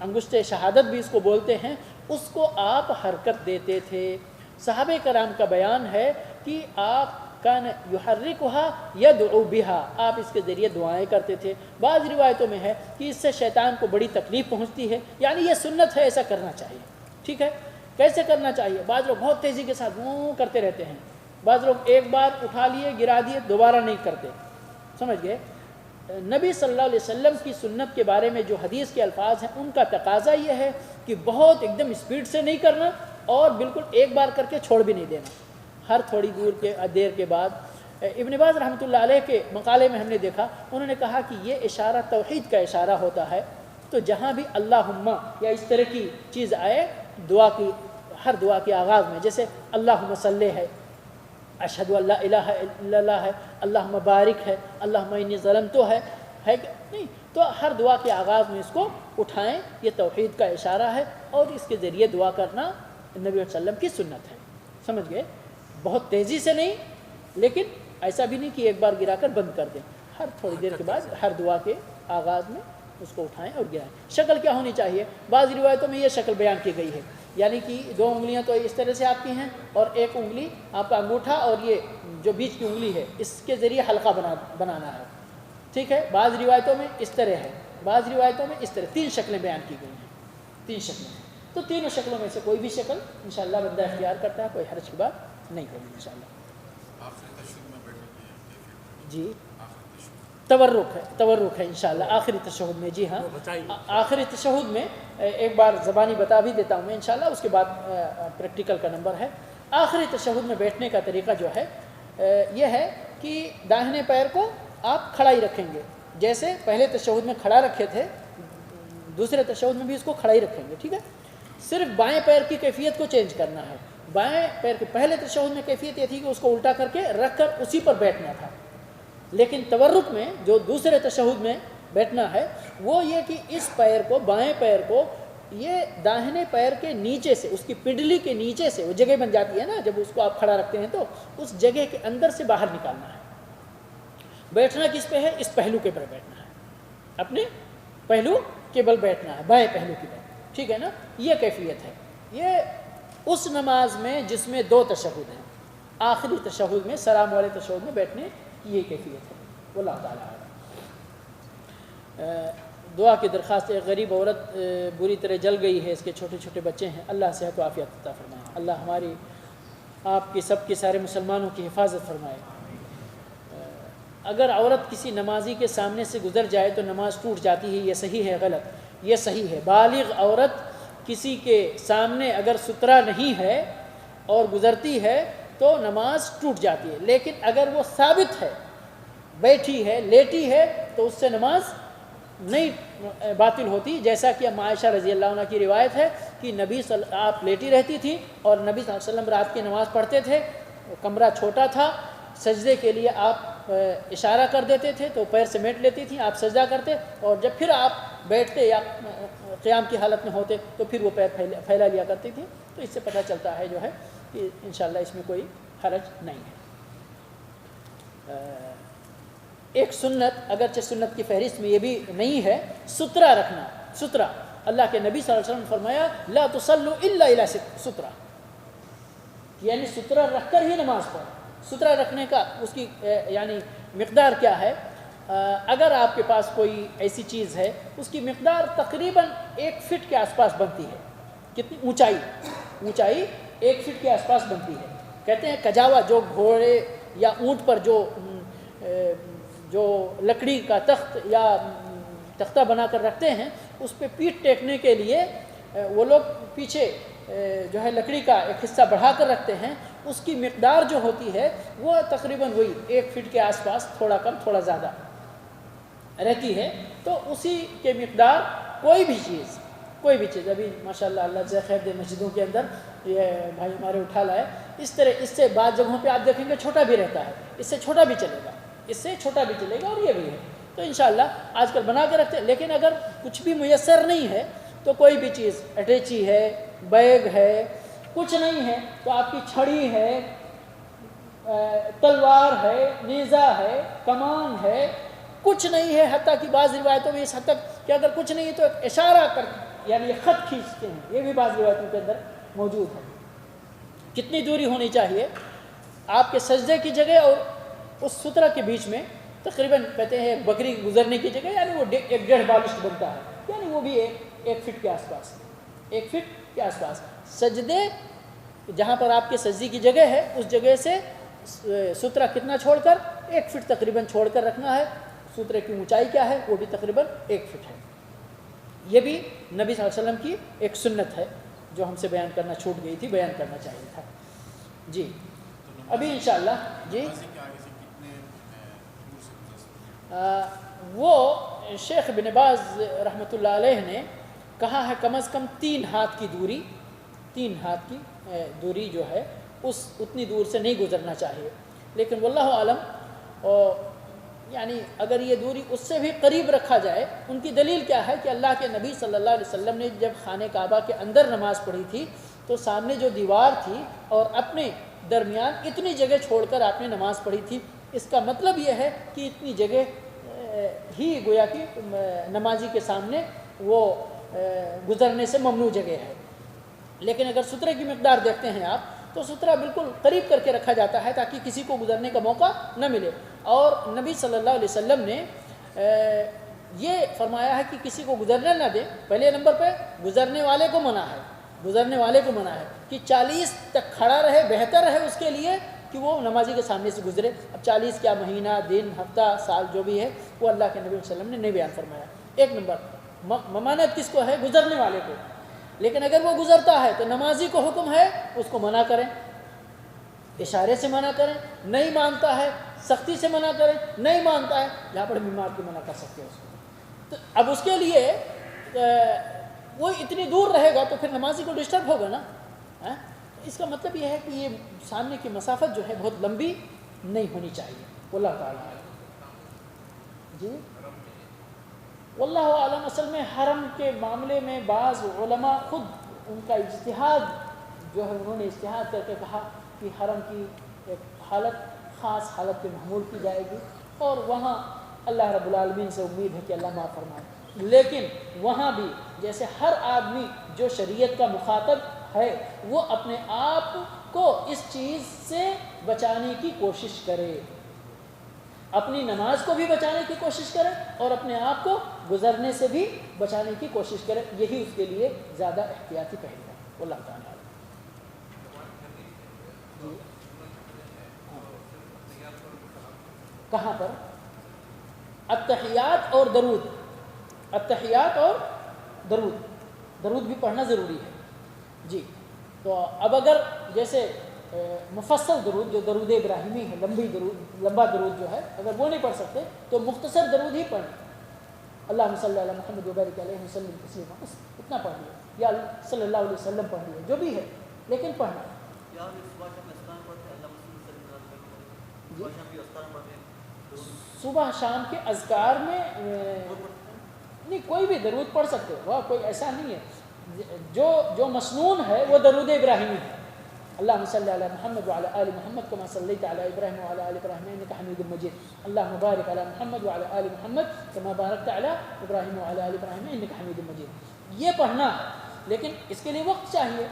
انگشت شہادت بھی اس کو بولتے ہیں، اس کو آپ حرکت دیتے تھے۔ صحابہ کرام کا بیان ہے کہ آپ کان یحرکها یدعو بها، آپ اس کے ذریعے دعائیں کرتے تھے۔ بعض روایتوں میں ہے کہ اس سے شیطان کو بڑی تکلیف پہنچتی ہے، یعنی یہ سنت ہے، ایسا کرنا چاہیے۔ ٹھیک ہے، کیسے کرنا چاہیے؟ بعض لوگ بہت تیزی کے ساتھ وہ کرتے رہتے ہیں، بعض لوگ ایک بار اٹھا لیے گرا دیے دوبارہ نہیں کرتے، سمجھ گئے؟ نبی صلی اللہ علیہ وسلم کی سنت کے بارے میں جو حدیث کے الفاظ ہیں ان کا تقاضا یہ ہے کہ بہت ایک دم اسپیڈ سے نہیں کرنا اور بالکل ایک بار کر کے چھوڑ بھی نہیں دینا، ہر تھوڑی دیر کے بعد۔ ابن باز رحمۃ اللہ علیہ کے مقالے میں ہم نے دیکھا، انہوں نے کہا کہ یہ اشارہ توحید کا اشارہ ہوتا ہے، تو جہاں بھی اللہم یا اس طرح کی چیز آئے دعا کی، ہر دعا کے آغاز میں، جیسے اللہم صلی ہے، اشہد ان لا الہ الا اللہ ہے، اللہم بارک ہے، اللہم انی ظلمت ہے کہ نہیں، تو ہر دعا کے آغاز میں اس کو اٹھائیں، یہ توحید کا اشارہ ہے اور اس کے ذریعے دعا کرنا نبی صلی اللہ علیہ وسلم کی سنت ہے، سمجھ گئے؟ بہت تیزی سے نہیں، لیکن ایسا بھی نہیں کہ ایک بار گرا کر بند کر دیں، ہر تھوڑی دیر کے بعد ہر دعا کے آغاز میں اس کو اٹھائیں اور گرائیں۔ شکل کیا ہونی چاہیے؟ بعض روایتوں میں یہ شکل بیان کی گئی ہے، یعنی کہ 2 انگلیاں تو اس طرح سے آپ کی ہیں اور ایک انگلی آپ کا انگوٹھا اور یہ جو بیچ کی انگلی ہے اس کے ذریعے حلقہ بنانا ہے، ٹھیک ہے؟ بعض روایتوں میں اس طرح ہے، بعض روایتوں میں اس طرح، 3 شکلیں بیان کی گئی ہیں، 3 شکلیں، تو تینوں شکلوں میں سے کوئی بھی شکل انشاءاللہ بندہ اختیار کرتا ہے، کوئی حرج کی بات نہیں ہوگی انشاءاللہ۔ جی تورک ہے انشاءاللہ آخری تشہد میں، جی ہاں آخری تشہد میں ایک بار زبانی بتا بھی دیتا ہوں میں انشاءاللہ، اس کے بعد پریکٹیکل کا نمبر ہے۔ آخری تشہد میں بیٹھنے کا طریقہ جو ہے یہ ہے کہ داہنے پیر کو آپ کھڑا ہی رکھیں گے، جیسے پہلے تشہد میں کھڑا رکھے تھے دوسرے تشہد میں بھی اس کو کھڑا ہی رکھیں گے، ٹھیک ہے؟ صرف بائیں پیر کی کیفیت کو چینج کرنا ہے۔ بائیں پیر کے پہلے تشہد میں کیفیت یہ تھی کہ اس کو الٹا کر کے رکھ کر اسی پر بیٹھنا تھا، لیکن تورک میں جو دوسرے تشہد میں بیٹھنا ہے وہ یہ کہ اس پیر کو، بائیں پیر کو یہ داہنے پیر کے نیچے سے، اس کی پنڈلی کے نیچے سے، وہ جگہ بن جاتی ہے نا جب اس کو آپ کھڑا رکھتے ہیں، تو اس جگہ کے اندر سے باہر نکالنا ہے۔ بیٹھنا کس پہ ہے؟ اس پہلو کے پر بیٹھنا ہے، اپنے پہلو کے بل بیٹھنا ہے، بائیں پہلو کے بل، ٹھیک ہے نا؟ یہ کیفیت ہے۔ یہ اس نماز میں جس میں 2 تشہد ہیں، آخری تشہد میں، سلام والے تشہد میں بیٹھنے کی یہ کیفیت ہے۔ واللہ تعالیٰ اعلم۔ دعا کی درخواست، ایک غریب عورت بری طرح جل گئی ہے، اس کے چھوٹے چھوٹے بچے ہیں، اللہ صحت و عافیت عطا فرمائے، اللہ ہماری آپ کی سب کے سارے مسلمانوں کی حفاظت فرمائے۔ اگر عورت کسی نمازی کے سامنے سے گزر جائے تو نماز ٹوٹ جاتی ہے، یہ صحیح ہے غلط؟ یہ صحیح ہے۔ بالغ عورت کسی کے سامنے اگر سترا نہیں ہے اور گزرتی ہے تو نماز ٹوٹ جاتی ہے، لیکن اگر وہ ثابت ہے، بیٹھی ہے، لیٹی ہے، تو اس سے نماز نہیں باطل ہوتی، جیسا کہ ام عائشہ رضی اللہ عنہ کی روایت ہے کہ آپ لیٹی رہتی تھی اور نبی صلی اللہ علیہ وسلم رات کی نماز پڑھتے تھے، کمرہ چھوٹا تھا، سجدے کے لیے آپ اشارہ کر دیتے تھے تو پیر سمیٹ لیتی تھیں، آپ سجدہ کرتے، اور جب پھر آپ بیٹھتے یا قیام کی حالت میں ہوتے تو پھر وہ پیر پھیلا لیا کرتی تھی۔ تو اس سے پتہ چلتا ہے جو ہے کہ انشاءاللہ اس میں کوئی حرج نہیں ہے۔ ایک سنت، اگرچہ سنت کی فہرست میں یہ بھی نہیں ہے، سترہ رکھنا۔ سترہ، اللہ کے نبی صلی اللہ علیہ وسلم نے فرمایا لا تصلوا الا الى سترہ، یعنی سترہ رکھ کر ہی نماز پڑھو۔ سترہ رکھنے کا اس کی یعنی مقدار کیا ہے؟ اگر آپ کے پاس کوئی ایسی چیز ہے، اس کی مقدار تقریباً 1 فٹ کے آس پاس بنتی ہے۔ کتنی اونچائی 1 فٹ کے آس پاس بنتی ہے۔ کہتے ہیں کجاوا، جو گھوڑے یا اونٹ پر جو لکڑی کا تخت یا تختہ بنا کر رکھتے ہیں، اس پہ پیٹھ ٹیکنے کے لیے وہ لوگ پیچھے جو ہے لکڑی کا ایک حصہ بڑھا کر رکھتے ہیں، اس کی مقدار جو ہوتی ہے وہ تقریباً وہی 1 فٹ کے آس پاس، تھوڑا کم تھوڑا زیادہ رہتی ہے۔ تو اسی کے مقدار کوئی بھی چیز ابھی ماشاءاللہ اللہ جزائے خیر دے، مسجدوں کے اندر یہ بھائی ہمارے اٹھا لائے، اس طرح اس سے بعض جگہوں پہ آپ دیکھیں گے چھوٹا بھی رہتا ہے، اس سے چھوٹا بھی چلے گا اور یہ بھی ہے۔ تو انشاءاللہ آج کل بنا کے رکھتے ہیں، لیکن اگر کچھ بھی میسر نہیں ہے تو کوئی بھی چیز، اٹیچی ہے، بیگ ہے، کچھ نہیں ہے تو آپ کی چھڑی ہے، تلوار ہے، نیزہ ہے، کمان ہے، کچھ نہیں ہے، حتیٰ کہ بعض روایتوں میں اس حد تک کہ اگر کچھ نہیں ہے تو ایک اشارہ کر، یعنی خط کھینچتے ہیں، یہ بھی بعض روایتوں کے اندر موجود ہے۔ کتنی دوری ہونی چاہیے آپ کے سجدے کی جگہ اور اس سترہ کے بیچ میں؟ تقریباً کہتے ہیں ایک بکری گزرنے کی جگہ، یعنی وہ 1.5 بالشت بنتا ہے، یعنی وہ بھی 1 فٹ کے آس پاس، 1 فٹ کے آس پاس۔ سجدے جہاں پر آپ کے سجدے کی جگہ ہے اس جگہ سے سترہ کتنا چھوڑ کر؟ 1 فٹ تقریباً چھوڑ کر رکھنا ہے۔ سترے کی اونچائی کیا ہے؟ وہ بھی تقریباً 1 فٹ ہے۔ یہ بھی نبی صلی اللہ علیہ وسلم کی ایک سنت ہے جو ہم سے بیان کرنا چھوٹ گئی تھی، بیان کرنا چاہیے تھا۔ جی ابھی انشاءاللہ جی وہ شیخ بن باز رحمۃ اللہ علیہ نے کہا ہے کم از کم 3 ہاتھ کی دوری جو ہے اتنی دور سے نہیں گزرنا چاہیے، لیکن واللہ عالم یعنی اگر یہ دوری اس سے بھی قریب رکھا جائے۔ ان کی دلیل کیا ہے کہ اللہ کے نبی صلی اللہ علیہ وسلم نے جب خانہ کعبہ کے اندر نماز پڑھی تھی تو سامنے جو دیوار تھی اور اپنے درمیان اتنی جگہ چھوڑ کر آپ نے نماز پڑھی تھی۔ اس کا مطلب یہ ہے کہ اتنی جگہ ہی گویا کہ نمازی کے سامنے وہ گزرنے سے ممنوع جگہ ہے۔ لیکن اگر سترے کی مقدار دیکھتے ہیں آپ تو سترہ بالکل قریب کر کے رکھا جاتا ہے تاکہ کسی کو گزرنے کا موقع نہ ملے۔ اور نبی صلی اللہ علیہ وسلم نے یہ فرمایا ہے کہ کسی کو گزرنے نہ دیں۔ پہلے نمبر پہ گزرنے والے کو منع ہے کہ 40 تک کھڑا رہے، بہتر ہے اس کے لیے کہ وہ نمازی کے سامنے سے گزرے۔ اب 40 کیا مہینہ، دن، ہفتہ، سال جو بھی ہے وہ اللہ کے نبی صلی اللہ علیہ وسلم نے نہیں بیان فرمایا۔ 1 نمبر ممانعت کس کو ہے؟ گزرنے والے کو۔ لیکن اگر وہ گزرتا ہے تو نمازی کو حکم ہے اس کو منع کریں، اشارے سے منع کریں، نہیں مانتا ہے سختی سے منع کریں، نہیں مانتا ہے جہاں پر بیمار کو منع کر سکتے ہیں اس کو۔ تو اب اس کے لیے وہ اتنی دور رہے گا تو پھر نمازی کو ڈسٹرب ہوگا نا۔ اس کا مطلب یہ ہے کہ یہ سامنے کی مسافت جو ہے بہت لمبی نہیں ہونی چاہیے۔ واللہ تعالیٰ جی واللہ عالم، اصل میں حرم کے معاملے میں بعض علماء خود ان کا اجتہاد جو ہے انہوں نے اجتہاد کر کے کہا کہ حرم کی ایک حالت خاص حالت پہ محمول کی جائے گی، اور وہاں اللہ رب العالمین سے امید ہے کہ اللہ معاف فرمائے، لیکن وہاں بھی جیسے ہر آدمی جو شریعت کا مخاطب ہے وہ اپنے آپ کو اس چیز سے بچانے کی کوشش کرے، اپنی نماز کو بھی بچانے کی کوشش کرے اور اپنے آپ کو گزرنے سے بھی بچانے کی کوشش کرے، یہی اس کے لیے زیادہ احتیاطی پہلو ہے۔ واللہ تعالیٰ جی کہاں پر التحیات اور درود، التحیات اور درود بھی پڑھنا ضروری ہے۔ جی تو اب اگر جیسے مفصل درود جو درود ابراہیمی ہے، لمبا درود جو ہے، اگر وہ نہیں پڑھ سکتے تو مختصر درود ہی پڑھیں، اللہم صلی علی محمد وبارک علیہ وسلم تسلیما، بس اتنا پڑھ لیا، یا صلی اللہ علیہ وسلم پڑھ لیا، جو بھی ہے، لیکن پڑھنا۔ صبح شام کے اذکار میں نہیں کوئی بھی درود پڑھ سکتے ہو، وہ کوئی ایسا نہیں ہے، جو مسنون ہے وہ درود ابراہیمی ہے، اللہم صلی علی محمد وعلی آل محمد کما صلیت علی ابراہیم وعلی آل ابراہیم انک حمید مجید، اللہم بارک علی محمد وعلی آل محمد کما بارکت علی ابراہیم وعلی آل ابراہیم انک حمید مجید، یہ پڑھنا، لیکن اس کے لیے وقت چاہیے۔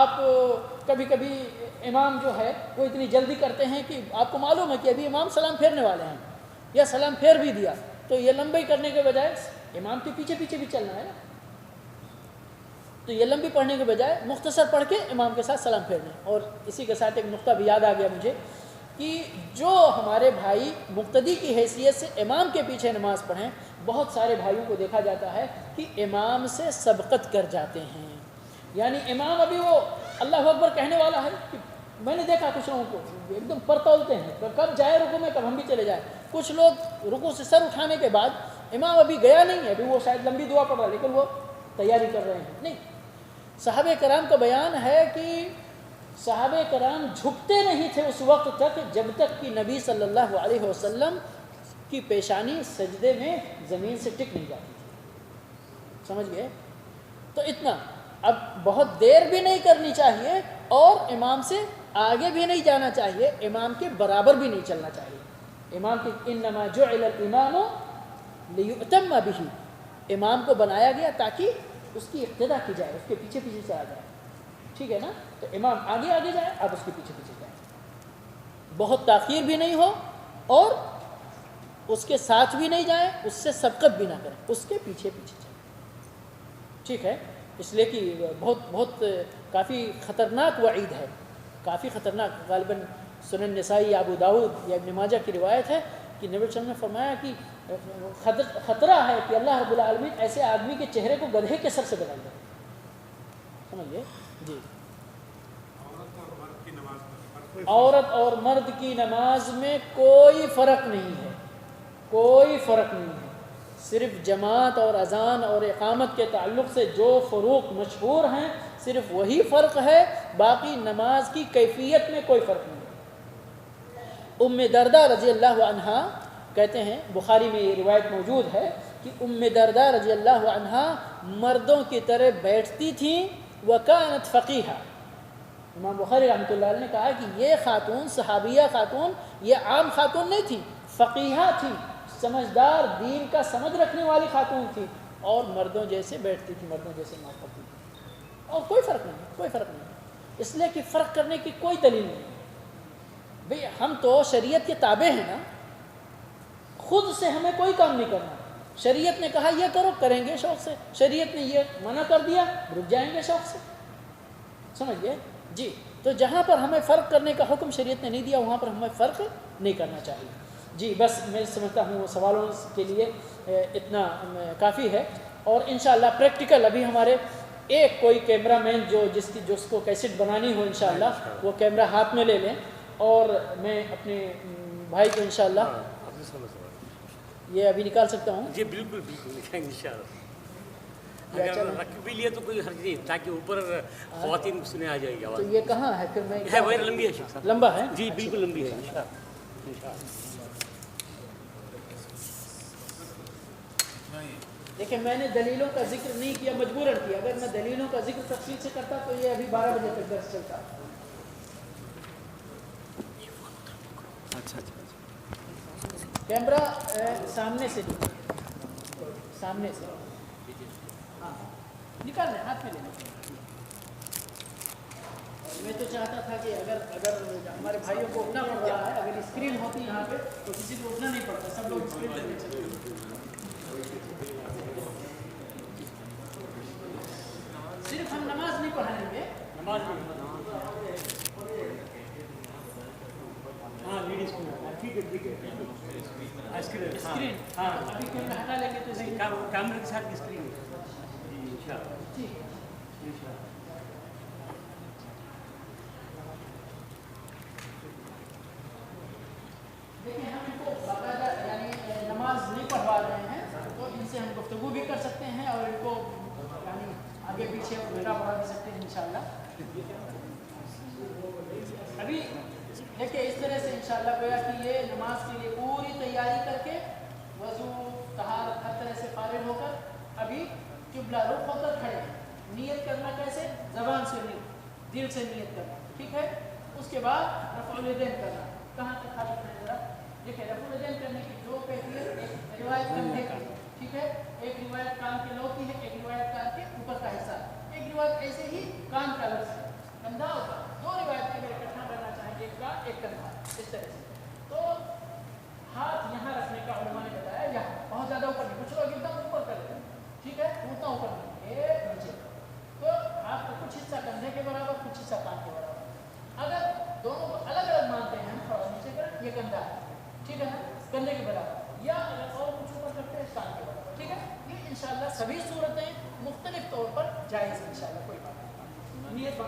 آپ کبھی کبھی امام جو ہے وہ اتنی جلدی کرتے ہیں کہ آپ کو معلوم ہے کہ ابھی امام سلام پھیرنے والے ہیں یا سلام پھیر بھی دیا، تو یہ لمبی کرنے کے بجائے امام کے پیچھے پیچھے بھی چلنا ہے نا، تو یہ لمبی پڑھنے کے بجائے مختصر پڑھ کے امام کے ساتھ سلام پھیرنا۔ اور اسی کے ساتھ ایک نقطہ بھی یاد آ گیا مجھے کہ جو ہمارے بھائی مقتدی کی حیثیت سے امام کے پیچھے نماز پڑھیں، بہت سارے بھائیوں کو دیکھا جاتا ہے کہ امام سے سبقت کر جاتے ہیں، یعنی امام ابھی وہ اللہ اکبر کہنے والا ہے کہ میں نے دیکھا کچھ لوگوں کو ایک دم پر تولتے ہیں، کب جائے رکوع میں کب ہم بھی چلے جائیں، کچھ لوگ رکوع سے سر اٹھانے کے بعد امام ابھی گیا نہیں ہے، ابھی وہ شاید لمبی دعا پڑھ رہا ہے لیکن وہ تیاری کر رہے ہیں، نہیں، صحابہ کرام کا بیان ہے کہ صحابہ کرام جھکتے نہیں تھے اس وقت تک جب تک کہ نبی صلی اللہ علیہ وسلم کی پیشانی سجدے میں زمین سے ٹک نہیں جاتی تھی، سمجھ گئے؟ تو اتنا، اب بہت دیر بھی نہیں کرنی چاہیے اور امام سے آگے بھی نہیں جانا چاہیے، امام کے برابر بھی نہیں چلنا چاہیے، امام کی انما جعل الامام لیؤتم بہ، امام کو بنایا گیا تاکہ اس کی اقتدا کی جائے، اس کے پیچھے پیچھے چلا جائے، ٹھیک ہے نا؟ تو امام آگے آگے جائے، آپ اس کے پیچھے پیچھے جائیں، بہت تاخیر بھی نہیں ہو اور اس کے ساتھ بھی نہیں جائیں، اس سے سبقت بھی نہ کریں، اس کے پیچھے پیچھے جائیں، ٹھیک ہے؟ اس لیے کہ بہت کافی خطرناک وعید ہے، کافی خطرناک، غالباً سنن نسائی یا ابو داؤد یا ابن ماجہ کی روایت ہے کہ نبی صلی اللہ علیہ وسلم نے فرمایا کہ خطرہ ہے کہ اللہ رب العالمین ایسے آدمی کے چہرے کو گدھے کے سر سے بدل دے، سمجھئے؟ جی عورت اور مرد کی نماز میں کوئی فرق نہیں ہے، کوئی فرق نہیں ہے، صرف جماعت اور اذان اور اقامت کے تعلق سے جو فروق مشہور ہیں صرف وہی فرق ہے، باقی نماز کی کیفیت میں کوئی فرق نہیں ہے۔ ام دردہ رضی اللہ عنہا کہتے ہیں، بخاری میں یہ روایت موجود ہے کہ ام دردہ رضی اللہ عنہا مردوں کی طرح بیٹھتی تھیں، وَكَانَتْ فَقِيهَةً، امام بخاری رحمۃ اللہ علیہ نے کہا کہ یہ خاتون، صحابیہ خاتون، یہ عام خاتون نہیں تھی، فقیہہ تھی، سمجھدار، دین کا سمجھ رکھنے والی خاتون تھی، اور مردوں جیسے بیٹھتی تھی، مردوں جیسے نماز پڑھتی تھی، اور کوئی فرق نہیں، کوئی فرق نہیں، اس لیے کہ فرق کرنے کی کوئی دلیل نہیں۔ بھئی ہم تو شریعت کے تابع ہیں نا، خود سے ہمیں کوئی کام نہیں کرنا، شریعت نے کہا یہ کرو، کریں گے شوق سے، شریعت نے یہ منع کر دیا، رک جائیں گے شوق سے، سمجھ گئے؟ جی تو جہاں پر ہمیں فرق کرنے کا حکم شریعت نے نہیں دیا وہاں پر ہمیں فرق نہیں کرنا چاہیے۔ جی بس میں سمجھتا ہوں سوالوں کے لیے اتنا کافی ہے، اور انشاءاللہ پریکٹیکل ابھی ہمارے ایک کوئی کیمرہ مین جس کو کیسٹ بنانی ہو انشاءاللہ وہ کیمرہ ہاتھ میں لے لیں، اور میں اپنے بھائی کو انشاءاللہ یہ ابھی نکال سکتا ہوں؟ جی بالکل بالکل انشاءاللہ، اگر رکھ بھی لیے تو کوئی حرج نہیں، تاکہ اوپر خواتین سنے آ جائے گی آواز۔ تو یہ کہاں ہے پھر؟ میں ہے وہی لمبی ہے شیخ صاحب، لمبا ہے؟ جی بالکل لمبی ہے انشاءاللہ۔ دیکھیں میں نے دلیلوں کا ذکر نہیں کیا، مجبوراً کیا، اگر میں دلیلوں کا ذکر تفصیل سے کرتا تو یہ ابھی 12 بجے تک درس چلتا۔ اچھا کیمرہ سامنے سے سامنے سے ہاں نکالنا ہے، ہاتھ میں لینا۔ میں تو چاہتا تھا کہ اگر ہمارے بھائیوں کو اٹھنا پڑ رہا ہے، اگر اسکرین ہوتی یہاں پہ تو کسی کو اٹھنا نہیں پڑتا، سب لوگ اسکرین پہ دیکھ سکتے ہیں۔ صرف ہم نماز نہیں پڑھائیں گے، نماز ہاں لیڈیز کو ٹھیک ہے اسکرین ہاں ابھی کیمرہ ہٹا لیں گے تو کیمرے کے ساتھ اسکرین انشاءاللہ ٹھیک ہے انشاءاللہ۔ دیکھیں ہم ان کو باقاعدہ یعنی نماز نہیں پڑھوا رہے ہیں تو ان سے ہم گفتگو بھی کر سکتے ہیں اور ان کو یعنی آگے پیچھے بیٹا پڑھا بھی سکتے ہیں انشاءاللہ۔ ابھی دیکھیں اس طرح سے انشاءاللہ گویا کہ یہ نماز کے لیے پوری تیاری کر کے وضو طہارت ہر طرح سے فارغ ہو کر ابھی قبلہ رخ ہو کر کھڑے ہیں۔ نیت کرنا کیسے؟ زبان سے نہیں، دل سے نیت کرنا، ٹھیک ہے؟ اس کے بعد رفع الیدین کرنا۔ کہاں تک حاضر ہے ذرا دیکھیں، رفع الیدین کرنے کی دو کیفیت، ایک روایت کندھے کی، ٹھیک ہے، ایک روایت کان کے لو کی ہے، ایک روایت کان کے اوپر کا حصہ، ایک روایت ایسے ہی کان کا لفظ ہے، کندھا اور کان، دو روایتیں اگر اکٹھا کرنا چاہیں ایک کان ایک کندھا، اس طرح سے تو ہاتھ یہاں رکھنے کا علماء نے بتایا، یہاں بہت زیادہ اوپر نہیں، کچھ لوگ ایک دم اوپر کر لیتے ہیں، ٹھیک ہے، اتنا اوپر نہیں، ایک نیچے، تو ہاتھ کا کچھ حصہ کندھے کے برابر کچھ حصہ کان کے برابر۔ اگر دونوں کو الگ الگ مانتے ہیں ہم، تھوڑا نیچے کر یہ کندھا ہے، ٹھیک ہے نا، کندھے کے برابر، یا اگر اور کچھ اوپر کرتے ہیں کان کے برابر، ٹھیک ہے، یہ انشاءاللہ سبھی صورتیں مختلف طور پر جائز ہیں انشاءاللہ، کوئی بات نہیں۔ نیت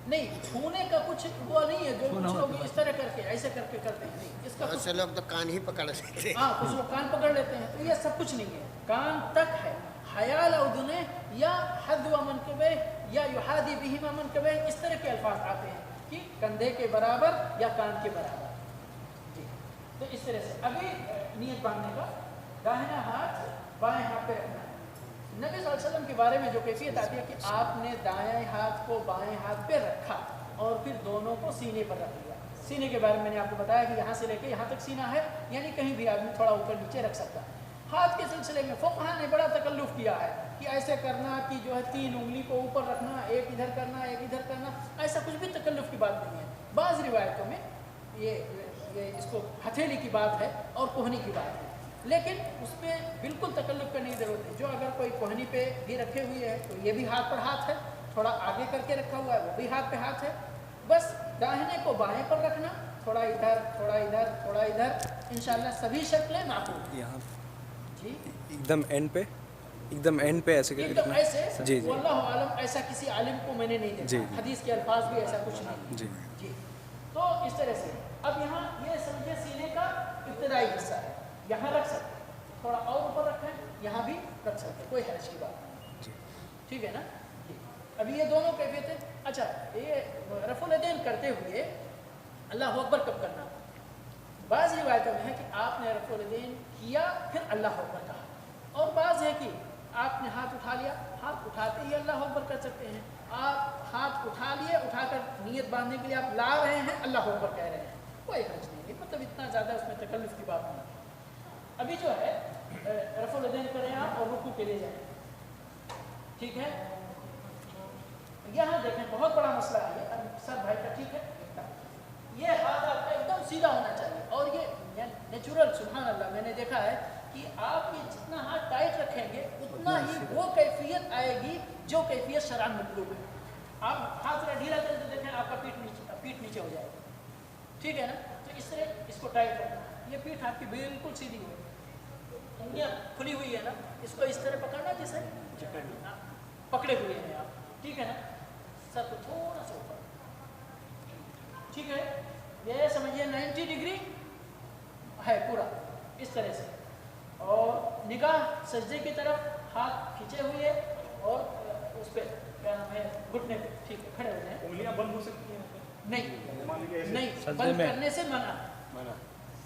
نہیں چھونے کا کچھ وہ نہیں ہے، جو کچھ لوگ اس طرح کر کے ایسے کر کے کرتے ہیں، نہیں اس کا بہت سے لوگ تو کان ہی پکڑ سکتے ہیں۔ ہاں کچھ لوگ کان پکڑ لیتے ہیں، تو یہ سب کچھ نہیں ہے، کان تک ہے، حیال اذنے یا حذو منکبہ یا یحاذی بہما منکبہ، اس طرح کے الفاظ آتے ہیں کہ کندھے کے برابر یا کان کے برابر، جی تو اس طرح سے۔ ابھی نیت باندھنے کا، داہنا ہاتھ بائیں ہاتھ پہ رکھنا ہے۔ نبی صلی اللہ علیہ وسلم کے بارے میں جو کیفیت آتی ہے کہ آپ نے دائیں ہاتھ کو بائیں ہاتھ پہ رکھا اور پھر دونوں کو سینے پر رکھ لیا۔ سینے کے بارے میں نے آپ کو بتایا کہ یہاں سے لے کے یہاں تک سینہ ہے، یعنی کہیں بھی آدمی تھوڑا اوپر نیچے رکھ سکتا ہے۔ ہاتھ کے سلسلے میں فقہاء نے بڑا تکلف کیا ہے کہ ایسے کرنا کہ جو ہے 3 انگلی کو اوپر رکھنا، ایک ادھر کرنا ایک ادھر کرنا، ایسا کچھ بھی تکلف کی بات نہیں ہے۔ بعض روایتوں میں یہ اس کو ہتھیلی کی بات ہے اور کوہنی کی بات ہے، لیکن اس پہ بالکل تکلف کرنے کی ضرورت ہے۔ جو اگر کوئی کوہنی پہ بھی رکھے ہوئے ہے تو یہ بھی ہاتھ پر ہاتھ ہے، تھوڑا آگے کر کے رکھا ہوا ہے وہ بھی ہاتھ پہ ہاتھ ہے، بس داہنے کو بائیں پر رکھنا، تھوڑا ادھر تھوڑا ادھر تھوڑا ادھر، انشاءاللہ سبھی شکلیں معقول۔ یہاں جی ایک دم اینڈ پہ، ایک دم اینڈ پہ ایسے ایک دم ایسے، جی جی واللہ عالم ایسا کسی عالم کو میں نے نہیں دیکھا، جی حدیث کے الفاظ بھی ایسا کچھ نہیں جی جی۔ تو اس طرح سے اب یہاں یہ سمجھے سینے کا ابتدائی حصہ ہے، یہاں رکھ سکتے ہیں، تھوڑا اور اوپر رکھیں یہاں بھی رکھ سکتے ہیں، کوئی حرج کی بات نہیں، جی ٹھیک ہے نا جی۔ ابھی یہ دونوں کیفیتیں، اچھا یہ رفع الیدین کرتے ہوئے اللہ اکبر کب کرنا؟ بعض روایتوں میں ہے کہ آپ نے رفع الیدین کیا پھر اللہ اکبر کہا، اور بعض ہے کہ آپ نے ہاتھ اٹھا لیا، ہاتھ اٹھاتے ہی اللہ اکبر کر سکتے ہیں، آپ ہاتھ اٹھا لیے، اٹھا کر نیت باندھنے کے لیے آپ لا رہے ہیں، اللہ اکبر کہہ رہے ہیں، کوئی حرج نہیں ہے، مطلب اتنا زیادہ اس میں تکلف کی بات نہیں۔ ابھی جو ہے رفع الیدین کریں آپ اور رکوع کے لیے جائیں، ٹھیک ہے، یہاں دیکھیں بہت بڑا مسئلہ ہے یہ، سر بھائی کا ٹھیک ہے، یہ ہاتھ آپ کا ایک دم سیدھا ہونا چاہیے، اور یہ نیچرل، سبحان اللہ میں نے دیکھا ہے کہ آپ یہ جتنا ہاتھ ٹائٹ رکھیں گے اتنا ہی وہ کیفیت آئے گی جو کیفیت شرعاً مطلوب ہے۔ آپ ہاتھ ذرا ڈھیلا کریں تو دیکھیں آپ کا پیٹھ نیچے ہو جائے گا، ٹھیک ہے نا، تو اس طرح اس کو ٹائٹ رکھنا، یہ پیٹھ آپ کی بالکل سیدھی ہوئی، انگلیاں کھلی ہوئی ہے نا، اس کو اس طرح پکڑنا جیسے پکڑے ہوئے ہیں آپ، ٹھیک ہے نا، سر کو تھوڑا سا اوپر، ٹھیک ہے، یہ سمجھیے 90 ڈگری ہے پورا اس طرح سے، اور نگاہ سجدے کی طرف، ہاتھ کھینچے ہوئے اور اس پہ کیا نام ہے گھٹنے پہ، ٹھیک ہے، کھڑے ہوئے ہیں، انگلیاں بند ہو سکتی ہیں نہیں بند کرنے سے منع،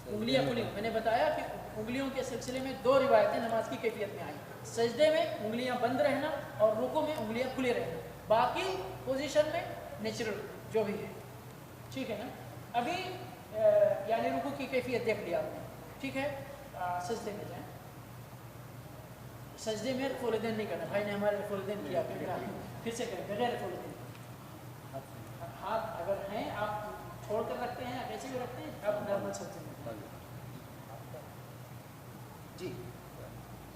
انگلیاں کھلی، میں نے بتایا کہ انگلیوں کے سلسلے میں 2 روایتیں نماز کی کیفیت میں آئی. سجدے میں انگلیاں بند رہنا اور رکوع میں انگلیاں کھلے رہنا. باقی پوزیشن میں نیچرل جو بھی ہے. ٹھیک ہے نا. ابھی یعنی رکوع کی کیفیت دیکھ لیا آپ نے. ٹھیک ہے. سجدے میں جائیں. سجدے میں رفع الیدین نہیں کرنا. بھائی نے ہمارے رفع الیدین کیا, پھر سے کریں بغیر رفع الیدین. ہاتھ اگر ہیں آپ چھوڑ کر رکھتے ہیں, ایسے بھی رکھتے ہیں, آپ نارمل سجدے میں. جی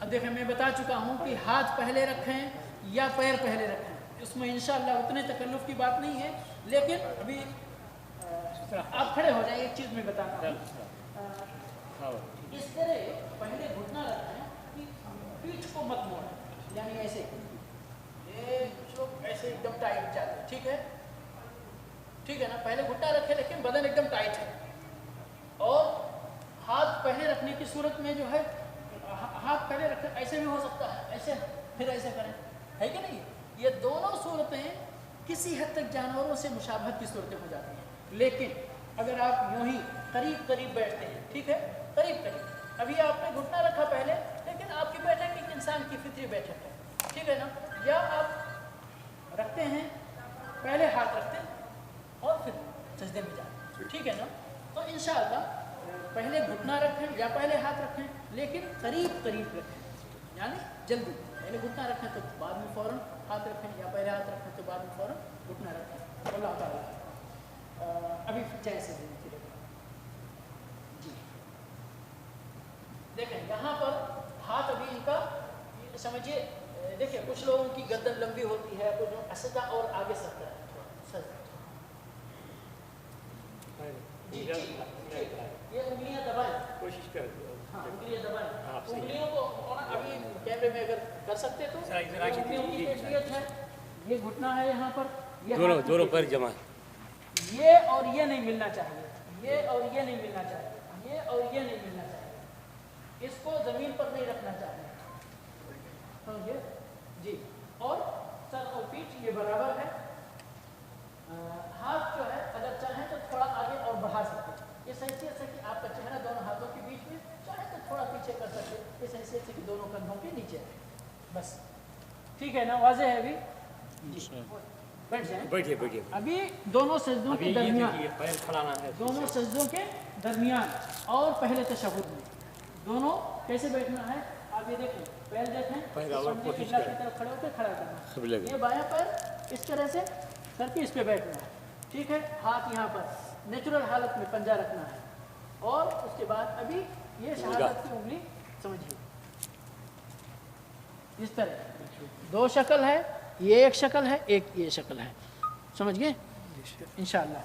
اب دیکھیں میں بتا چکا ہوں کہ ہاتھ پہلے رکھیں یا پیر پہلے رکھیں, اس میں انشاءاللہ اتنے تکلف کی بات نہیں ہے. لیکن ابھی آپ کھڑے ہو جائیں, ایک چیز میں بتاتا ہوں. اس طرح پہلے گھٹنا رکھیں کہ پیٹھ کو مت موڑیں, یعنی ایسے ایسے ایک دم ٹائٹ جاتے. ٹھیک ہے, ٹھیک ہے نا. پہلے گھٹنا رکھے لیکن بدن ایک دم ٹائٹ ہے. اور ہاتھ پہلے رکھنے کی صورت میں جو ہے ہاتھ پہلے رکھے, ایسے بھی ہو سکتا ہے, ایسے پھر ایسے کریں, ہے کہ نہیں. یہ دونوں صورتیں کسی حد تک جانوروں سے مشابہت کی صورتیں ہو جاتی ہیں. لیکن اگر آپ یوں ہی قریب قریب بیٹھتے ہیں, ٹھیک ہے, قریب قریب, ابھی آپ نے گھٹنا رکھا پہلے, لیکن آپ کی بیٹھک ایک انسان کی فطری بیٹھک ہے. ٹھیک ہے نا. یا آپ رکھتے ہیں پہلے ہاتھ رکھتے ہیں اور پھر سجدے میں جاتے. ٹھیک ہے نا. تو انشاءاللہ پہلے گھٹنا رکھیں یا پہلے ہاتھ رکھیں, لیکن قریب قریب رکھیں, یعنی جلدی. پہلے گھٹنا رکھیں تو بعد میں فوراً ہاتھ رکھیں, یا پہلے ہاتھ رکھیں تو بعد میں فوراً گھٹنا رکھیں. اللہ تعالیٰ ابھی جیسے دیں. جی دیکھیں یہاں پر ہاتھ ابھی ان کا سمجھیے. دیکھیں کچھ لوگوں کی گردن لمبی ہوتی ہے, کچھ لوگ اسدا اور آگے سکتا ہے. جی یہ انگلیاں دبائیں, کوشش کر. ہاں انگلیاں دبائیں. انگلیوں کو ابھی کیمرے میں اگر کر سکتے تو انگلیوں کی کیفیت ہے. یہ گھٹنا ہے یہاں پر, دونوں پر جمع. یہ اور یہ نہیں ملنا چاہیے, یہ اور یہ نہیں ملنا چاہیے, یہ اور یہ نہیں ملنا چاہیے. اس کو زمین پر نہیں رکھنا چاہیے. جی. اور سر اور پیٹھ یہ برابر ہے. ہاتھ جو ہے اگر چاہیں تو تھوڑا آگے اور بڑھا سکتے ہیں. اس حیثیت سے کہ آپ کا چہرہ دونوں ہاتھوں کے بیچ میں, چاہیں تو تھوڑا پیچھے کر سکتے ہیں, اس حیثیت سے کہ دونوں کندھوں کے نیچے بس. ٹھیک ہے نا, واضح ہے ابھی. جی بیٹھ جائیں. بیٹھیے بیٹھیے. ابھی دونوں سجدوں کے درمیان, پیر کھڑانا ہے, دونوں سجدوں کے درمیان اور پہلے تشہد میں دونوں کیسے بیٹھنا ہے. آپ یہ دیکھیں, پیر دیکھیں, قبلہ کی طرف کھڑے ہو کے کھڑا کرنا. یہ بایاں پیر اس طرح سے سر کی اس پہ بیٹھنا ہے. ٹھیک ہے. ہاتھ یہاں پر نیچرل حالت میں پنجہ رکھنا ہے. اور اس کے بعد ابھی یہ شہادت کی انگلی سمجھیے اس طرح 2 شکل ہے, یہ ایک شکل ہے, ایک یہ شکل ہے. سمجھ گئے انشاءاللہ.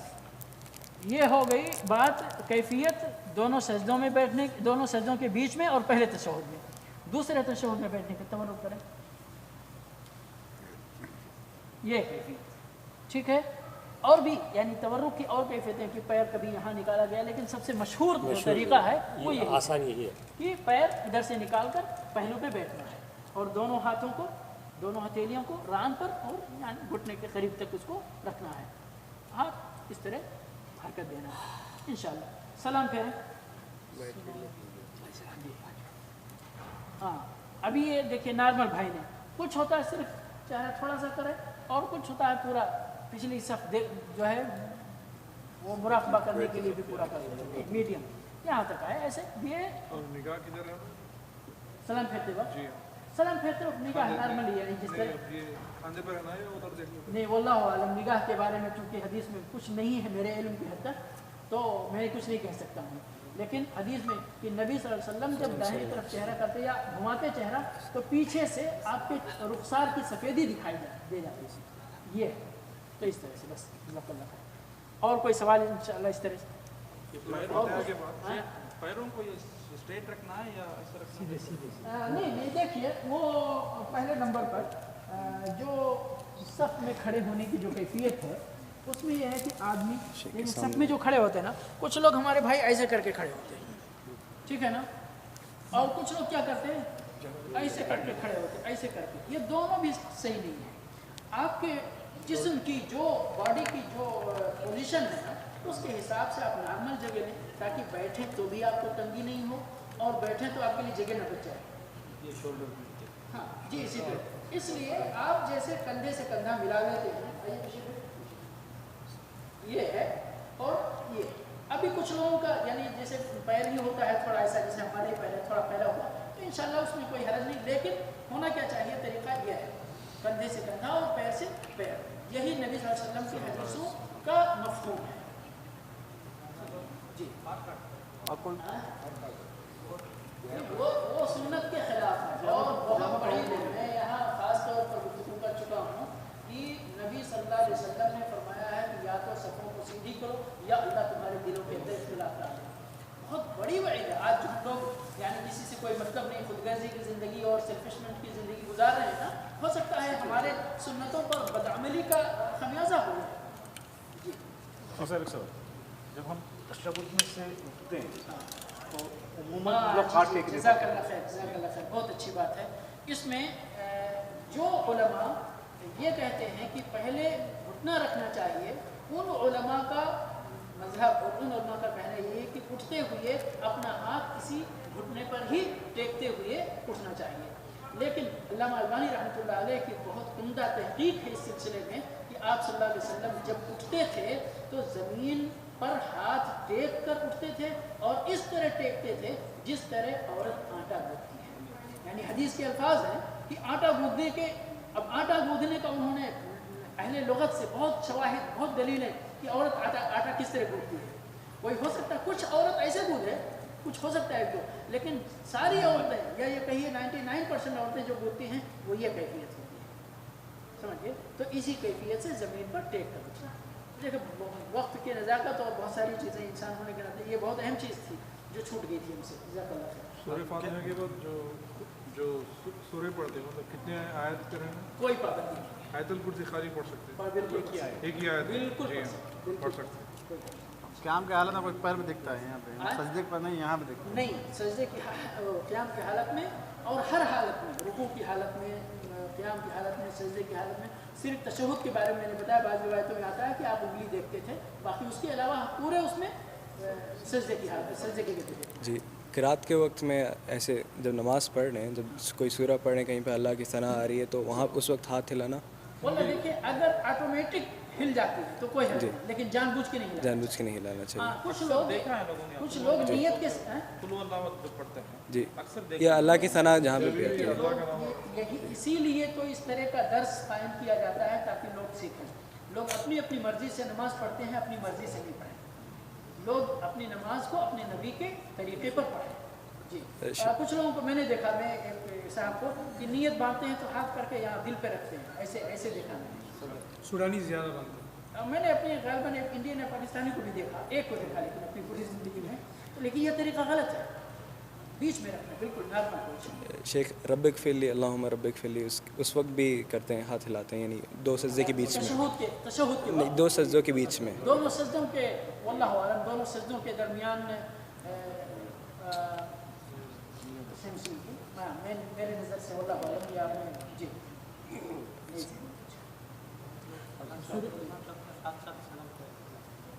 یہ ہو گئی بات کیفیت دونوں سجدوں میں بیٹھنے, دونوں سجدوں کے بیچ میں اور پہلے تشہد میں. دوسرے تشہد میں بیٹھنے کا تورک کریں. یہ کیفیت. ٹھیک ہے. اور بھی یعنی تورک کی اور کیفیتیں کہ پیر کبھی یہاں نکالا گیا, لیکن سب سے مشہور طریقہ ہے وہ یہ آسان یہی ہے کہ پیر ادھر سے نکال کر پہلو پہ بیٹھنا ہے اور دونوں ہاتھوں کو, دونوں ہتھیلیوں کو ران پر اور یعنی گھٹنے کے قریب تک اس کو رکھنا ہے. ہاتھ اس طرح حرکت دینا ہے انشاءاللہ. سلام پھیریں. ہاں ابھی یہ دیکھیں نارمل بھائی نے, کچھ ہوتا ہے صرف چاہے تھوڑا سا کرے, اور کچھ ہوتا ہے پورا پچھلی صف جو ہے وہ مراقبہ کرنے کے لیے بھی پورا کر دیتے ہیں. میڈیم یہاں تک آئے ایسے. یہ نگاہ کدھر ہے؟ سلام پھیرتے وقت, جی سلام پھیرتے وقت نگاہ نارملی ہے جس طرح کاندھے پر رہنا ہے یا ادھر دیکھنا ہے؟ نہیں. واللہ عالم. نگاہ کے بارے میں چونکہ حدیث میں کچھ نہیں ہے میرے علم کی حد تک, تو میں کچھ نہیں کہہ سکتا ہوں. لیکن حدیث میں کہ نبی صلی اللہ علیہ وسلم جب داہنی طرف چہرہ کرتے یا گھماتے چہرہ تو پیچھے سے آپ کے رخسار کی سفیدی دکھائی دے جاتی ہے. یہ تو اس طرح سے بس. اور کوئی سوال انشاءاللہ اس طرح سے؟ پیروں کو اسٹریٹ رکھنا ہے یا ایسا رکھنا ہے؟ سیدھے نہیں. دیکھیے وہ پہلے نمبر پر جو صف میں کھڑے ہونے کی جو کیفیت ہے اس میں یہ ہے کہ آدمی صف میں جو کھڑے ہوتے ہیں نا, کچھ لوگ ہمارے بھائی ایسے کر کے کھڑے ہوتے ہیں. ٹھیک ہے نا. اور کچھ لوگ کیا کرتے ہیں ایسے کر کے کھڑے ہوتے ہیں, ایسے کر کے. یہ دونوں بھی صحیح نہیں ہے. آپ کے جسم کی جو باڈی کی جو پوزیشن ہے نا اس کے حساب سے آپ نارمل جگہ لیں تاکہ بیٹھیں تو بھی آپ کو تنگی نہیں ہو اور بیٹھیں تو آپ کے لیے جگہ نہ بچ جائے. یہ شولڈر ہاں جی اسی طرح. اس لیے آپ جیسے کندھے سے کندھا ملا لیتے ہیں, یہ ہے اور یہ. ابھی کچھ لوگوں کا یعنی جیسے پیر ہی ہوتا ہے تھوڑا ایسا, جیسے ہمارے پہلے تھوڑا پہلا ہوا, تو انشاءاللہ اس میں کوئی حرج نہیں, لیکن ہونا کیا چاہیے طریقہ یہ ہے کندھے سے کندھا اور پیر سے پیر. یہی نبی صلی اللہ علیہ وسلم کی حدیثوں کا مفہوم ہے. جی وہ سنت کے خلاف ہے اور بہت بڑی دلیل. میں یہاں خاص طور پر گفتگو کر چکا ہوں کہ نبی صلی اللہ علیہ وسلم نے فرمایا ہے کہ یا تو صفوں کو سیدھی کرو یا اللہ تمہارے دلوں کے اندر اختلاف ڈال دے. بہت بڑی وعید ہے. آج جو ہم لوگ یعنی کسی سے کوئی مطلب نہیں, خود غرضی کی زندگی اور سیلفشمنٹ کی زندگی گزار رہے ہیں نا, ہو سکتا ہے ہمارے سنتوں پر بدعملی کا خمیازہ ہو جائے. جی جب ہم تشہد میں سے اٹھتے ہیں تو عموماً جزاک اللہ خیر, جزاک اللہ خیر, بہت اچھی بات ہے. اس میں جو علماء یہ کہتے ہیں کہ پہلے گھٹنا رکھنا چاہیے, ان علماء کا مذہب اور ان علماء کا کہنا یہ ہے کہ اٹھتے ہوئے اپنا ہاتھ کسی گھٹنے پر ہی ٹیکتے ہوئے اٹھنا چاہیے. لیکن علامہ البانی رحمۃ اللہ علیہ کی بہت عمدہ تحقیق ہے اس سلسلے میں کہ آپ صلی اللہ علیہ وسلم جب اٹھتے تھے تو زمین پر ہاتھ ٹیک کر اٹھتے تھے اور اس طرح ٹیکتے تھے جس طرح عورت آٹا گوندتی ہے. یعنی حدیث کے الفاظ ہیں کہ آٹا گوندنے کے, اب آٹا گوندنے کا انہوں نے اہل لغت سے بہت شواہد, بہت دلیلیں کہ عورت آٹا کس طرح گوندتی ہے. کوئی ہو سکتا ہے کچھ عورت ایسے گوندے, کچھ ہو سکتا ہے تو, لیکن ساری عورتیں یا یہ کہیے 99% عورتیں جو گوندتی ہیں وہ یہ کیفیت ہوتی ہے, سمجھیے. تو اسی کیفیت سے زمین پر ٹیک کر اٹھنا. دیکھیں وقت کی نزاکت اور بہت ساری چیزیں انسان ہونے کے ناطے یہ بہت اہم چیز تھی جو چھوٹ گئی تھی ہم سے. جزاک اللہ خیر. سورہ فاتحہ کے بعد جو سورے پڑھتے ہیں مطلب کتنے آیت کریں گے؟ کوئی پابندی نہیں. آیت الکرسی خالی پڑھ سکتے ہیں, بالکل ایک ہی آیت بالکل پڑھ سکتے ہیں. قیام کی حالت میں کوئی پیر بھی دکھتا ہے یہاں پہ, سجدے پر نہیں یہاں پہ دکھتا ہے. نہیں, سجدے کی قیام کی حالت میں اور ہر حالت میں, رکوع کی حالت میں, قیام کی حالت میں, سجدے کی حالت میں. صرف تشہد کے بارے میں میں نے بتایا, بعض روایتوں میں آتا ہے کہ آپ انگلی دیکھتے تھے, باقی اس کے علاوہ پورے اس میں سجدے کی حالت میں سجدے کے کہتے تھے. جی قرات کے وقت میں ایسے جب نماز پڑھ رہے ہیں, جب کوئی سورہ پڑھ رہے ہیں, کہیں پہ اللہ کی ثنا آ رہی ہے تو وہاں اس وقت ہاتھ ہلانا. واللہ دیکھیں اگر آٹومیٹک ہل جاتی ہے تو کوئی حرج نہیں, لیکن جان بوجھ کے نہیں ہلانا. جان بوجھ کے نہیں ہلانا چاہیے. کچھ لوگ دیکھا ہے لوگوں نے, کچھ لوگ نیت کے قل اللہ جو پڑھتے ہیں جی, اکثر یہ دیکھا اللہ کی ثنا جہاں پہ بھی آتی ہے. یہی اسی لیے تو اس طرح کا درس قائم کیا جاتا ہے تاکہ لوگ سیکھیں. لوگ اپنی اپنی مرضی سے نماز پڑھتے ہیں, اپنی مرضی سے نہیں پڑھیں. لوگ اپنی نماز کو اپنے نبی کے طریقے پر پڑھیں. جی کچھ لوگوں کو میں نے دیکھا, میں ایک صاحب کو کہ نیت باندھتے ہیں تو ہاتھ کر کے یہاں دل پہ رکھتے ہیں, ایسے دیکھا میں. سورانی زیادہ بنتے ہیں. میں نے اپنے غالباً ایک انڈین یا پاکستانی کو بھی دیکھا, ایک کو دیکھا, لیکن اپنی پوری زندگی میں. لیکن یہ طریقہ غلط ہے, بیچ میں رکھنا بالکل نارمل. شیخ رب اغفر لی, اللہم رب اغفر لی, اس وقت بھی کرتے ہیں, ہاتھ ہلاتے ہیں, یعنی دو سجدے کے بیچ میں, تشہد کے نہیں دو سجدوں کے بیچ میں, دونوں سجدوں کے, واللہ عالم, دونوں سجدوں کے درمیان میرے نظر سے واللہ عالم یا جی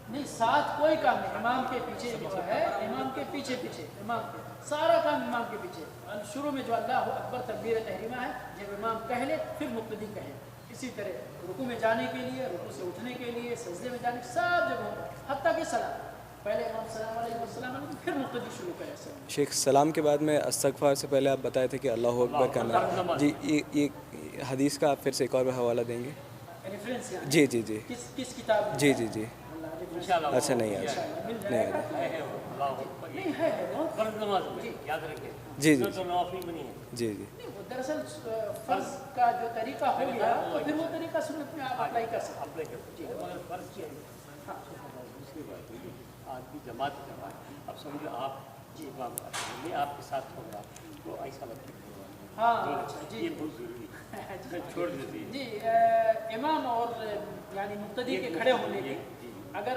نہیں, ساتھ کوئی کام نہیں. امام کے پیچھے جو ہے, امام کے پیچھے امام کے سارا کام امام کے پیچھے. شروع میں جو اللہ اکبر تکبیر تحریمہ ہے, جب امام کہہ لے پھر مقتدی کہے. اسی طرح رکوع میں جانے کے لیے, رکوع سے اٹھنے کے لیے, سجدے میں جانے, سب جگہوں پر, حتیٰ کہ سلام, پہلے امام السلام علیکم السلام علیکم, پھر مقتدی شروع کرے. شیخ سلام کے بعد میں استغفار سے پہلے آپ بتائے تھے کہ اللہ اکبر کہنا. جی یہ حدیث کا آپ پھر سے ایک اور حوالہ دیں گے؟ ریفرنس جی جی جی کس کتاب میں؟ جی جی جی اچھا نہیں یاد نہیں یاد. نہیں ہے فرض نماز میں یاد رکھیں. جی جی تو نوافل بنی ہے. جی جی دراصل فرض کا جو طریقہ ہو گیا تو پھر وہ طریقہ سنت میں آپ اپلائی کر سکتے. اپلائی کر سکتے ہیں, مگر فرض کیا ہے اس کے بعد آپ کی جماعت کروا. اب سمجھو آپ جی امام میں آپ کے ساتھ ہوگا تو ایسا لگتا ہے. ہاں جی یہ بہت ضروری ہے, چھوڑ دیتی ہے. جی امام اور یعنی مقتدی کے کھڑے ہونے کے اگر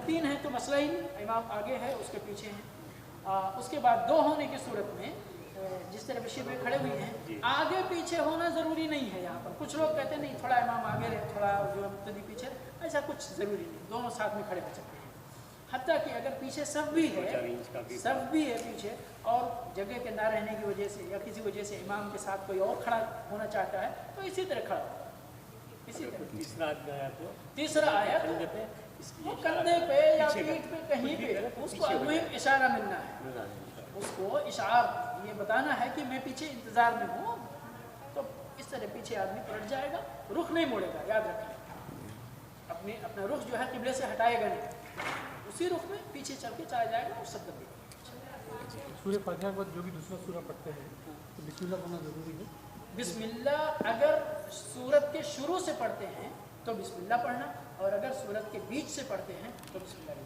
3 ہیں تو مسئلہ ہی نہیں, امام آگے ہے اس کے پیچھے ہیں. اس کے بعد 2 ہونے کی صورت میں جس طرح بشیر میں کھڑے ہوئے ہیں, آگے پیچھے ہونا ضروری نہیں ہے. یہاں پر کچھ لوگ کہتے ہیں نہیں تھوڑا امام آگے رہے, تھوڑا جو مقتدی پیچھے, ایسا کچھ ضروری نہیں, دونوں ساتھ میں کھڑے ہو سکتے ہیں. حتیٰ کہ اگر پیچھے صف بھی ہے پیچھے اور جگہ کے نہ رہنے کی وجہ سے یا کسی وجہ سے امام کے ساتھ کوئی اور کھڑا ہونا چاہتا ہے تو اسی طرح کھڑا ہوگا. اسی طرح تیسرا آیا وہ کندھے پہ یا پیٹھ پہ کہیں پہ اس کو المہم اشارہ ملنا ہے, اس کو اشعار یہ بتانا ہے کہ میں پیچھے انتظار میں ہوں. تو اس طرح پیچھے آدمی پلٹ جائے گا, رخ نہیں موڑے گا, یاد رکھیں اپنا رخ جو ہے قبلے سے ہٹائے گا نہیں, اسی رخ میں پیچھے چل کے چلا جائے گا اور سب دے گا. سورہ فاتحہ کے بعد جو بھی دوسرا سورہ پڑھتے ہیں تو بسم اللہ پڑھنا ضروری ہے. بسم اللہ اگر سورت کے شروع سے پڑھتے ہیں تو بسم اللہ پڑھنا, اور اگر سورت کے بیچ سے پڑھتے ہیں تو بسم اللہ.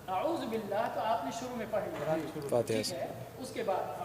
اعوذ باللہ تو آپ نے شروع میں پڑھ لیا, ٹھیک ہے. اس کے بعد